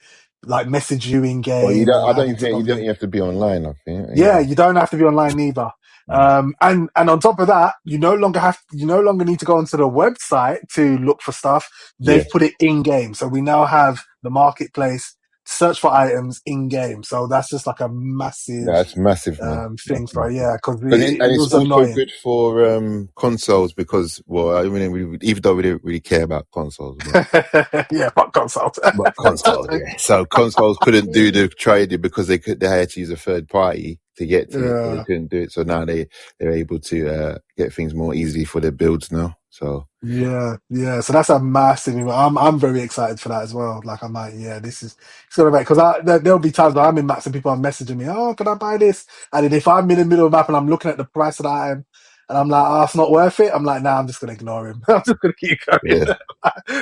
like message you in game. Well, you don't. I don't having to think you log don't in. have to be online. I think. Yeah, you don't have to be online either. And on top of that, you no longer need to go onto the website to look for stuff. They've put it in game, so we now have the marketplace search for items in game. So that's just like a massive, that's massive, man. thing for because And it it's was also annoying. good for consoles because, well, I mean, even though we didn't really care about consoles, but, yeah, fuck consoles. but consoles, yeah. So consoles couldn't do the trading because they had to use a third party to get to it, so they couldn't do it. So now they're able to get things more easily for their builds now. So yeah. So that's a massive. I'm very excited for that as well. Like I'm like, yeah, it's gonna make because there'll be times where I'm in maps and people are messaging me, "Oh, can I buy this?" And then if I'm in the middle of the map and I'm looking at the price of the item and I'm like, "Oh, it's not worth it," I'm like, "Nah, I'm just gonna ignore him. I'm just gonna keep going." yeah.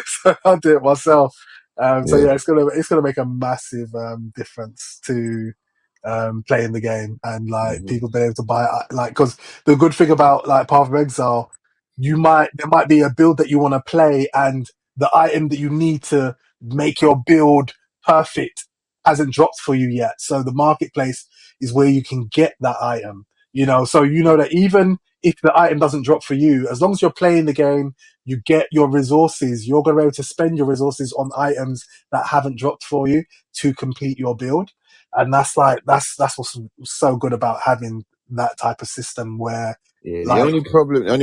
So I'll do it myself. So yeah, it's gonna make a massive difference to playing the game and like people being able to buy it. Like because the good thing about like Path of Exile, there might be a build that you want to play and the item that you need to make your build perfect hasn't dropped for you yet. So the marketplace is where you can get that item. So you know that even if the item doesn't drop for you, as long as you're playing the game, you get your resources. You're going to be able to spend your resources on items that haven't dropped for you to complete your build. And that's what's so good about having that type of system where the only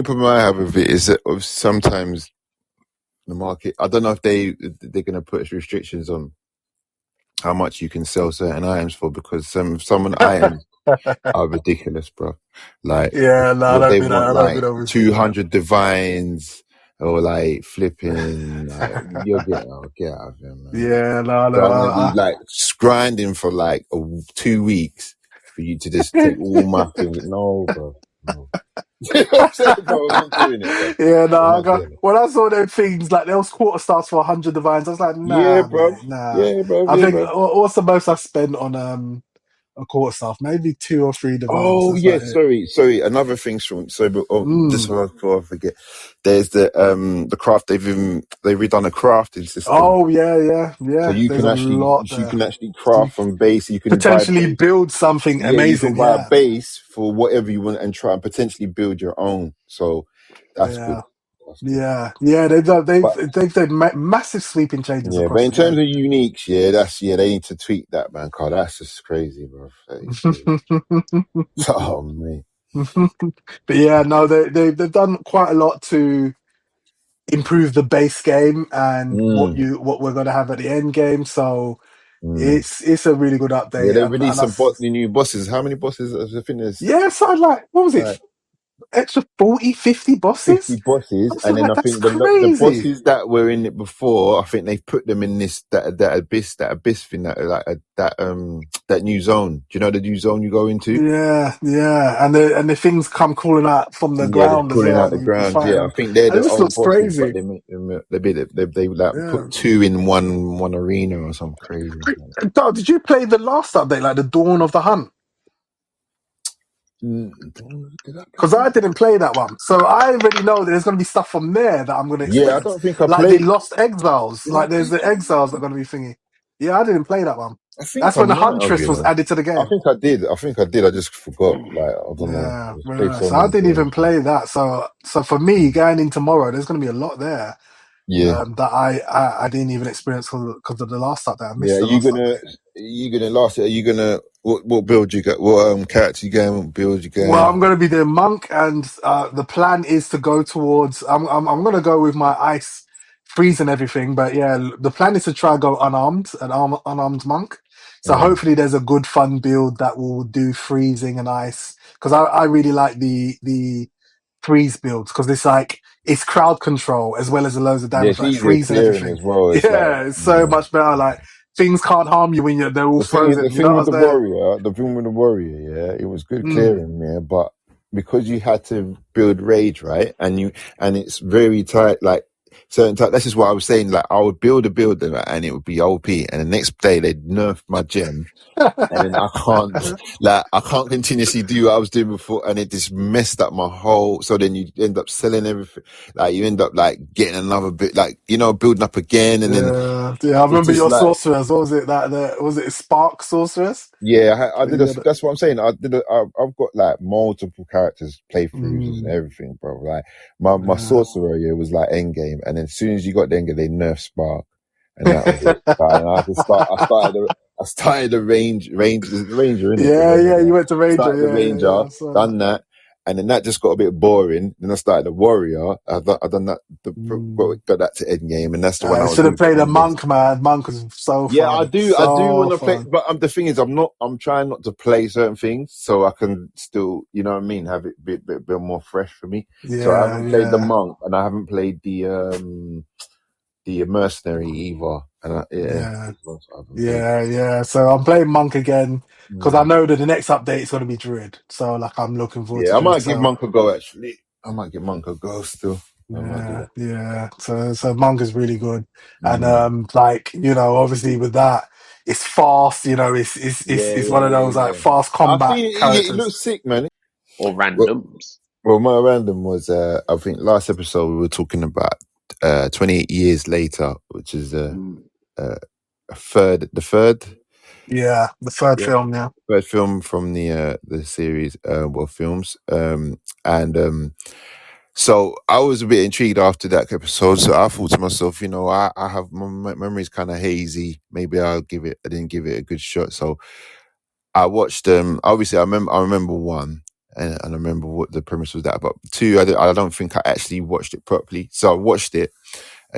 problem I have with it is that sometimes the market, I don't know if they're going to put restrictions on how much you can sell certain items for, because some of the items are ridiculous, bro. Like, what they want, like 200 divines or like flipping, like, you'll get out of here, man. Yeah, So I'm gonna be like grinding for like 2 weeks for you to just take all my things. No, bro. No. You know what I'm saying, bro? I'm not doing it, bro. Yeah, when I saw them things like those quarter stars for 100 divines, I was like, nah, bro. mate, nah. Yeah, bro. I think what's the most I've spent on a quarter staff? Maybe 2 or 3 divines. Oh yeah, sorry. Another thing, Sean. Just before I forget, there's the craft. They've redone a crafting system. Oh yeah. So you can actually craft from base. You can potentially build something amazing. You can buy a base for whatever you want and try and potentially build your own. So that's good. Yeah. They've done massive sweeping changes. Yeah, across but in terms of uniques, they need to tweak that, man. Cause that's just crazy, bro. Oh man. But yeah, no, they've done quite a lot to improve the base game and what we're gonna have at the end game. So it's a really good update. Yeah, they released some new bosses. How many bosses? I think there's. Yeah, so like, what was it? extra 40, 50 bosses? 50 bosses, I and was then like, I that's think the crazy. bosses that were in it before, I think they've put them in that abyss thing, that new zone. Do you know the new zone you go into? Yeah, and the things come crawling out from the Yeah, they're ground as crawling well, out the and you ground. fight Yeah, I them. think they're And it the just old looks bosses, but crazy. they make them they like Yeah. put two in one arena or something crazy. Dog, did you play the last update, like the Dawn of the Hunt? Did I play Because I that? didn't play that one, so I already know that there's going to be stuff from there that I'm going to Yeah, I experience, don't think I like the played. Lost Exiles. Did I Like there's play the that? Exiles that are going to be thingy. Yeah, I didn't play that one. I think That's I when the might have, Huntress you was know. added to the I game. think I did. I just forgot. Like, I don't know. Yeah, I've played yeah. so So I many didn't even games. play that. So for me, going in tomorrow, there's going to be a lot there Yeah, that I didn't even experience because of the last update. I yeah. missed the last update. Are you gonna last it? Are you gonna what build you got? What character you going? What build you Well, going? I'm going to be the monk, and the plan is to go towards. I'm going to go with my ice freeze and everything, but yeah, the plan is to try go unarmed, unarmed monk. So Mm. hopefully, there's a good fun build that will do freezing and ice because I really like the freeze builds because it's crowd control as well as the loads of Yeah, damage, it's like easier freezing clearing everything. as well. It's like Yeah, it's so much better. Like things can't harm you when they're all the frozen. You know thing what with I'm saying? the thing with the warrior, yeah, it was good Mm. clearing, yeah, but because you had to build rage, right, and it's very tight, like certain type. This is what I was saying. Like I would build a building, right, and it would be OP, and the next day they'd nerf my gem, and then I can't continuously do what I was doing before, and it just messed up my whole. So then you end up selling everything, like you end up like getting another bit, like building up again, and then Yeah. I it's remember just your like. sorceress. What was it? Was it Spark Sorceress? Yeah, I did. Yeah. That's what I'm saying. I've got like multiple characters playthroughs and Mm, everything, bro. Like my yeah. sorcerer, yeah, was like endgame, and then as soon as you got the endgame, they nerfed Spark, and that was it. Like, and I had to start. I started the ranger in it. Yeah. You went to Ranger. Started the Yeah. ranger, I saw that. done that, and then that just got a bit boring. Then I started the warrior. I done that. Mm. Got that to endgame, and that's the one I I was should have doing for played a endgame. monk, man. Monk was so Yeah, fun. I do want So to play, fun. but the thing is, I'm trying not to play certain things so I can still, you know what I mean, have it bit more fresh for me. So I haven't played the Yeah. monk, and I haven't played the mercenary either, and Yeah. I haven't played. Yeah. So I'm playing monk again because I Mm. know that the next update is going to be druid. So like I'm looking forward to Yeah, I druid. might give So monk a go. Actually, I might give monk a go still. I might do that. yeah. So manga's really good, and Mm. obviously with that, it's fast. It's one of those like Yeah. fast I combat think it characters. looks sick, man. Or Well, randoms. well, my random was I think last episode we were talking about 28 years later, which is Mm. the third Yeah, the third yeah film. Yeah. third film from the series films, and so I was a bit intrigued after that episode. So I thought to myself, I have my memory's kind of hazy. Maybe I didn't give it a good shot. So I watched obviously I remember one. And I remember what the premise was that, but two, I don't think I actually watched it properly. So I watched it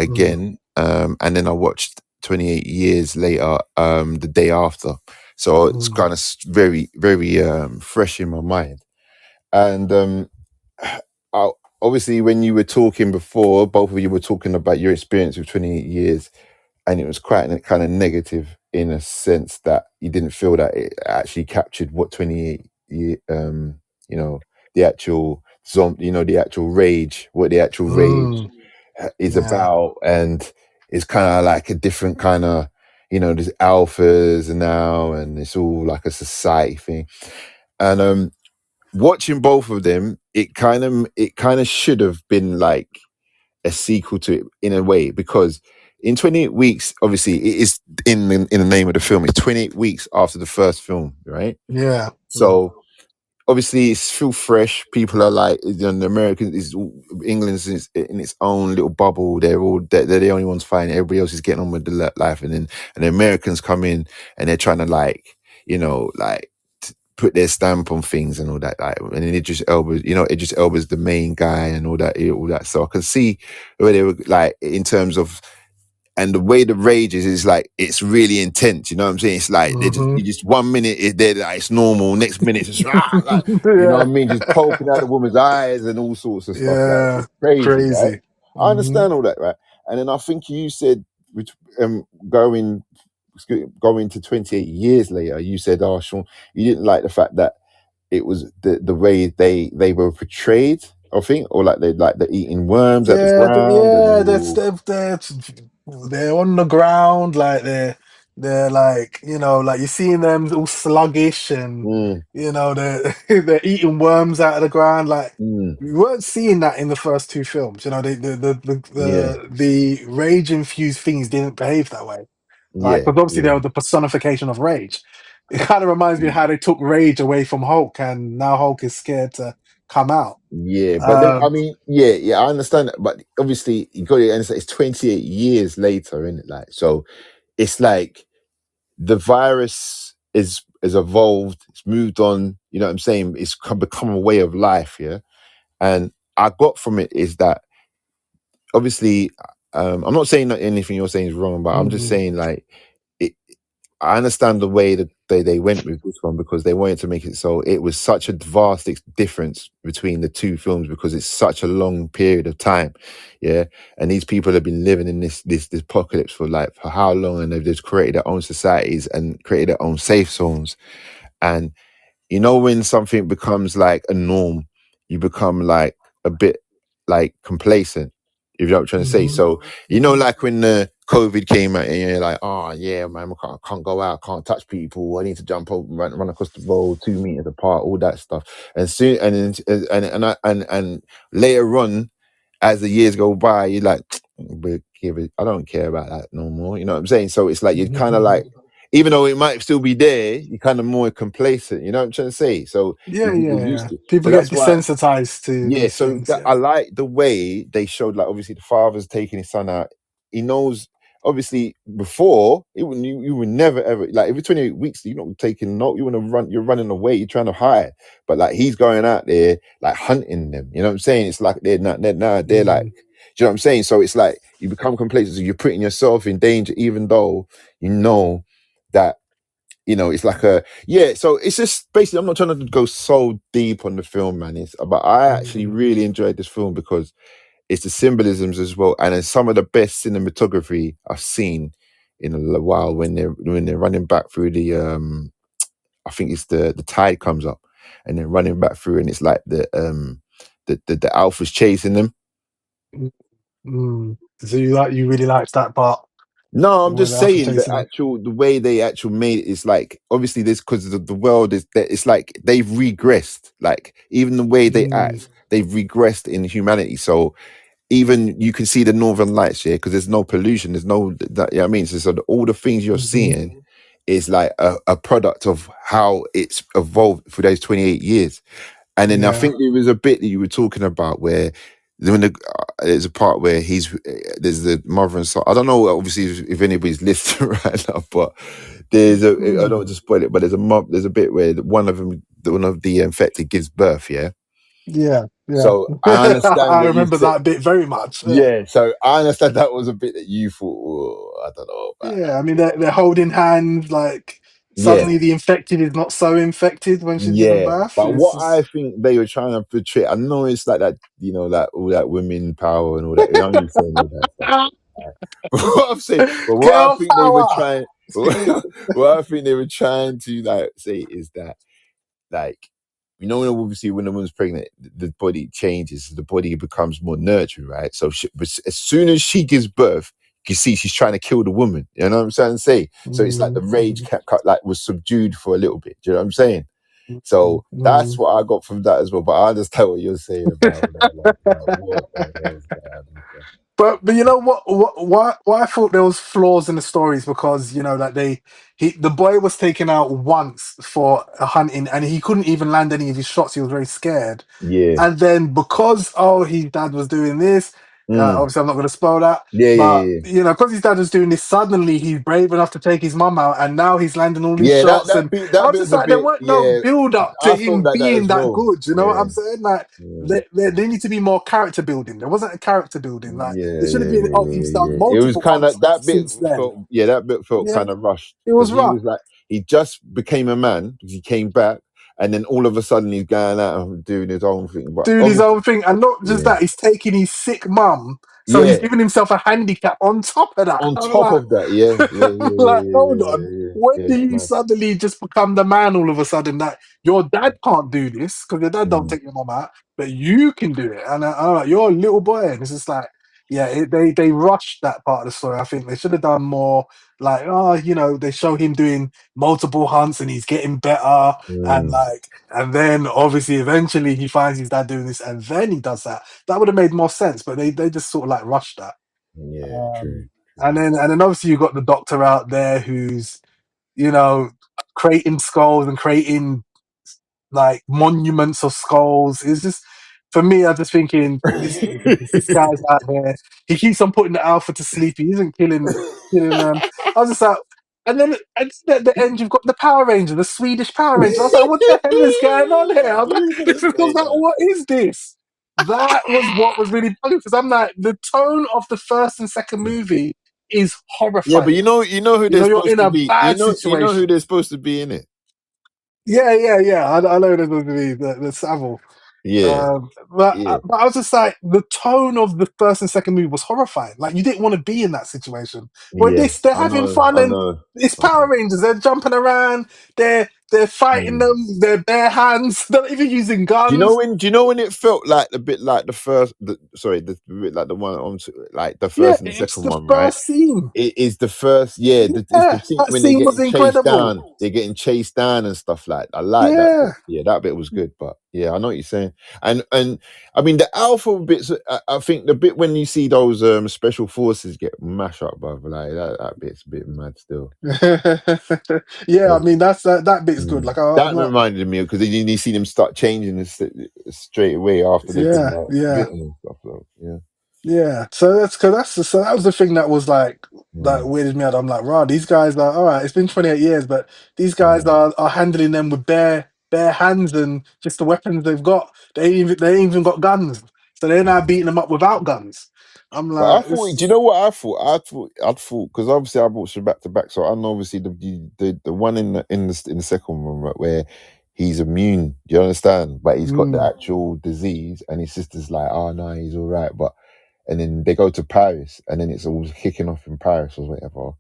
Mm, again, and then I watched 28 years later, the day after. So it's mm, kind of very, very fresh in my mind. And obviously, when you were talking before, both of you were talking about your experience with 28 years, and it was quite kind of negative in a sense that you didn't feel that it actually captured what 28 year, the actual the actual rage, what the actual rage mm. is Yeah. about, and it's kind of like a different kind of there's alphas now, and it's all like a society thing. And watching both of them, it kind of should have been like a sequel to it in a way, because in 28 weeks, obviously it is in the name of the film, it's 28 weeks after the first film, right? Yeah. Mm, So obviously it's still fresh. People are like, the Americans, England's in its own little bubble. They're the only ones fighting. Everybody else is getting on with the life, and then the Americans come in and they're trying to put their stamp on things and all that. Like, and then Idris Elba's the main guy and all that. So I can see where they were like in terms of and the way the rage is like it's really intense. You know what I'm saying? It's like you just 1 minute they're like it's normal, next minute it's just like, you know Yeah. what I mean, just poking out the woman's eyes and all sorts of stuff. Like Yeah. it's crazy, right? Crazy. I understand all that, right? And then I think you said, going to 28 years later, you said, "Oh, Sean, you didn't like the fact that it was the way they were portrayed." I think, or like they're eating worms at the Yeah, ground and yeah, all. they're on the ground, like they're like, like you're seeing them all sluggish, and Mm, they're they're eating worms out of the ground. Like mm, we weren't seeing that in the first two films. yeah, The rage infused things didn't behave that way. Like, yeah, because obviously they yeah. were the personification of rage. It kind of reminds me of how they took rage away from Hulk, and now Hulk is scared to come out. Yeah, but then I Um, mean, yeah, I understand that, but obviously you got to understand it's 28 years later, isn't it? Like, so it's like the virus is evolved, it's moved on. You know what I'm saying? It's become a way of life, yeah. And I got from it is that obviously, I'm not saying that anything you're saying is wrong, but I'm just mhm. saying like it. I understand the way that they went with this one because they wanted to make it so it was such a vast difference between the two films because it's such a long period of time, yeah. And these people have been living in this apocalypse for how long, and they've just created their own societies and created their own safe zones. And when something becomes like a norm, you become like a bit like complacent. If you know what I'm trying to say. Mhm. So, like when the COVID came out and you're like, oh yeah, man, I can't go out, can't touch people, I need to jump over, run across the road 2 meters apart, all that stuff. And soon and later on, as the years go by, you're like, I don't care about that no more. You know what I'm saying? So it's like you're kind of like, even though it might still be there, you're kind of more complacent. You know what I'm trying to say? So Yeah, you're yeah, used yeah. to it. People So get that's why, desensitized to yeah. these So things. I Yeah. like the way they showed, like, obviously the father's taking his son out. He knows, obviously, before you would never ever, like, every 28 weeks, you're not taking no, you want to run, you're running away, you're trying to hide. But like he's going out there, like hunting them. You know what I'm saying? It's like they're like, Mm, do you know what I'm saying? So it's like you become complacent. So you're putting yourself in danger, even though you know that it's like so it's just basically, I'm not trying to go so deep on the film, man. But I actually mm, really enjoyed this film because it's the symbolisms as well, and it's some of the best cinematography I've seen in a while when they're running back through the I think it's the tide comes up and they're running back through, and it's like the alpha's chasing them. mm, mm. So you really liked that part No, I'm when just the alpha saying chasing them. the way they actually made it is like, obviously this because the world is that it's like they've regressed, like even the way they Mm, act, they've regressed in humanity. So even you can see the northern lights here because there's no pollution, there's no that, you know what I mean. So all the things you're mhm, seeing is like a product of how it's evolved for those 28 years. And then I yeah. think there was a bit that you were talking about where there's a part where there's the mother and son. I don't know, obviously, if anybody's listening right now, but I don't want Mm, to spoil it, but there's a bit where one of the infected gives birth, yeah? yeah, yeah. So I understand I what you remember said. that bit very much. Yeah. Yeah, so I understand that was a bit that you thought, oh, I don't know about Yeah, I that. mean they're holding hands, like Yeah, suddenly the infected is not so infected when she's giving yeah. birth. But It's what I just think they were trying to portray, I know it's like that, that all that women power and all that. I'm just saying all that stuff. What I'm saying, but what I girl think they were power. trying, what I think they were trying to like say is that, like, obviously when a woman's pregnant, the body changes, the body becomes more nurturing, right? So but as soon as she gives birth, you can see she's trying to kill the woman. You know what I'm trying to say? So it's like the Mm, rage like was subdued for a little bit. Do you know what I'm saying? mm, So that's mm. what I got from that as well. But I understand what you're saying about like warfare and stuff. But you know what why I thought there was flaws in the stories, because like the boy was taken out once for a hunting, and he couldn't even land any of his shots. He was very scared, Yeah. and then because his dad was doing this, Obviously, I'm not going to spoil that, Yeah, but yeah, you know, because his dad was doing this, suddenly he's brave enough to take his mum out, and now he's landing all these yeah. shots, and I That was bit just was a like, there bit. weren't no Yeah, build up to I thought him that being as that well. good. You know what I'm saying? Like, Yeah, they need to be more character building. There wasn't a character building. Like, there should have been. Oh, he's done yeah. It was multiple kind of hunts that bit since then. felt. Yeah, that bit felt Yeah, kind of rushed it because was he rough. was like he just became a man because he came back, and then all of a sudden he's going out and doing his own thing. But Doing his obviously, own thing, and not just yeah, that, he's taking his sick mum, so he's yeah. giving himself a handicap on top of that. On I'm top like, of that, yeah, like, hold on, when yeah. do It's you mad. suddenly just become the man all of a sudden that your dad can't do this because your dad don't take your mum out, but you can do it? And I'm like, you're a little boy, and it's just like, yeah, they rushed that part of the story. I think they should have done more. Like, oh, you know, they show him doing multiple hunts and he's getting better, and like, and then obviously eventually he finds his dad doing this, and then he does that. That would have made more sense, but they just sort of like rushed that. Yeah, true. Um, and then obviously you've got the doctor out there who's, you know, creating skulls and creating like monuments of skulls. It's just, for me, I'm just thinking this guy's out here. He keeps on putting the alpha to sleep. He isn't killing them. I was just like, and then at the end you've got the Power Ranger, the Swedish Power Ranger. I was like, what the hell is going on here? I was You were like, gonna I was say like, that. what is this? That was what was really bugging, because I'm like, the tone of the first and second movie is Yeah, but horrifying. you know who You they're know, you're supposed in to a be. bad You know who situation. they're supposed to be in it. Yeah. I know there's going to be the Savile. Yeah, But yeah, I was just like, the tone of the first and second movie was horrifying. Like, you didn't want to be in that situation. But yeah. this, they're having fun, I and know. it's I Power know. Rangers. They're jumping around. They're fighting Mm. them. They're bare hands. They're not even using Do you know guns. when? Do you know when it felt like a bit like the first? The bit like the one on, like the Yeah, first and the it's second the one, right? first scene. It is the first, yeah. It's the Yeah, scene that when they're scene was getting chased incredible. down. They're getting chased down and stuff like. I like that bit. Yeah. Yeah, that bit was good. But yeah, I know what you're saying. And I mean the alpha bits. I think the bit when you see those special forces get mashed up, brother, like that bit's a bit mad still. Yeah, I mean that bit's good. Like, I'm That not. reminded me because you see them start changing this straight away after they've been Yeah, like yeah. bitten and stuff. So, yeah. Yeah, so so that was the thing that was like that Mm. weirded me out. I'm like, right, these guys are all right. It's been 28 years, but these guys Mm. are handling them with bare hands and just the weapons they've got. They ain't even got guns, so they're now beating them up without guns. I'm But I like, thought, do you know what I thought? I thought because obviously I watched it back to back. So I know obviously the one in the second one, right, where he's immune. Do you understand? But he's got the actual disease, and his sister's like, "Oh no, he's all right." But and then they go to Paris, and then it's all kicking off in Paris or whatever.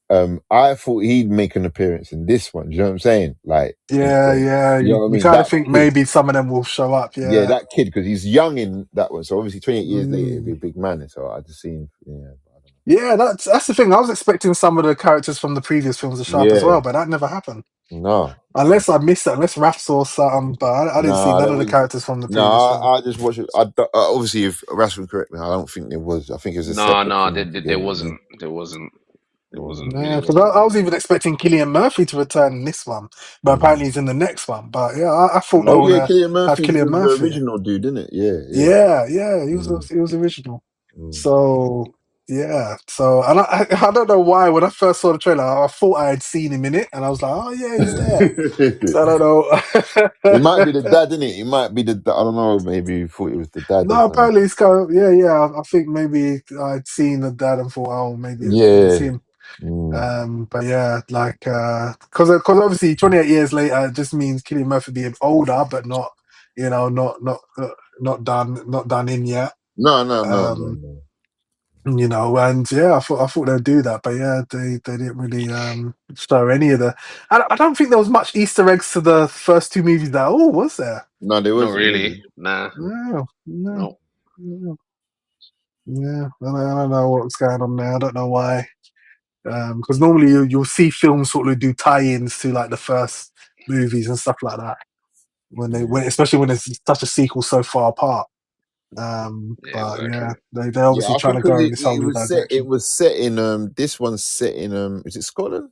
Um, I thought he'd make an appearance in this one. Do you know what I'm saying? Like, yeah. you know what I You mean? kind of That think kid. maybe some of them will show up. Yeah, Yeah. that kid, because he's young in that one. So obviously 28 years later, he'd be Mm. a big man. So I just seen, yeah, I don't Yeah, that's the thing. I was expecting some of the characters from the previous films to show know. up as Yeah, well, but that never happened. no, Unless I missed it, unless Raph saw something, but I didn't see no, none there of the was, characters from the no, previous film. I just watched it. Obviously, if Rasmus correct me, I don't think there was. I think it was a No, separate no, thing there together. wasn't. There wasn't. There Mm, wasn't. Really Yeah, because wasn't. I was even expecting Killian Murphy to return in this one, but mm. apparently he's in the next one. But yeah, I thought they Oh were yeah, gonna Cillian have Murphy Killian was the Murphy. original dude, didn't it? Yeah. Yeah, Mm, he was original. mm. So yeah, so and I don't know why when I first saw the trailer, I thought I had seen him in it, and I was like, oh yeah, he's there. So I don't It might be know. the dad, innit? It might be the. I don't know. Maybe you thought it was the dad or No, something. apparently it's kind of, yeah. I think maybe I'd seen the dad and thought, oh, maybe it's Yeah. him. Mm. But yeah, like, because obviously 28 years later it just means Cillian Murphy being older, but not, not done in yet. Um, No. and yeah, I thought they'd do that, but yeah, they didn't really show any of the. I don't think there was much Easter eggs to the first two movies. That was there? No, there Not wasn't really. really. Nah. No. No. Yeah, I don't know what's going on there. I don't know why. Because normally you'll see films sort of do tie-ins to like the first movies and stuff like that when especially when it's such a sequel so far apart. Yeah, But exactly. yeah, they're Yeah, obviously I trying think to because go in this whole it new was set. It direction. was set in this one's set in is it Scotland?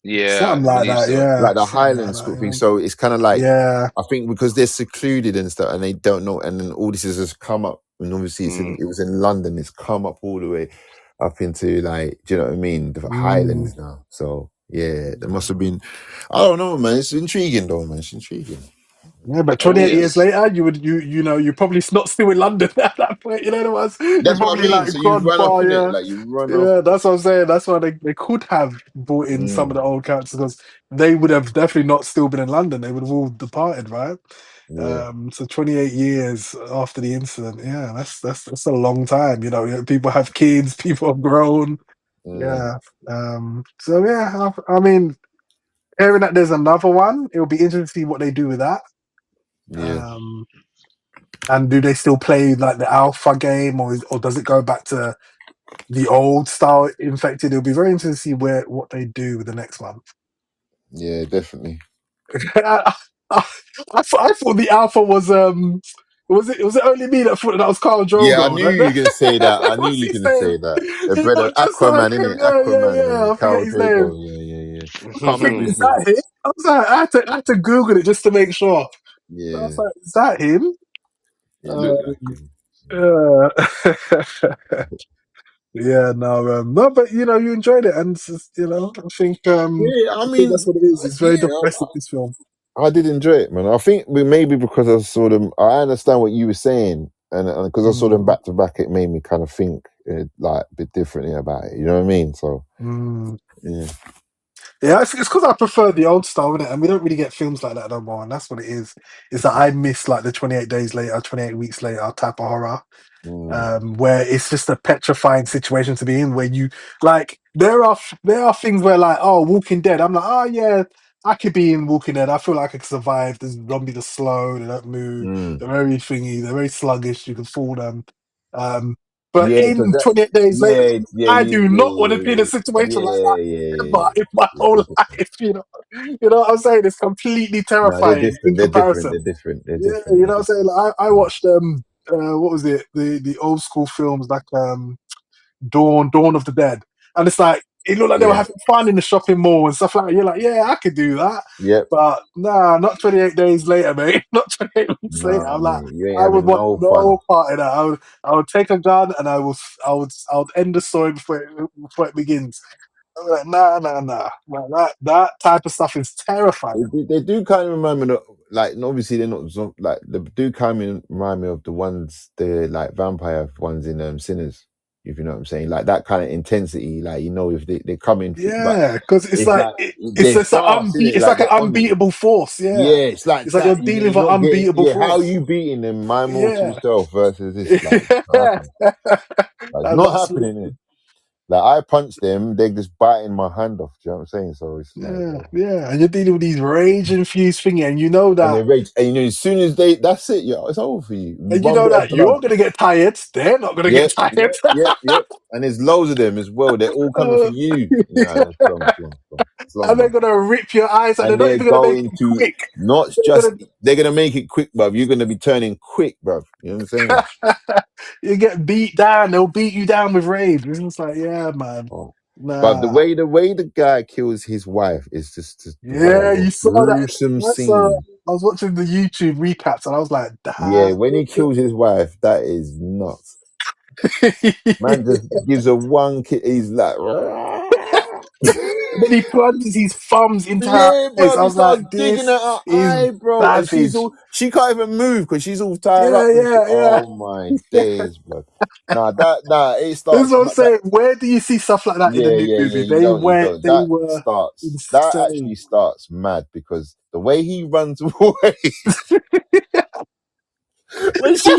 Yeah, Something I like believe that, so. yeah. Like the Something like Highlands that, sort of thing. So it's kind of like yeah. I think because they're secluded and stuff, and they don't know, and then all this has just come up And obviously it was in London. It's come up all the way up into like, do you know what I mean? The Highlands now. So yeah, there must have been. I don't know, man. It's intriguing though, man. It's intriguing. Yeah, but Oh 28 years yes. later, you're probably not still in London at that point. You know what I was? You're That's what I probably mean. like So you gone run off far, in it, yeah. like you run off. Yeah, that's what I'm saying. That's why they could have brought in some of the old characters because they would have definitely not still been in London. They would have all departed, right? Yeah. So 28 years after the incident, yeah, that's a long time. People have kids, people have grown. Yeah. So yeah, I mean, hearing that there's another one, it'll be interesting to see what they do with that. Yeah. Um, and do they still play like the alpha game, or does it go back to the old style Infected? It'll be very interesting to see what they do with the next one. Yeah, definitely. I thought the alpha was it only me that thought that was Khal Yeah, I Drogo? knew you were gonna say that. I knew What's you he were gonna saying? say that. The He brother looked just like Aquaman, him. innit? Yeah. Aquaman, I forget Khal his name. Drogo. Yeah. I Can't was thinking, remember is his name. that him? I was like, I had to Google it just to make sure. I was Yeah, like, is that him? it looked like him. Yeah, no, but you enjoyed it, and I think Yeah, I mean, that's what it is. It's very yeah, depressing, this film. I did enjoy it, man. I think maybe because I saw them, I understand what you were saying, and because I saw them back to back, it made me kind of think like a bit differently about it. You know what I mean? So yeah, Yeah, it's because I prefer the old style, innit? And we don't really get films like that no more. And that's what it is. Is that I miss like the 28 days later, 28 weeks later type of horror. Where it's just a petrifying situation to be in, where you like there are things where like, oh, Walking Dead, I'm like, oh yeah, I could be in Walking Dead. I feel like I could survive. The zombies are slow, they don't move, they're very thingy, they're very sluggish, you can fool them. But yeah, because in that, 28 days later, yeah, I do not want to be in a situation like that ever in my whole life, You know what I'm saying? It's completely No, they're terrifying in different. They're different. comparison. They're different. They're Yeah, different. you know what I'm saying? Like, I watched what was it? The old school films like Dawn of the Dead. And it's like it looked like they were Yeah. having fun in the shopping mall and stuff like that. You're like, yeah, I could do that. Yep. But nah, not 28 days later, mate. Not 28 weeks later. Nah, I'm like, mate, you ain't I would having want no fun. no part in that. I would take a gun and I would end the story before it begins. I'm like, nah. Like that type of stuff is terrifying. They do kind of remind me of, like, obviously they're not like they do kind of remind me of the ones, the like vampire ones in Sinners, if you know what I'm saying, like that kind of intensity, like if they come in, but Yeah, because it's it's like like it's they're it's, fast, isn't it? it's Like like an they're on it. unbeatable force. Yeah, Yeah, it's like it's like you're that. dealing with You're an not getting. unbeatable Yeah, how are force. you beating them? My mortal Yeah, self versus this. Like, it's not yeah, happening. Like, it's and not that's happening. Innit? Like I punch them, they're just biting my hand off. Do you know what I'm saying? So it's like, yeah, and you're dealing with these rage infused thingy, and you know and they that, rage, and as soon as that's it. Yeah, it's over for you. and you One know bit of that blood. you're gonna get tired. They're not gonna get Yep, tired. yep, yep, yep. And there's loads of them as well. They're all coming for you. Yeah, it's long, it's long, it's long. It's long, And they're man. gonna rip your eyes, and they're And not they're even gonna make going it to quick. not They're just. gonna They're gonna make it quick, bruv. You're gonna be turning quick, bruv. You know what I'm saying? you get beat down. They'll beat you down with rage. It's just like, yeah, man. Oh. But the Nah. way the guy kills his wife is just one of Yeah, the you most saw that. gruesome That's scenes. I was watching the YouTube recaps and I was like, Yeah, damn. when he kills his wife, that is nuts. Man just gives her one kick. He's like, And then he plunges his thumbs into her yeah, eyes. bro. I He was starts like, digging this at her is eye, bro, and savage. she can't even move because she's all tied up. Yeah, And shit. yeah. Oh my days, bro. Nah, it This is starts. what I'm saying. Where do you see stuff like that in a new Yeah. movie? You don't, They were That insane. actually starts mad because the way he runs away. When Yeah,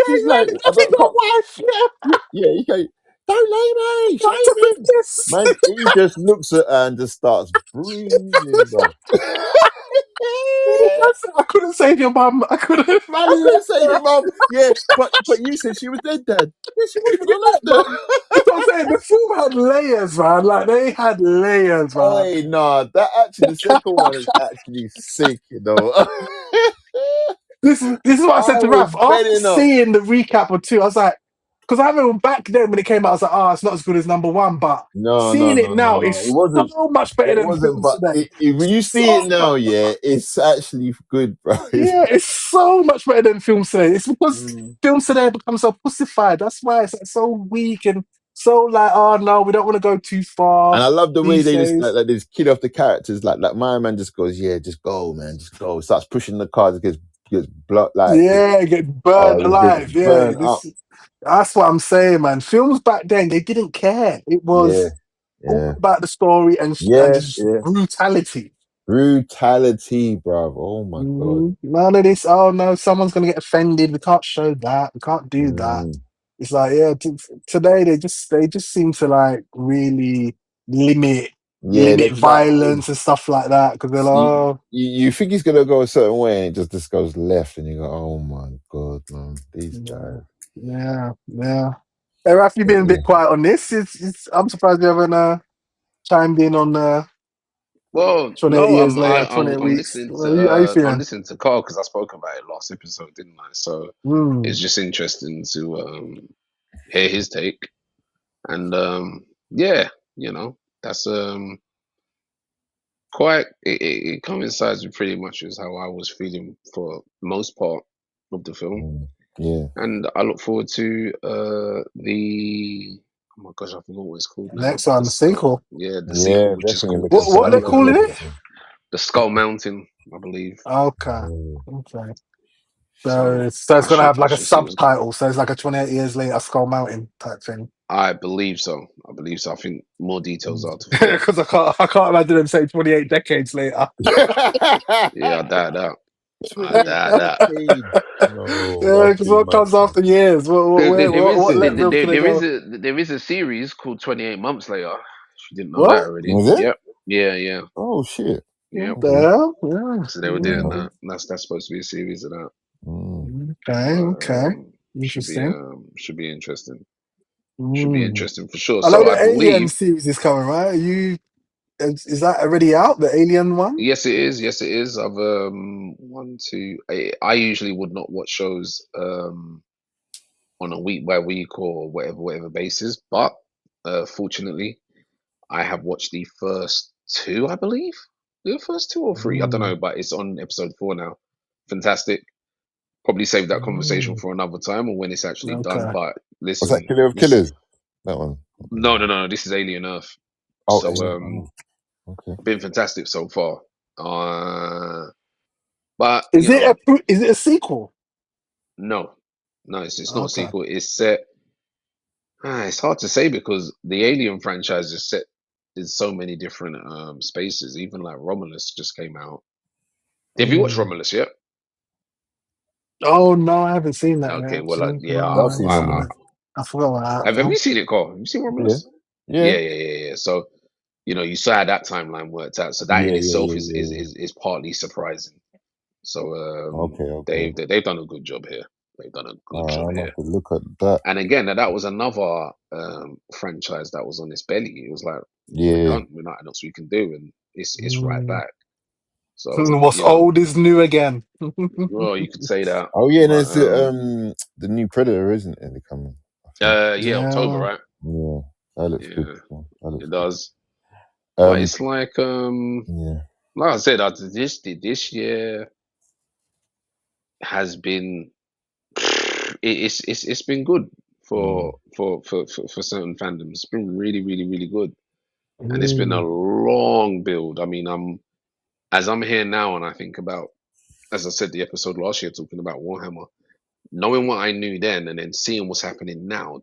she's yeah, like, I I think don't, my wife. Yeah, yeah, he goes, don't leave me, not to save make him. this. Man, he just looks at her and just starts breathing, bro. I couldn't save your mum. I couldn't. Man I couldn't left save her. your mum. Yeah, but you said she was dead, Dad. Yeah, she was when I But left her. that's what I'm saying. The film had layers, man. Like they had layers, man. Oh, nah, the second one is actually sick, you know. This is what I said I to was Raf after bedding up. seeing the recap or two. I was like, because I remember back then when it came out, I was like, oh, it's not as good as number one. But No, seeing it now, no. It it's wasn't. so much better It than wasn't. films But today. when you see it now, yeah, it's actually good, bro. Yeah, it's so much better than films today. It's because Mm. films today become so pussified. That's why it's like so weak and so like, oh no, we don't want to go too far And I love the way these they just days. like they just kill off the characters. Like my man just goes, yeah, just go, man, just go. Starts pushing the cars, gets blood, like Yeah, get burned he gets alive. Yeah, burnt up. that's what I'm saying, man. Films back then, they didn't care. It Yeah, was all yeah, about the story and yeah, just yeah. brutality. Brutality, bruv. Oh my god. None of this. Oh no, someone's gonna get offended. We can't show that. We can't do that. Mm. It's like, yeah, today they just seem to like really limit Yeah, they like violence and stuff like that because they're like, oh you think he's gonna go a certain way and it just goes left, and you go, oh my god, man, these guys. yeah. Hey, Raf, you've been a bit Yeah. quiet on this. I'm surprised you haven't chimed in on Well, 28 no, years later, 28 I'm weeks. listening How you to I'm feeling? listening to Carl because I spoke about it last episode, didn't I? So it's Mm. just interesting to hear his take. And yeah, that's quite it coincides with pretty much as how I was feeling for most part of the film. Yeah. And I look forward to the oh my gosh, I forgot what it's called now. Next one, The the skull, sequel. yeah, the Yeah, sequel, which is definitely called looking What are they I'm looking calling forward it? to the Skull Mountain, I believe. Okay. it. Okay. So So it's I gonna should have I like a should see what's good. subtitle. So it's like a 28 years later Skull Mountain type thing. I believe so. I believe so. I think more details are to follow. Because I can't imagine them saying 28 decades later. Yeah, I doubt that. I 28 doubt that. decades. No, Yeah, that's because too what much. comes after years? What level can they go? There is a series called 28 Months Later. If you didn't know that What? already. Was it? Yep. Yeah. Oh shit. Yep. What the Okay. hell? Yeah. So they were doing that. That's supposed to be a series of that. Mm. Okay. But Okay. should be Interesting. interesting. Should be Mm. interesting for sure. I know So I the Alien believe series is coming, right? Is that already out? The Alien one? yes it is. Yes it is. I've one, two I usually would not watch shows on a week by week or whatever basis. But fortunately, I have watched the first two, I believe. The first two or three, I don't Mm. know, but it's on episode 4 now. Fantastic. Probably save that conversation Mm. for another time or when it's actually done. Okay. But Was that listen, Killer of this Killers? That one. no. This is Alien Earth. Oh, So oh, okay. been fantastic so far. But Is it a sequel? no, it's not a Okay. sequel. It's set. It's hard to say because the Alien franchise is set in so many different spaces. Even like Romulus just came out. Have you watched Mm. Romulus yet? Oh no, I haven't seen that yet. Okay, well, Actually, yeah, no, I've I seen haven't seen Romulus. that. I forgot about that have you film. seen it, Carl? Have you seen Yeah. Romulus? Yeah. Yeah. So you saw how that timeline worked out. So that in itself Yeah. is partly surprising. So Okay. they've done a good job here. They've done a good job I'll here. have to look at that. And again, that was another franchise that was on its belly. It was like we're Yeah. done. We're not else we can do, and it's right Mm. back. So What's old is new again. well, you could say that, Oh yeah, and but it's the new Predator, isn't it? Coming. I think. yeah, October, Yeah. right? Yeah, that looks good. Yeah, That looks it good. does. But it's Yeah. like I said, this year has been it's been good Mm. for certain fandoms. It's been really good, and it's been a Mm. long build. I mean, as I'm here now, and I think about, as I said, the episode last year talking about Warhammer, knowing what I knew then, and then seeing what's happening now.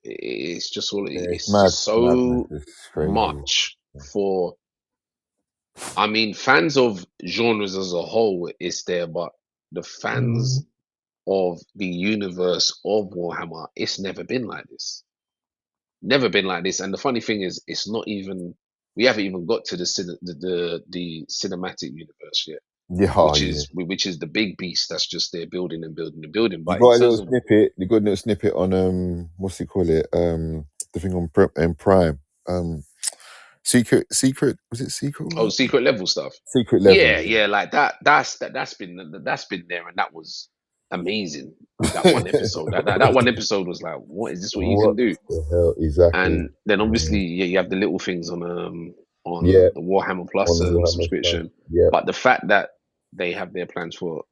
It's just all. Yeah, it's It's mad, just madness. so It's crazy. much for. I mean, fans of genres as a whole is there, but the fans Mm. of the universe of Warhammer, it's never been like this. Never been like this. And the funny thing is, it's not even. We haven't even got to the cinematic universe yet, Yeah, oh, yeah. which is the big beast that's just there building and building and building. You But in got a little terms of snippet. You got a little snippet on what's it call it? The thing on Prime. Secret. Was it Secret? Was it? secret level stuff, Secret level. Yeah. yeah, like that's been there, and that was. amazing. That one episode, that one episode was like, what is this? What you can What do? the hell? Exactly. And then obviously, yeah, you have the little things on Yeah, the Warhammer on Plus the Warhammer stuff. subscription, Yeah, but the fact that they have their plans for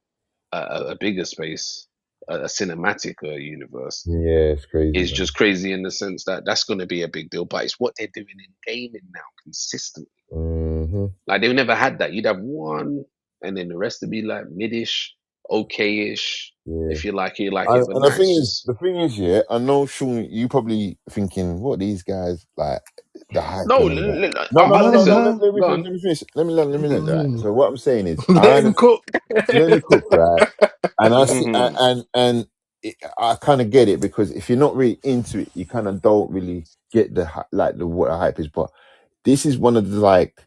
a bigger space, a cinematic universe, yeah, it's crazy, is man. just crazy in the sense that that's going to be a big deal. But it's what they're doing in gaming now consistently. Hmm. Like they've never had that. You'd have one, and then the rest would be like midish, okay-ish. Yeah. If you like it, you like it. But And now it's just the thing is, yeah, I know, Sean, you probably thinking, what are these guys like, the hype no. and all that. No, no, But no, no, no. listen, Let me go finish. on. Let me finish. Let me land. Right. Mm. So what I'm saying is, Let him cook. let me cook, right? And I see, Mhm. and I kind of get it because if you're not really into it, you kind of don't really get like the what the hype is. But this is one of the like,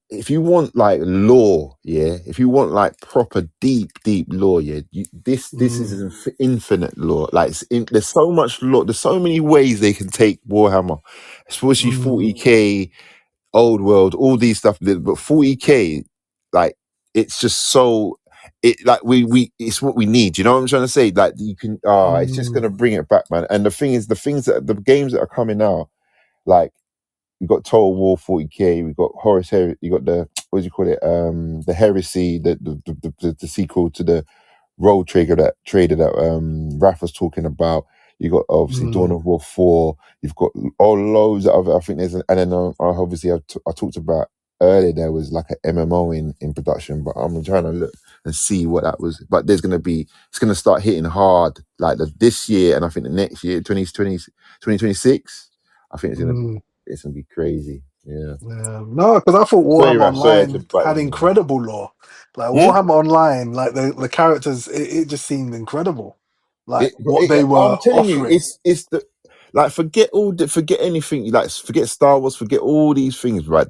if you want like lore, yeah, if you want like proper deep lore, yeah, this is Mm, infinite lore. Like there's so much lore. There's so many ways they can take Warhammer, especially mm, 40k, old world, all these stuff. But 40k, like it's just so. It like we it's what we need. You know what I'm trying to say? Like you can it's just mm, gonna bring it back, man. And the thing is, the games that are coming out, like we got Total War 40k, we got Horus Heresy, you got the what do you call it? The Heresy, the sequel to the Road Trader that Raph was talking about. You got obviously Dawn mm, of War 4. You've got all loads of I think there's and then obviously I talked about earlier there was like an MMO in production, but I'm trying to look and see what that was. But it's gonna start hitting hard like this year and I think the next year 2026. I think mm. it's gonna be crazy. Yeah. Yeah. No, because I thought Sorry, Warhammer Raf. Sorry to Online butt had in. Man. incredible lore. Like Hmm? Warhammer Online, like the characters, it just seemed incredible. Like what they I'm were telling you, offering. it's the like forget anything like forget Star Wars, forget all these things, right?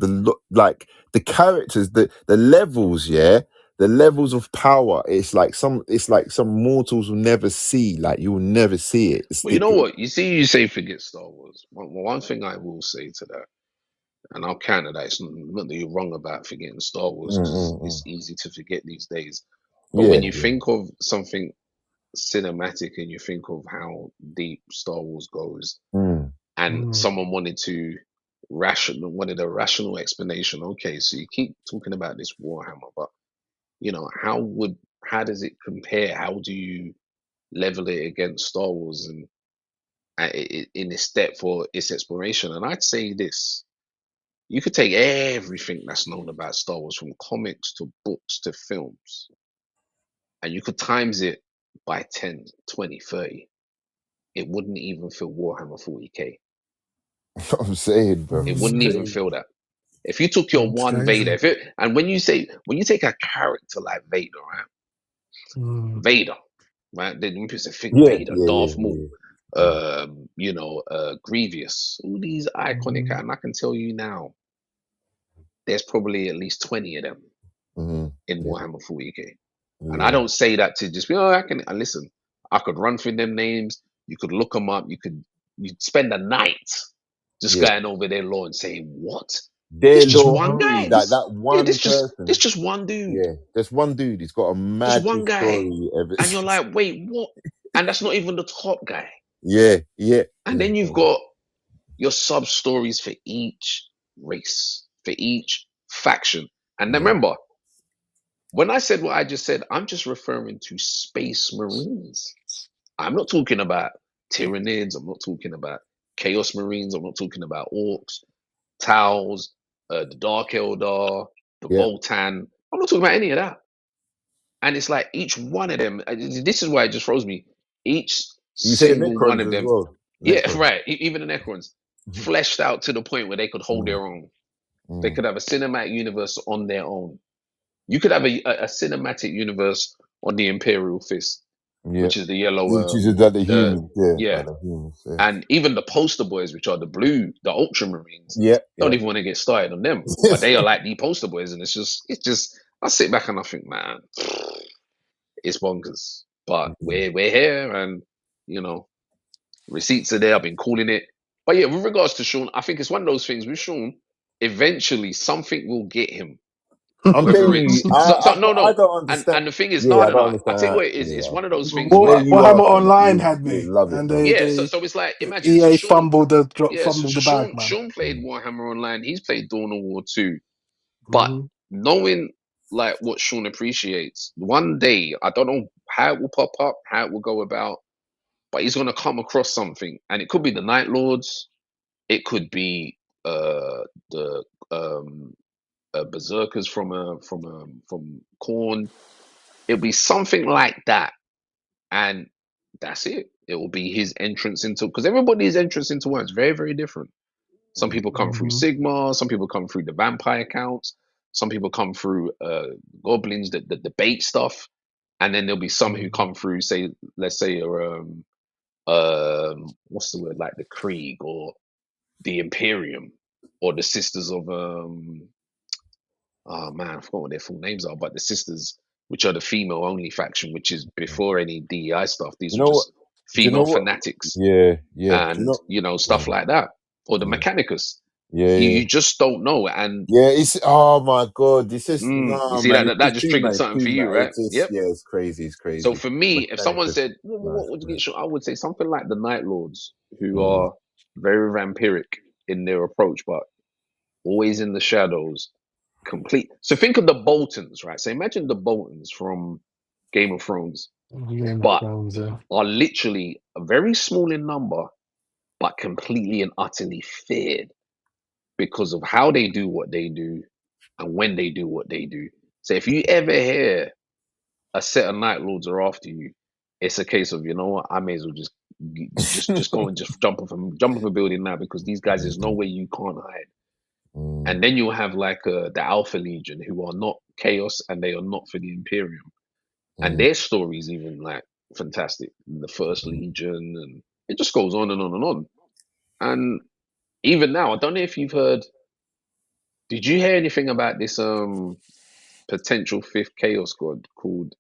Like the characters, the levels, yeah, the levels of power. It's like some mortals will never see. Like you will never see it. Well, you know what? You see, you say forget Star Wars. One thing I will say to that, and I'll counter that. It's not that you're wrong about forgetting Star Wars Mm, because mm, mm. it's easy to forget these days. But Yeah, when you yeah, think of something cinematic and you think of how deep Star Wars goes, mm, and Mm, someone wanted a rational explanation. Okay, so you keep talking about this Warhammer, but how does it compare? How do you level it against Star Wars and in its depth or its exploration? And I'd say this: you could take everything that's known about Star Wars, from comics to books to films, and you could times it by 10, 20, 30. It wouldn't even feel Warhammer 40k. I'm saying, bro, It it's wouldn't even mm, crazy. feel that. If you took your it's one Vader, crazy. and when you take a character like Vader, right? Mm, Vader, right? Then you just think Yeah, Vader, yeah, yeah, Darth Maul, yeah, yeah. Grievous, all these iconic, mm, and I can tell you now, there's probably at least 20 of them Mm-hmm. in Yeah, Warhammer 40k. And I yeah, don't say that to just be, oh, I can listen. I could run through them names. You could look them up. You'd spend a night just yeah. going over their lore and saying, what? Their It's just little one story, guy. like This that yeah, one this person. just one dude. Yeah, there's one dude. He's got a Just one massive guy. story. Ever. And you're like, wait, what? And that's not even the top guy. Yeah, yeah, And yeah, then you've got your sub stories for each race, for each faction. And then yeah, remember, when I said what I just said, I'm just referring to Space Marines. I'm not talking about Tyranids. I'm not talking about Chaos Marines. I'm not talking about Orcs, Tals, the Dark Eldar, the yeah. Voltan. I'm not talking about any of that. And it's like each one of them, this is why it just froze me. Each You say single one Necrons of as them, well. yeah, Necrons. right. Even the Necrons, fleshed out to the point where they could hold Mm, their own. They mm, could have a cinematic universe on their own. You could have a cinematic universe on the Imperial Fist, yeah. which is the yellow, Which is that the the humans? Yeah, yeah, like the humans. Yeah, and even the poster boys, which are the blue, the Ultramarines. yeah, Don't yeah. even want to get started on them, but they are like the poster boys, and it's just. I sit back and I think, man, it's bonkers. But Mhm. we're here, and you know, receipts are there. I've been calling it. But yeah, with regards to Sean, I think it's one of those things with Sean. Eventually, something will get him. I'm Whether telling it's you, I no, don't understand. and the thing is, Yeah, I don't I understand tell you how. what it is. It's Yeah, one of those things where where, you Warhammer are from, Online you had me, love it, and bro. yeah. So it's like, imagine. So EA Sean, fumbled yeah. So the bag, man. Sean played Warhammer Online. He's played Dawn of War 2. But Hmm. knowing like what Sean appreciates, one day I don't know how it will pop up, how it will go about, but he's gonna come across something, and it could be the Night Lords, it could be the berserkers from Corn. It'll be something like that, and that's it. It will be his entrance into, because everybody's entrance into one is very very different. Some people come through Hmm. Sigma, some people come through the vampire counts, some people come through goblins, the debate stuff, and then there'll be some who come through, say, let's say, what's the word, like the Krieg or the Imperium or the Sisters of oh man, I forgot what their full names are, but the Sisters, which are the female only faction, which is before any DEI stuff. These You are know what? just Do you know female what? fanatics, Yeah, yeah. Do you and know? stuff Yeah, like that, or the yeah, Mechanicus. yeah, You yeah. just don't know, and Yeah, it's oh my god, this is you no see man, that, it's that just just too triggered man, it's something for too you, man. right? It's just Yep. yeah, it's crazy, it's So crazy. for me, if someone Mechanicus, said, nice, what would you get nice. shot? I would say something like the Night Lords, who Mm, are very vampiric in their approach, but always in the shadows, complete. So think of the Boltons, right? So imagine the Boltons from Game of Thrones, Game of but Thrones, yeah. are literally very small in number, but completely and utterly feared because of how they do what they do and when they do what they do. So if you ever hear a set of Night Lords are after you, it's a case of, you know what, I may as well just go and just jump off a building now, because these guys, there's no way you can't hide. mm, And then you'll have like the Alpha Legion, who are not chaos and they are not for the Imperium, and mm, their story is even like fantastic. The First Legion, and it just goes on and on and on. And even now, I don't know if you've heard. Did you hear anything about this potential fifth Chaos Squad called?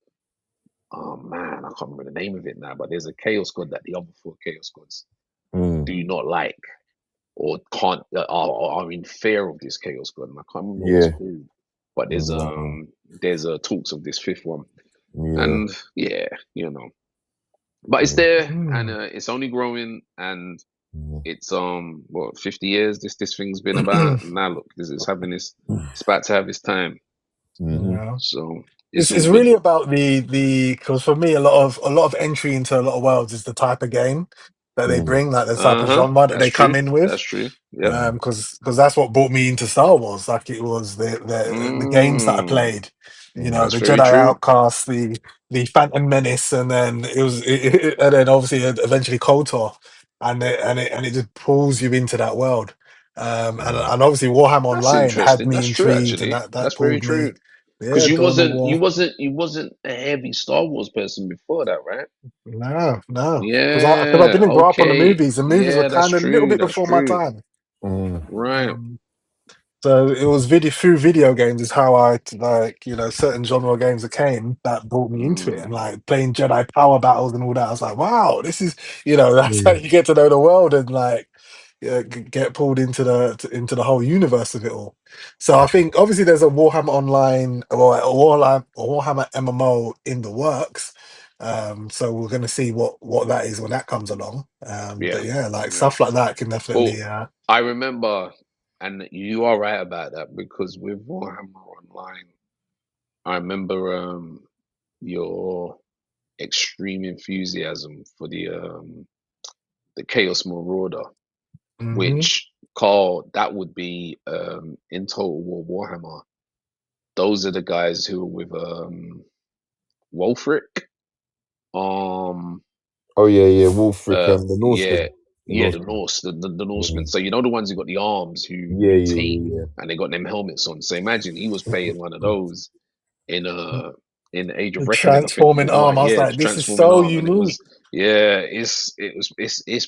Oh man, I can't remember the name of it now. But there's a Chaos Squad that the other four Chaos Squads mm. do not like, or can't, are in fear of this Chaos Squad, and I can't remember what it's Yeah, called. But no, there's talks of this fifth one, yeah, and yeah, but it's yeah, there, and Hmm. it's only growing, and yeah. it's what, 50 years this thing's been about, and now look, this is having this, it's about to have its time, Mm-hmm. Yeah. so it's It's all good. really about the because for me a lot of entry into a lot of worlds is the type of game that they Mm, bring, like the type of Uh-huh. genre that That's they come true. in with. That's true. Yep. mm, Because that's what brought me into Star Wars. Like it was the games that I Mm. played. You know, mm, That's the very Jedi true. Outcast, the Phantom Menace, and then and then obviously eventually KOTOR, and it just pulls you into that world. mm. And obviously Warhammer That's Online had interesting. me That's true, intrigued, and actually. that That's very pulled me. true. Because Yeah, Dawn of War. you wasn't a heavy Star Wars person before that, right? No, because I Yeah. didn't grow up on the Okay. movies. The movies were Yeah, that's kind of a little true. bit That's before my true. time. Mm. Right. Um, so it was through video games is how I like certain genre games that came that brought me into it, Mm. and like playing Jedi power battles and all that. I was like, wow, this is that's how Yeah. you get to know the world and like get pulled into into the whole universe of it all. So I think obviously there's a Warhammer Online or a Warhammer MMO in the works. So we're going to see what that is when that comes along. Yeah. But yeah, like Yeah. stuff like that can Well, definitely. I remember, and you are right about that, because with Warhammer Online, I remember your extreme enthusiasm for the Chaos Marauder, Mhm. which, Carl, that would be in Total War Warhammer. Those are the guys who are with Wolfric. Um Oh yeah, yeah. Wolfric, the yeah, Norseman, the yeah, the Norseman. Norse, the Yeah, Norsemen. So you know the ones who got the arms who yeah, yeah, mutate yeah. and they got them helmets on. So imagine he was playing one of those in in the Age The of Reckoning, I think transforming War One. arm. I was Yeah, like, the this is transforming so arm, and it unique. was, yeah, it's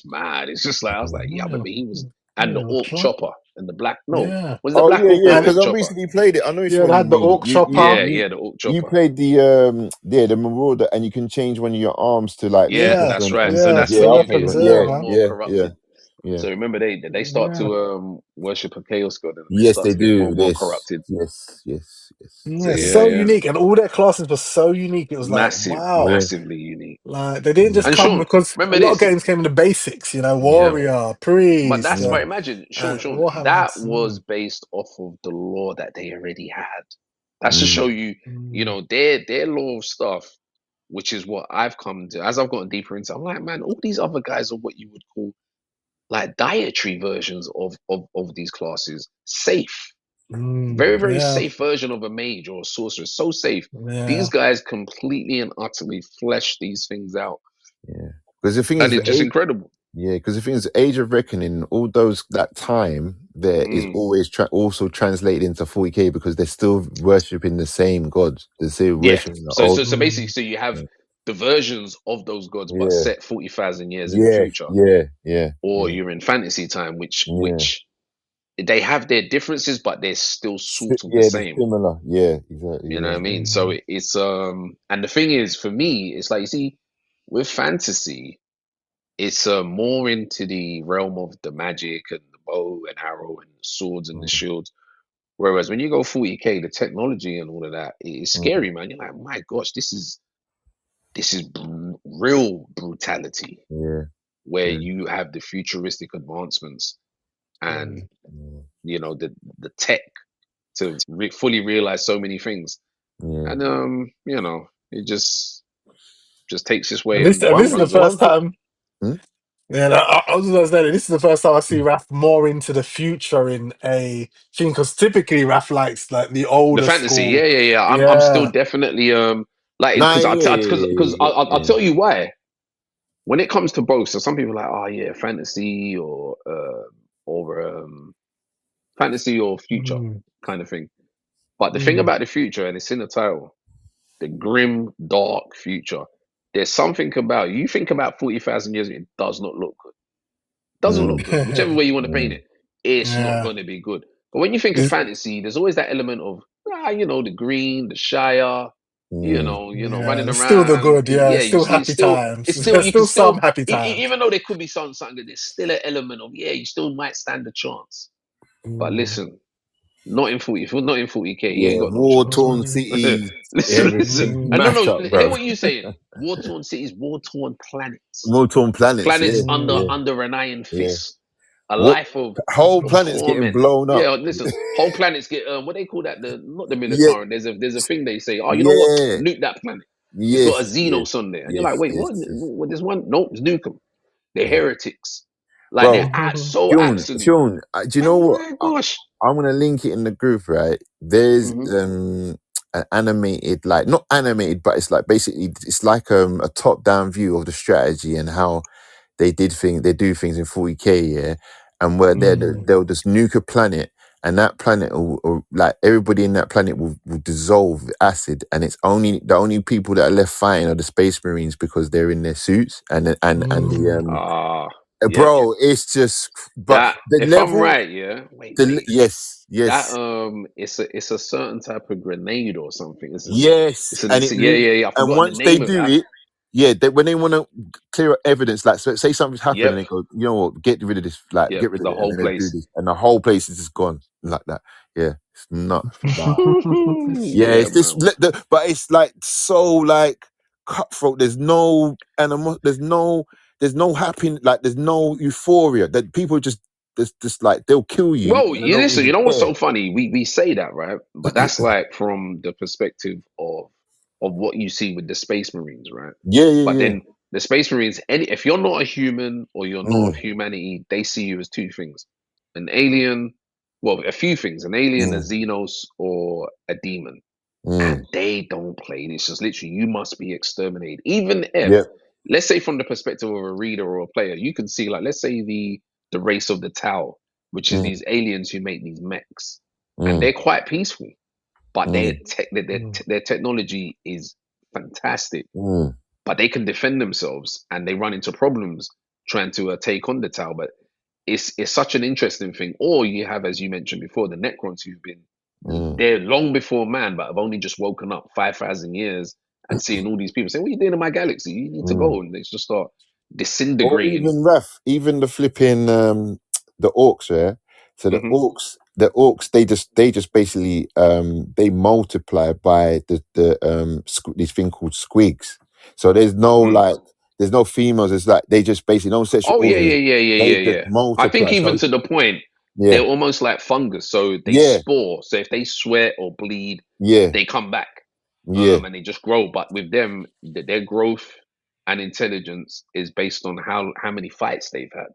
mad. It's just like, I was like, yeah, I Yeah, remember he was, and the yeah, Orc Chopper and the black, no, yeah. was it the Oh Black yeah, Orc or yeah. the And Because Orc I Chopper? recently played it. I know which yeah, they one you had the mean. orc Yeah, chopper. yeah, the Orc You Chopper. played the Marauder, and you can change one of your arms to like the Yeah, Yeah, that's different right. So yeah. things. that's The Yeah, when you okay. make weapons, them yeah, Yeah, more man. more yeah, yeah. corrupted. Yeah. So remember they start to worship a chaos god, and they Yes, start they to get more do. and more Yes. corrupted. Yes. Yes. Yes. So Yeah, yeah, so yeah, unique, and all their classes were so unique. It was like, wow, Yeah. massively unique. like they didn't just And come Sean, because a remember lot of this? games came in the basics, Yeah, warrior, but priest, that's Mm, but imagine, Sean, Warhammer had. that was based off of the law that they already had. That's to mm, show you, Mm, their law of stuff, which is what I've come to as I've gotten deeper into. I'm like, man, all these other guys are what you would call like dietary versions of these classes. Safe, very very yeah, safe version of a mage or a sorcerer. So safe. yeah. These guys completely and utterly flesh these things out, yeah. Because the thing and is, it's just incredible. yeah, because the thing is, Age of Reckoning, all those that time there is Mm. always also translated into 40k because they're still worshipping the same gods. They're still Yeah. worshiping the So old. so so basically, so you have Yeah, the versions of those gods, but yeah, set 40,000 years in the yeah, future, yeah, yeah, or yeah. you're in fantasy time, which Yeah. they have their differences, but they're still sort of the Yeah, they're same. similar. Yeah, exactly. You know what Yeah. I mean? So it's and the thing is, for me, it's like you see, with fantasy, it's more into the realm of the magic and the bow and arrow and the swords and the Mm, shields. Whereas when you go 40k, the technology and all of that is mm, scary, man. You're like, my gosh, this is real brutality, yeah, where yeah, you have the futuristic advancements and yeah, the tech to fully realize so many things, yeah. and it just takes its way And this and and But this I'm, is the runs off. but I'm first thinking, time. hmm? Yeah, I was gonna say that this is the first time I see Raf more into the future in a thing because typically Raf likes like the The older fantasy, school. yeah. I'm still Yeah. definitely like Nah, because yeah, because yeah, I'll yeah, tell you why. When it comes to both, so some people are like, oh yeah, fantasy or fantasy or future Mm, kind of thing. But the thing mm, about the future, and it's in the title, the grim, dark future. There's something about you think about 40,000 years, it does not look good. Doesn't look mm, good. Whichever way you want to paint mm, it, it's not yeah. going to be good. But when you think of Is- fantasy, there's always that element of the green, the Shire, mm, yeah. running It's still the around. good. Yeah. Yeah, It's you still see, it's happy still, times. it's still, There's you can still some still, happy times. even though there could be something, there's still an element of you still might stand a chance. But Mm, listen, not in 40. If you're not in 40k, you ain't yeah, got no war chance, bro. torn mm, cities, Listen. everything mm, And no, mashed up, hear bro. what you're saying. War torn cities, war torn planets, War torn planets, yeah, planets under mm, yeah, under an iron yeah. fist, a What life of whole mm, planets getting torment. blown up? Yeah, listen, whole planets get what they call that, the not the Yeah, Minotaur. There's a thing they say, oh, you know what? yeah, Nuke that planet. It's got a yes, yes, Xenos on there, and you're like, yes, wait, yes, what? yes. What? There's one? Nope, it's nuke them. They're Yeah. heretics. Like they're Bro, so Sean, absolute. Sean, do you Oh know what? my gosh. I'm gonna link it in the group, right? There's Hmm. an animated, like not animated, but it's like basically it's like a top down view of the strategy and how they do things in 40k, yeah, and where mm, they'll just nuke a planet, and that planet will like everybody in that planet will dissolve with acid, and it's only the only people that are left fighting are the space marines because they're in their suits and the mm. Ah, yeah. bro, it's just but That the if I'm level right, yeah. Wait. yes, That yes, it's a certain type of grenade or something. yes, and Yeah. I've and forgotten the once they name of do it. it, yeah, when they want to clear up evidence, like so say something's happened, and Yep, they go, you know what, get rid of this, like yep. get rid of The it, and whole then they do place. this, and the whole place is just gone like that. Yeah, it's nuts. Like, yeah, Yeah, it's this, man. but it's like so like cutthroat. There's no animal. There's no happiness. Like there's no euphoria. That people just like they'll kill you, Well, and they you don't listen. You even know what's care. so funny? We say that, right? But that's like from the perspective of what you see with the Space Marines, right? Yeah, But yeah, yeah. then the Space Marines, if you're not a human or you're not of Mm, humanity, they see you as two things: an alien, well, a few things: an alien, a mm, Xenos, or a demon. mm. And they don't play. It's just literally you must be exterminated. Even if, Yep. let's say, from the perspective of a reader or a player, you can see, like, let's say the race of the Tau, which is Mm, these aliens who make these mechs, and mm, they're quite peaceful, but mm, their technology is fantastic, mm, but they can defend themselves and they run into problems trying to take on the Tau. But it's such an interesting thing. Or you have, as you mentioned before, the Necrons who've been mm, there long before man, but have only just woken up 5,000 years and seeing all these people saying, "What are you doing in my galaxy? You need to mm, go." And they just start Or disintegrating. even Raf, even the flipping the orcs, yeah. So Hmm. the orcs, they just basically they multiply by this thing called squigs. So there's no like there's no females. It's like they just basically no sexual Oh yeah, organs. yeah, yeah, yeah, They yeah, just yeah. I think multiply. even So to the point yeah, they're almost like fungus. So they yeah, spore. So if they sweat or bleed, yeah, they come back. yeah. And they just grow. But with them, their growth and intelligence is based on how many fights they've had.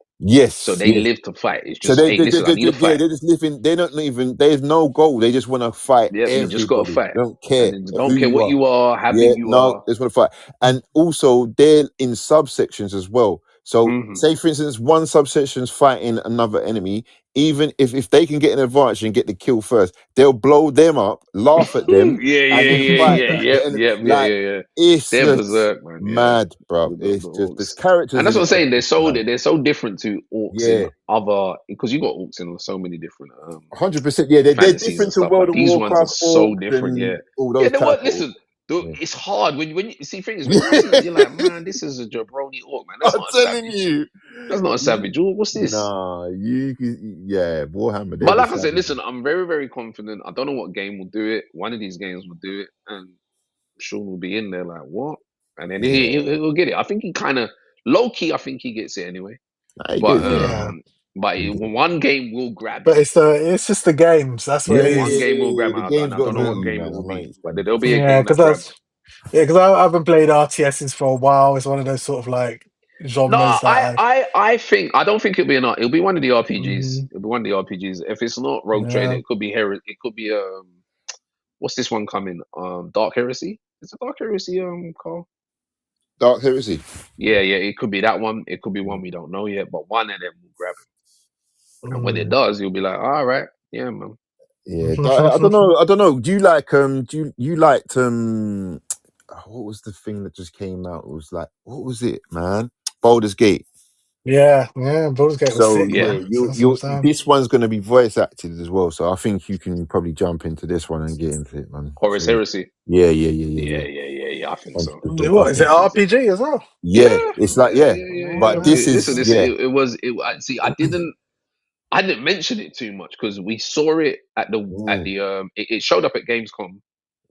So Yes, they yes. live to fight. It's So just, hey, listen, I need a yeah, fight. they're just living. They're not even. There's no goal. They just want to fight Yep, you just got to everybody. fight, They don't and care then who don't care you what are. you are, how Yeah, big you no, are. they just want to fight. And also, they're in subsections as well. So, Hmm. say for instance, one subsection's fighting another enemy. Even if they can get an advantage and get the kill first, they'll blow them up, laugh at them, Yeah, and yeah, then yeah, fight yeah, the yep, enemy. yep, yeah, Like yeah, yeah. it's They're just berserk, man. Yeah, mad, bro. the It's just there's orcs, and characters that's in what I'm it. saying. Man. They're so different to orcs in Yeah. other, because you got orcs in so many different 100%. Yeah, they're fantasies and different to stuff, World but of these ones are Warcraft so orcs different. Yeah, and all yeah. those They type were. of orcs. Listen, Yeah. it's hard when you see things when you see them. You're like, man, this is a jabroni orc, man. That's I'm not a telling savage. you. That's not a savage orc. What's this? Nah, yeah, Warhammer, they're But the like I said, savages. listen, I'm very, very confident. I don't know what game will do it. One of these games will do it, and Sean will be in there like, what? And then Yeah, he'll get it. I think he kind of low key. I think he gets it anyway. I But get it, man. Yeah, one game will grab but him. it's just the games. That's what Yeah, it One is. game will grab him, the and game's I got don't to know hit what Yeah, you, game it man. will I'm not be. But expecting. there'll be a yeah, game that because grabs him. I haven't played RTSs for a while. It's one of those sort of like No, genres that I've. I don't think it'll be it'll be one of the RPGs. Mhm. It'll be one of the RPGs. If it's not Rogue Trader, Yeah. it could be It could be what's this one coming? Dark Heresy. Is it Dark Heresy? Carl? Dark Heresy. Yeah, yeah. It could be that one. It could be one we don't know yet. But one of them will grab him, and when it Mm. does, you'll be like, all right, yeah, man. Yeah, I don't know. I don't know. Do you like you liked what was the thing that just came out? It was like what was it, man? Baldur's Gate. Yeah, Baldur's Gate was So sick, Yeah. yeah, man. That's what I'm saying. this one's going to be voice acted as well. So I think you can probably jump into this one and get into it, man. Horus So Heresy. Yeah, yeah. yeah, yeah, yeah. I think so. 100%. I What is it? think RPG as well? yeah, Yeah, it's like yeah, yeah, yeah, yeah, but yeah. Yeah. this is Listen. yeah, See, I didn't mention it too much because we saw it mm, it showed up at Gamescom,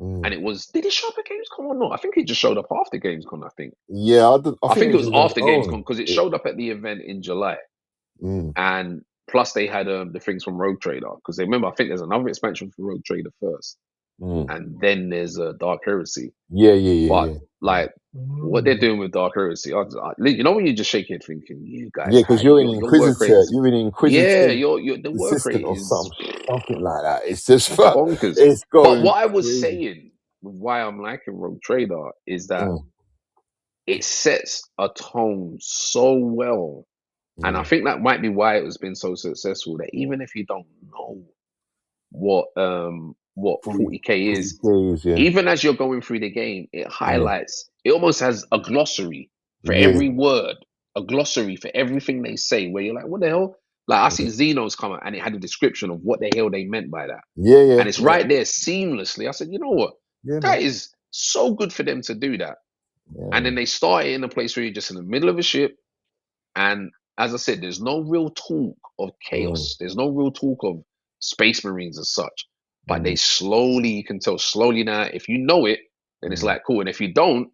mm. and did it show up at Gamescom or not? I think it just showed up after Gamescom. Yeah. I I think think it this was is on its after Gamescom own. because it showed up at the event in July, Mm, and plus they had the things from Rogue Trader because they remember I think there's another expansion for Rogue Trader first, mm. and then there's a Dark Heresy. But Yeah. like what they're Mm. doing with Dark Heresy, you know when you just shake your head thinking, you guys, Yeah, because you're an your work rate inquisitor. is You're an yeah, inquisitive your the work assistant rate or is something like that. It's just bonkers. it's But going what I was crazy. saying, why I'm liking Rogue Trader, is that Mm, it sets a tone so well. And I mm. think that might be why it has been so successful that even if you don't know what 40, 40K 40 is, days, yeah, even as you're going through the game, it yeah, highlights, it almost has a glossary for yeah, every word, a glossary for everything they say, where you're like, what the hell? Like I see yeah, Xenos come out and it had a description of what the hell they meant by that. yeah, And it's yeah, right there seamlessly. I said, you know what? yeah, man, That is so good for them to do that. yeah, And then man. they start it in a place where you're just in the middle of a ship. And as I said, there's no real talk of Mm, chaos. There's no real talk of space marines as such. But they mm, slowly, you can tell slowly now, if you know it, then it's mm, like cool. And if you don't,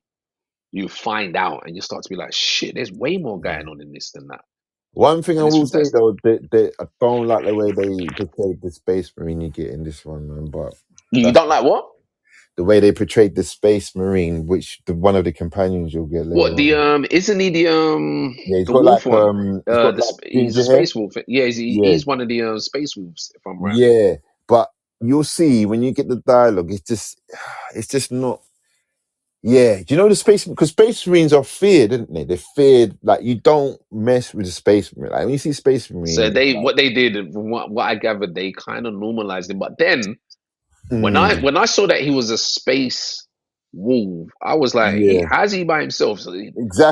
you find out and you start to be like, shit, there's way more mm. going on in this than that. One thing I And it's will say fantastic. though, I don't like the way they portrayed the space marine you get in this one, man. But You that's don't like what? the way they portrayed the space marine, which one of the companions you'll get later What the on. isn't he Yeah, the wolf one? he's got like He's a ginger hair. space wolf. Yeah, Yeah, he's one of the space wolves, if I'm right. yeah. But you'll see when you get the dialogue, it's just not. Yeah, do you know the space? Because space marines are feared, aren't they? They're feared. Like you don't mess with the space marine. Like when you see space So marine, it's like, what they did, from what I gathered, they kind of normalized him. But then mm, when I saw that he was a space wolf, I was like, yeah, how's he by himself? So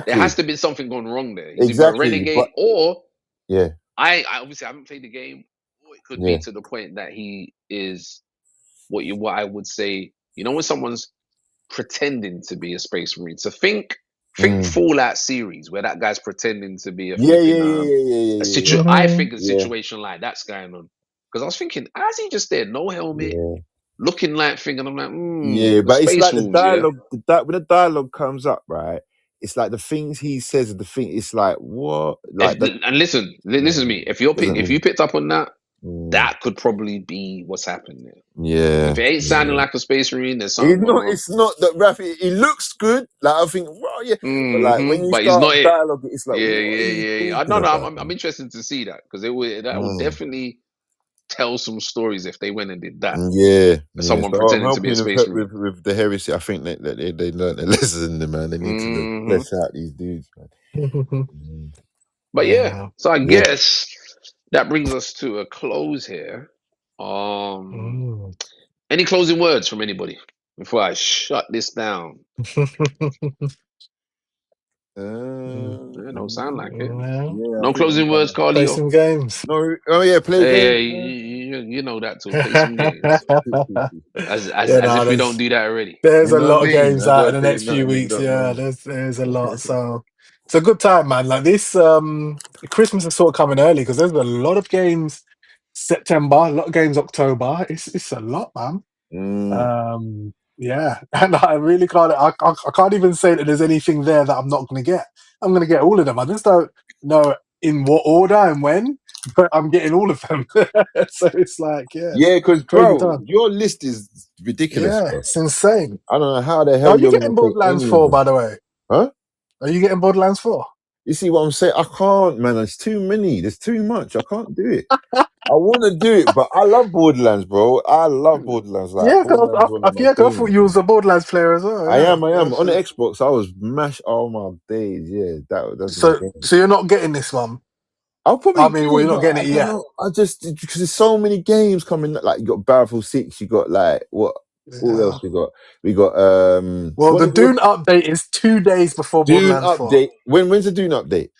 there has exactly, to be something gone wrong there. He's either a exactly. renegade But or yeah, I obviously haven't played the game, or it could yeah, be to the point that he is what I would say. You know, when someone's pretending to be a space marine, so think. Think Fallout series where that guy's pretending to be a Yeah, flipping Mhm. I think a yeah, situation like that's going on. Because I was thinking, how's he just there, no helmet, yeah. looking like thing, and I'm like, Yeah, the but it's space like the wolves, yeah. dialogue. When the dialogue comes up, right? It's like the things he says. The thing. It's like what? Like that And listen, listen to me. If doesn't if you really. picked up on that, Mm, that could probably be what's happened there. yeah, If it ain't sounding yeah. like a space marine, there's It's something going not. on. It's not that Rafi. He looks good. Like I think, well, yeah. But like when you But he's start not it. dialogue, it's like, Yeah, what are yeah, you yeah, yeah. talking No, no, about? I'm Man? interested to see that because that would Mm, definitely tell some stories if they went and did that. yeah, yeah. Someone So I'm pretending to be a helping space marine. with the heresy. I think that they learned a lesson, man. They need to hmm flesh out these dudes, man. Mm, But yeah, Yeah. so I yeah. guess that brings us to a close here. Mm. Any closing words from anybody before I shut this down? Don't sound like it. Yeah. Yeah, I No think I'm closing kind words, of. Play Carlito. some games. No, oh yeah, play games. Hey, you know that too. Play some games, Yeah, as no, if we don't do that already. there's You a know what lot I of mean? games I out in don't the say next few nothing if you weeks. don't Yeah, know. there's a lot. So it's a good time, man. Like this, Christmas is sort of coming early because there's a lot of games September, a lot of games October. It's a lot, man. Mm. Yeah, and I really can't. I can't even say that there's anything there that I'm not going to get. I'm going to get all of them. I just don't know in what order and when, but I'm getting all of them. So it's like, yes, Yeah, because crazy bro, time. your list is ridiculous, Yeah, bro. it's insane. I don't know how the Are hell you you're getting gonna play Borderlands any of 4, them, by the way? huh? Are you getting Borderlands 4? You see what I'm saying? I can't, man. There's too many. There's too much. I can't do it. I want to do it, but I love Borderlands, bro. I love Borderlands. Like Yeah, because Borderlands, is one of my yeah, 'cause I thought games, you man. was a Borderlands player as well. I Yeah, am. I yeah. am on the Xbox. I was mash. Oh my days, yeah. That's my So, game. so you're not getting this one. I'll probably I get mean, well, it, you're not but getting I it don't yet. know. I just because there's so many games coming. Like you got Battlefield 6, you got like what Yeah. else we got? We got Well, the what Dune update is 2 days before Dune Borderlands 4 update. When's the Dune update?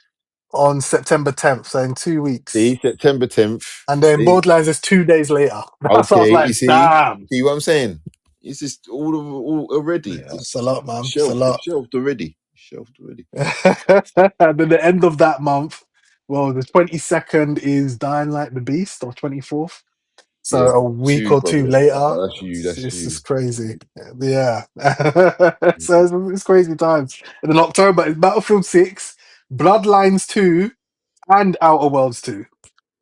on September 10th, so in 2 weeks. See, September 10th. And then See, Borderlands is 2 days later. That's what I was okay, you like, damn. see what I'm saying? It's just all already. Yeah, it's a Just lot, man. It's a shelved. It's lot. shelved already. Shelved already. And then the end of that month, well, the 22nd is Dying Like the Beast, or 24th. So Yeah, a week two or two probably. later, That's you. That's this is you. crazy. Yeah. So it's crazy times. And then October is Battlefield 6, Bloodlines 2, and Outer Worlds 2.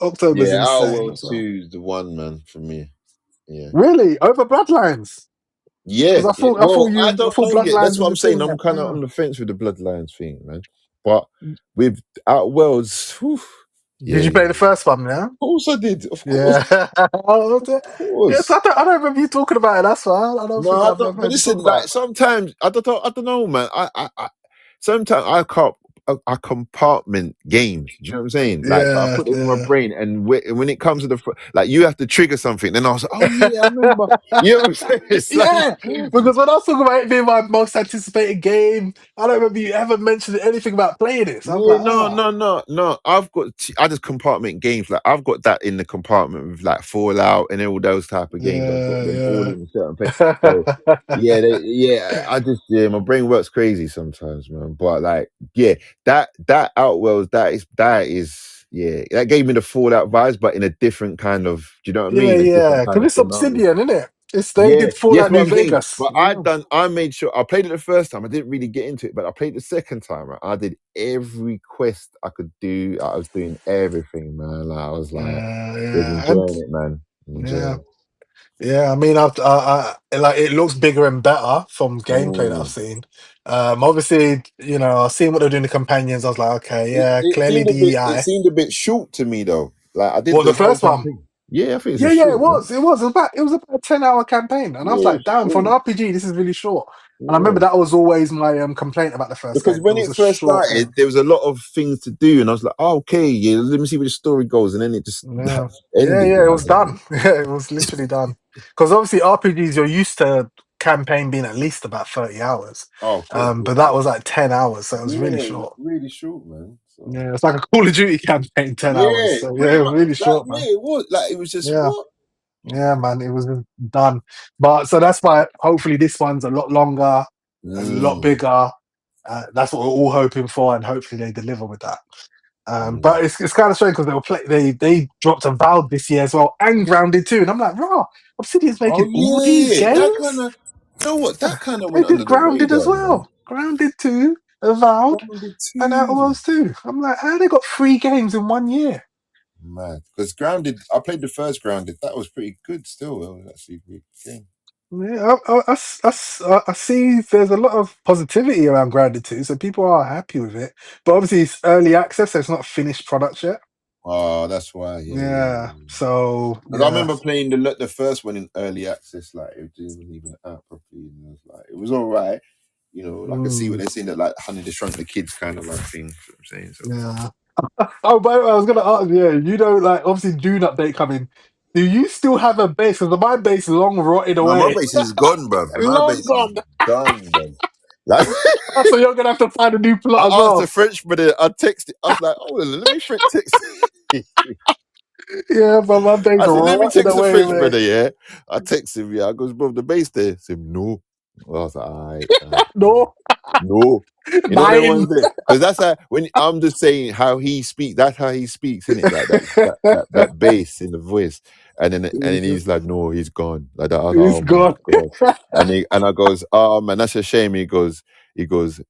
October's Yeah, Outer insane Worlds as well. 2 is the one, man, for me. Yeah. Really? Over Bloodlines? Yeah. Because I Well, I thought don't get. Bloodlines That's what was I'm the saying. thing. I'm kind of on the fence with the Bloodlines thing, man. But with Outer Worlds, whew, Did you yeah. play the first one, yeah? Of course I did. Of course. Yeah. Of Yes, course. I don't remember you talking about it. That's why I don't No, think I I've don't. ever But heard you listen, talk about like it. sometimes I don't know, man. I sometimes I can't. I compartment games. Do you know what I'm saying? Like I Yeah, put it in my yeah. brain, and when it comes to like you have to trigger something, then I was like, oh yeah, I remember. You know what I'm saying? It's like it's Yeah, crazy. because when I was talking about it being my most anticipated game, I don't remember you ever mentioning anything about playing it. So I was Yeah, like, no. I just compartment games. Like I've got that in the compartment with like Fallout and all those type of games. I've got them all yeah, in a certain place. So yeah. yeah, I just my brain works crazy sometimes, man. But like, yeah, that Outworlds, yeah, that gave me the Fallout vibes, but in a different kind of, do you know what I Yeah, mean? A different yeah. kind Because of it's scenario. Obsidian, isn't it? It's they Yeah, did yes, Fallout what New I'm saying. Vegas. But Yeah, I made sure I played it the first time. I didn't really get into it, but I played the second time. Right? I did every quest I could do. I was doing everything, man. Like, I was like, was yeah, and enjoying it, man. yeah, Enjoying yeah. I mean, like it looks bigger and better from it. gameplay that I've seen. Obviously, I've seen what they're doing the companions. I was like, okay, yeah, It clearly seemed a bit. It DEI. seemed a bit short to me though. Like I did What, the the whole first one? campaign. Yeah, I think it's a Yeah, yeah, it short, man. was. It was about a 10-hour campaign. And I was Yeah, like, it's damn, for an short. RPG, this is really short. And I remember Yeah. that was always my complaint about the first Because game. It when was it a first short started, game. there was a lot of things to do, and I was like, oh, "Okay, yeah, let me see where the story goes," and then it just Yeah. Yeah, ended. yeah, it And I was was like, done. Yeah, it was literally done. Because obviously RPGs, you're used to campaign being at least about 30 hours. "Oh, of course, But yeah, that was like 10 hours, so it was really yeah, it was short. really short, man." So Yeah, it's like a Call of Duty campaign, 10 hours. yeah, So yeah, pretty it was much. really Like short, man. yeah, it was like it was just Yeah. what? Yeah, man, it was just done. But so that's why hopefully this one's a lot longer, a lot Mm, bigger. That's what we're all hoping for, and hopefully they deliver with that. But it's kind of strange because they dropped Avowed this year as well, and Grounded too, and I'm like, raw, Obsidian's making all these that games. kind of, you know what? That kind of They went under did the Grounded as radar, man. well. Grounded 2, Avowed, Grounded and 2. Outer Worlds 2. I'm like, how they got 3 games in 1 year? Man, because Grounded, I played the first Grounded. That was pretty good still. It was actually a good game. Yeah, I see there's a lot of positivity around Grounded 2, so people are happy with it. But obviously, it's early access, so it's not finished product yet. Oh, that's why. Yeah. So I remember playing the first one in early access, like it wasn't even out properly. And it was like, it was all right. You know, I could see what they're saying, that like Honey the Shrunk the Kids kind of like thing. You know what I'm saying? So. Yeah. Oh, but I was gonna ask, you know, like obviously Dune update coming. Do you still have a base? Because my base long rotted No, my away. base is gone, bro. My Long base gone. is done, bro. Like, So you're gonna have to find a new plot as I asked well. the French brother, I texted, I was like, oh, let me text. Yeah, but my base I said, let me rotted text the away, French mate. brother, yeah. I text him, yeah. I goes, bro, the base there. I said, no. Well, I was like, all right. No, No. You know them nine. ones there? Because that's how, when I'm just saying how he speaks, that's how he speaks, isn't it? Like that bass in the voice. And then he's like, no, he's gone. Like that. I was like, He's oh my gone. God. And I goes, oh man, that's a shame. He goes, these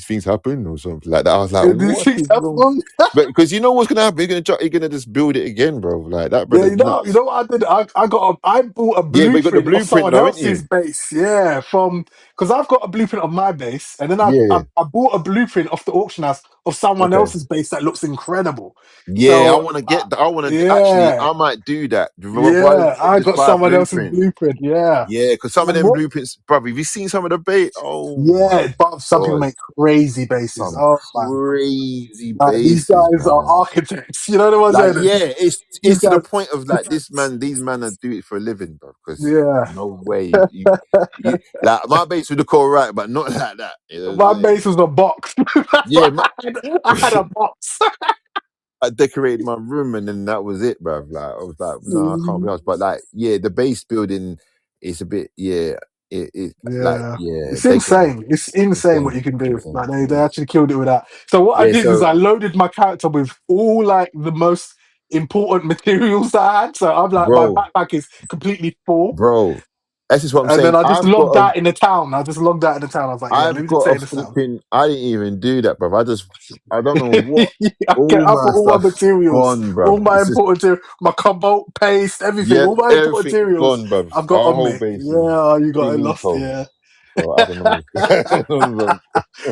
things happen or something like that. I was like, These what things is wrong? happen. But because you know what's gonna happen, you're gonna just build it again, bro. Like that Yeah, brother's you nuts. know what I did? I bought a Yeah, but you got the blueprint of blueprint someone though, ain't you? else's base. Yeah, because I've got a blueprint of my base, and then Yeah. I bought a blueprint off the auction house of someone Okay. else's base that looks incredible. Yeah, I So want to get that. I want to actually. yeah, I might do that. I Just got buy a someone else's blueprint. blueprint. Yeah, Yeah, because some of and them what? blueprints, brother. Have you seen some of the bait? Oh my Yeah, but some people God, make crazy bases. some Oh my God, crazy like these bases, guys are man. architects. You know what I'm Like, saying? yeah, These it's to the guys, point of like architects. these men are do it for a living, bro. Because Yeah. no way you like my base would look all right, but not like that. You know what I'm My saying? base was a box. That's Yeah, what I had a box. I decorated my room and then that was it, bruv. Like I was like, no, I can't be Mm, honest. But like, yeah, the base building is a bit, yeah. yeah, It's they can insane. It's insane what you can do. Like they yeah. actually killed it with that. So what I Yeah, did is so I loaded my character with all like the most important materials that I had. So I'm like my bro, backpack is completely full. that's just what I'm And then saying. I just logged out in the town. I just logged out in the town. I was like, yeah, let I've me just got take a this out. flipping. I didn't even do that, bruv. I don't know what. I All put my all my stuff materials, gone, all bruv. my It's just important material, my cobalt paste, everything, yeah, all my important everything materials gone, bruv. I've got Our on whole me. base is Yeah, you got it lost, finito. yeah. So I don't know what's going on.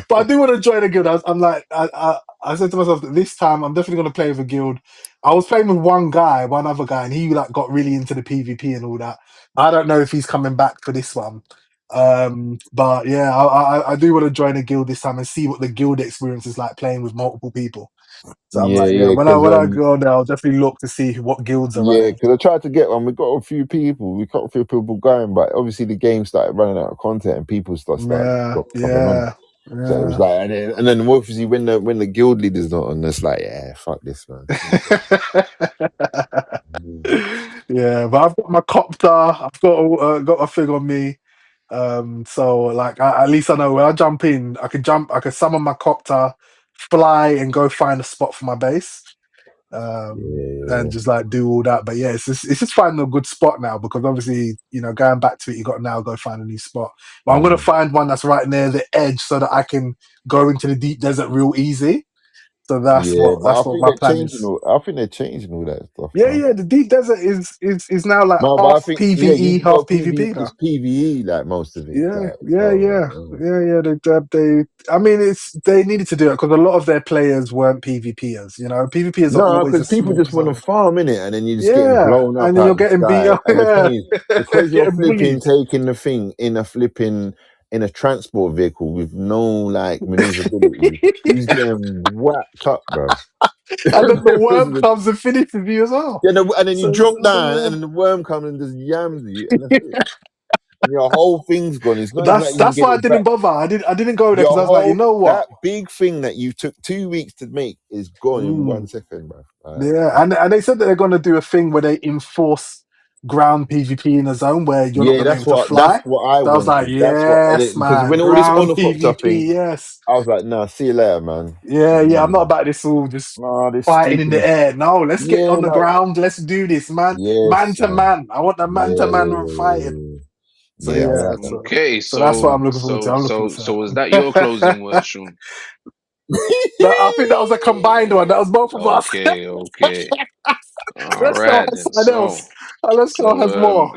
But I do want to join a guild. I'm like, I said to myself that this time I'm definitely going to play with a guild. I was playing with one other guy, and he like got really into the PvP and all that. I don't know if he's coming back for this one. But yeah, I do want to join a guild this time and see what the guild experience is like playing with multiple people. So I'm like, yeah, Yeah, when because I go there, I'll definitely look to see what guilds are yeah, running. because I tried to get one. We got a few people. We got a few people going, but obviously the game started running out of content, and people started Yeah, stopped coming on. yeah, So it was yeah. like, and then obviously when the guild leader's not on, it's like, yeah, fuck this, man. Yeah, but I've got my copter. I've got a thing on me. So like at least I know when I jump in, I can summon my copter, fly, and go find a spot for my base. Yeah, And just like do all that. But yeah, it's just finding a good spot now because obviously, going back to it, you got to now go find a new spot. But I'm gonna find one that's right near the edge so that I can go into the deep desert real easy. So that's yeah, what but I think my they're plan changing is. all. I think they're changing all that stuff, Yeah, man. yeah. The deep desert is now like No, but I half think yeah, you PVE, can half go PV. PvP now. It's PVE like most of it, Yeah, like yeah, so. yeah, yeah. They. I mean, they needed to do it because a lot of their players weren't PvPers. PvPers are No, always a because people small just want to percentage. farm in it, and then you're just getting Yeah, blown up and then out you're the getting beat sky. up. And the thing Yeah, is, because you're getting flipping bullied. taking the thing in a transport vehicle with no like maneuverability, he's getting whacked up, bro. And then the Because worm of the, comes and finishes you as well. yeah, and then you So drop down, and then the worm comes and just yams you, and that's it. And your whole thing's gone. It's not even like you can that's get why I it back. didn't bother. I didn't go there because Your I was like, you whole know what? that big thing that you took 2 weeks to make is gone in Mm, 1 second, bro. yeah, and they said that they're going to do a thing where they enforce ground PvP in a zone where you're not Yeah, gonna be able to that's fly. what I So I was like, wanted. That's what, yes, because man, when all this ground honor popped up PvP, thing, yes. I was like, nah, see you later, man. Yeah, I'm not about this all just Nah, this fighting in the stupid. air. No, let's get Yeah, on the like, ground. Let's do this, man. Man yes, to man. man. I want the man to man fighting. So Yeah, I yeah, like that. Okay, so that's what so I'm looking forward to. so I'm looking so for so was that your closing word, Sean? I think that was a combined one. That was both of us. Okay. All Let's go right have then. someone else. Unless someone has So more.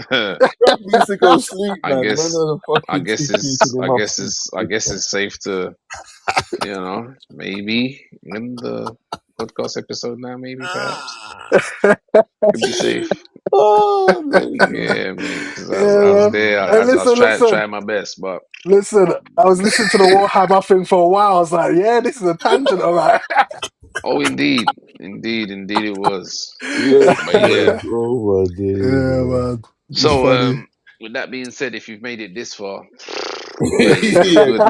Bruv needs to go sleep, I man. Man, guess on the I fucking guess keeping it's him I up. guess it's I guess it's safe to, maybe end the podcast episode now, maybe perhaps. Could be safe. Oh, man. Yeah, mate. Because I was Yeah, man. there. Hey, I was listen. trying my best, but I was listening to the Warhammer thing for a while. I was like, yeah, this is a tangent, all right. oh, indeed, it was. Yes, But yeah. man. Oh, my days, Yeah, man. man. It's So, funny. with that being said, if you've made it this far, yeah, you're Yeah, good.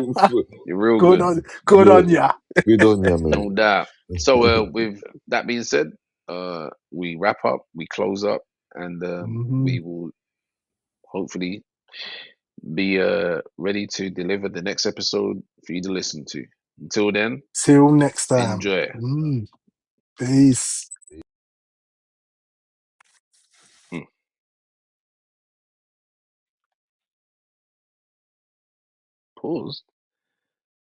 You're real Good good. on, good yeah, on ya. good on you, No mate. doubt. So, with that being said, we wrap up, we close up, and Mhm. we will hopefully be ready to deliver the next episode for you to listen to. Until then, See you next time. enjoy. Peace. Hmm. Pause.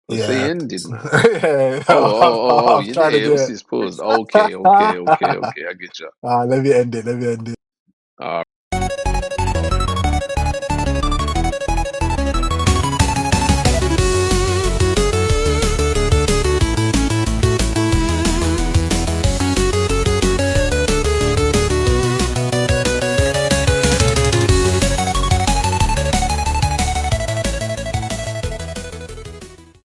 Let's say Yeah. ended now. Yeah. Oh, I'm you trying to there? do What's it. this pause? Okay. I get you. Let me end it.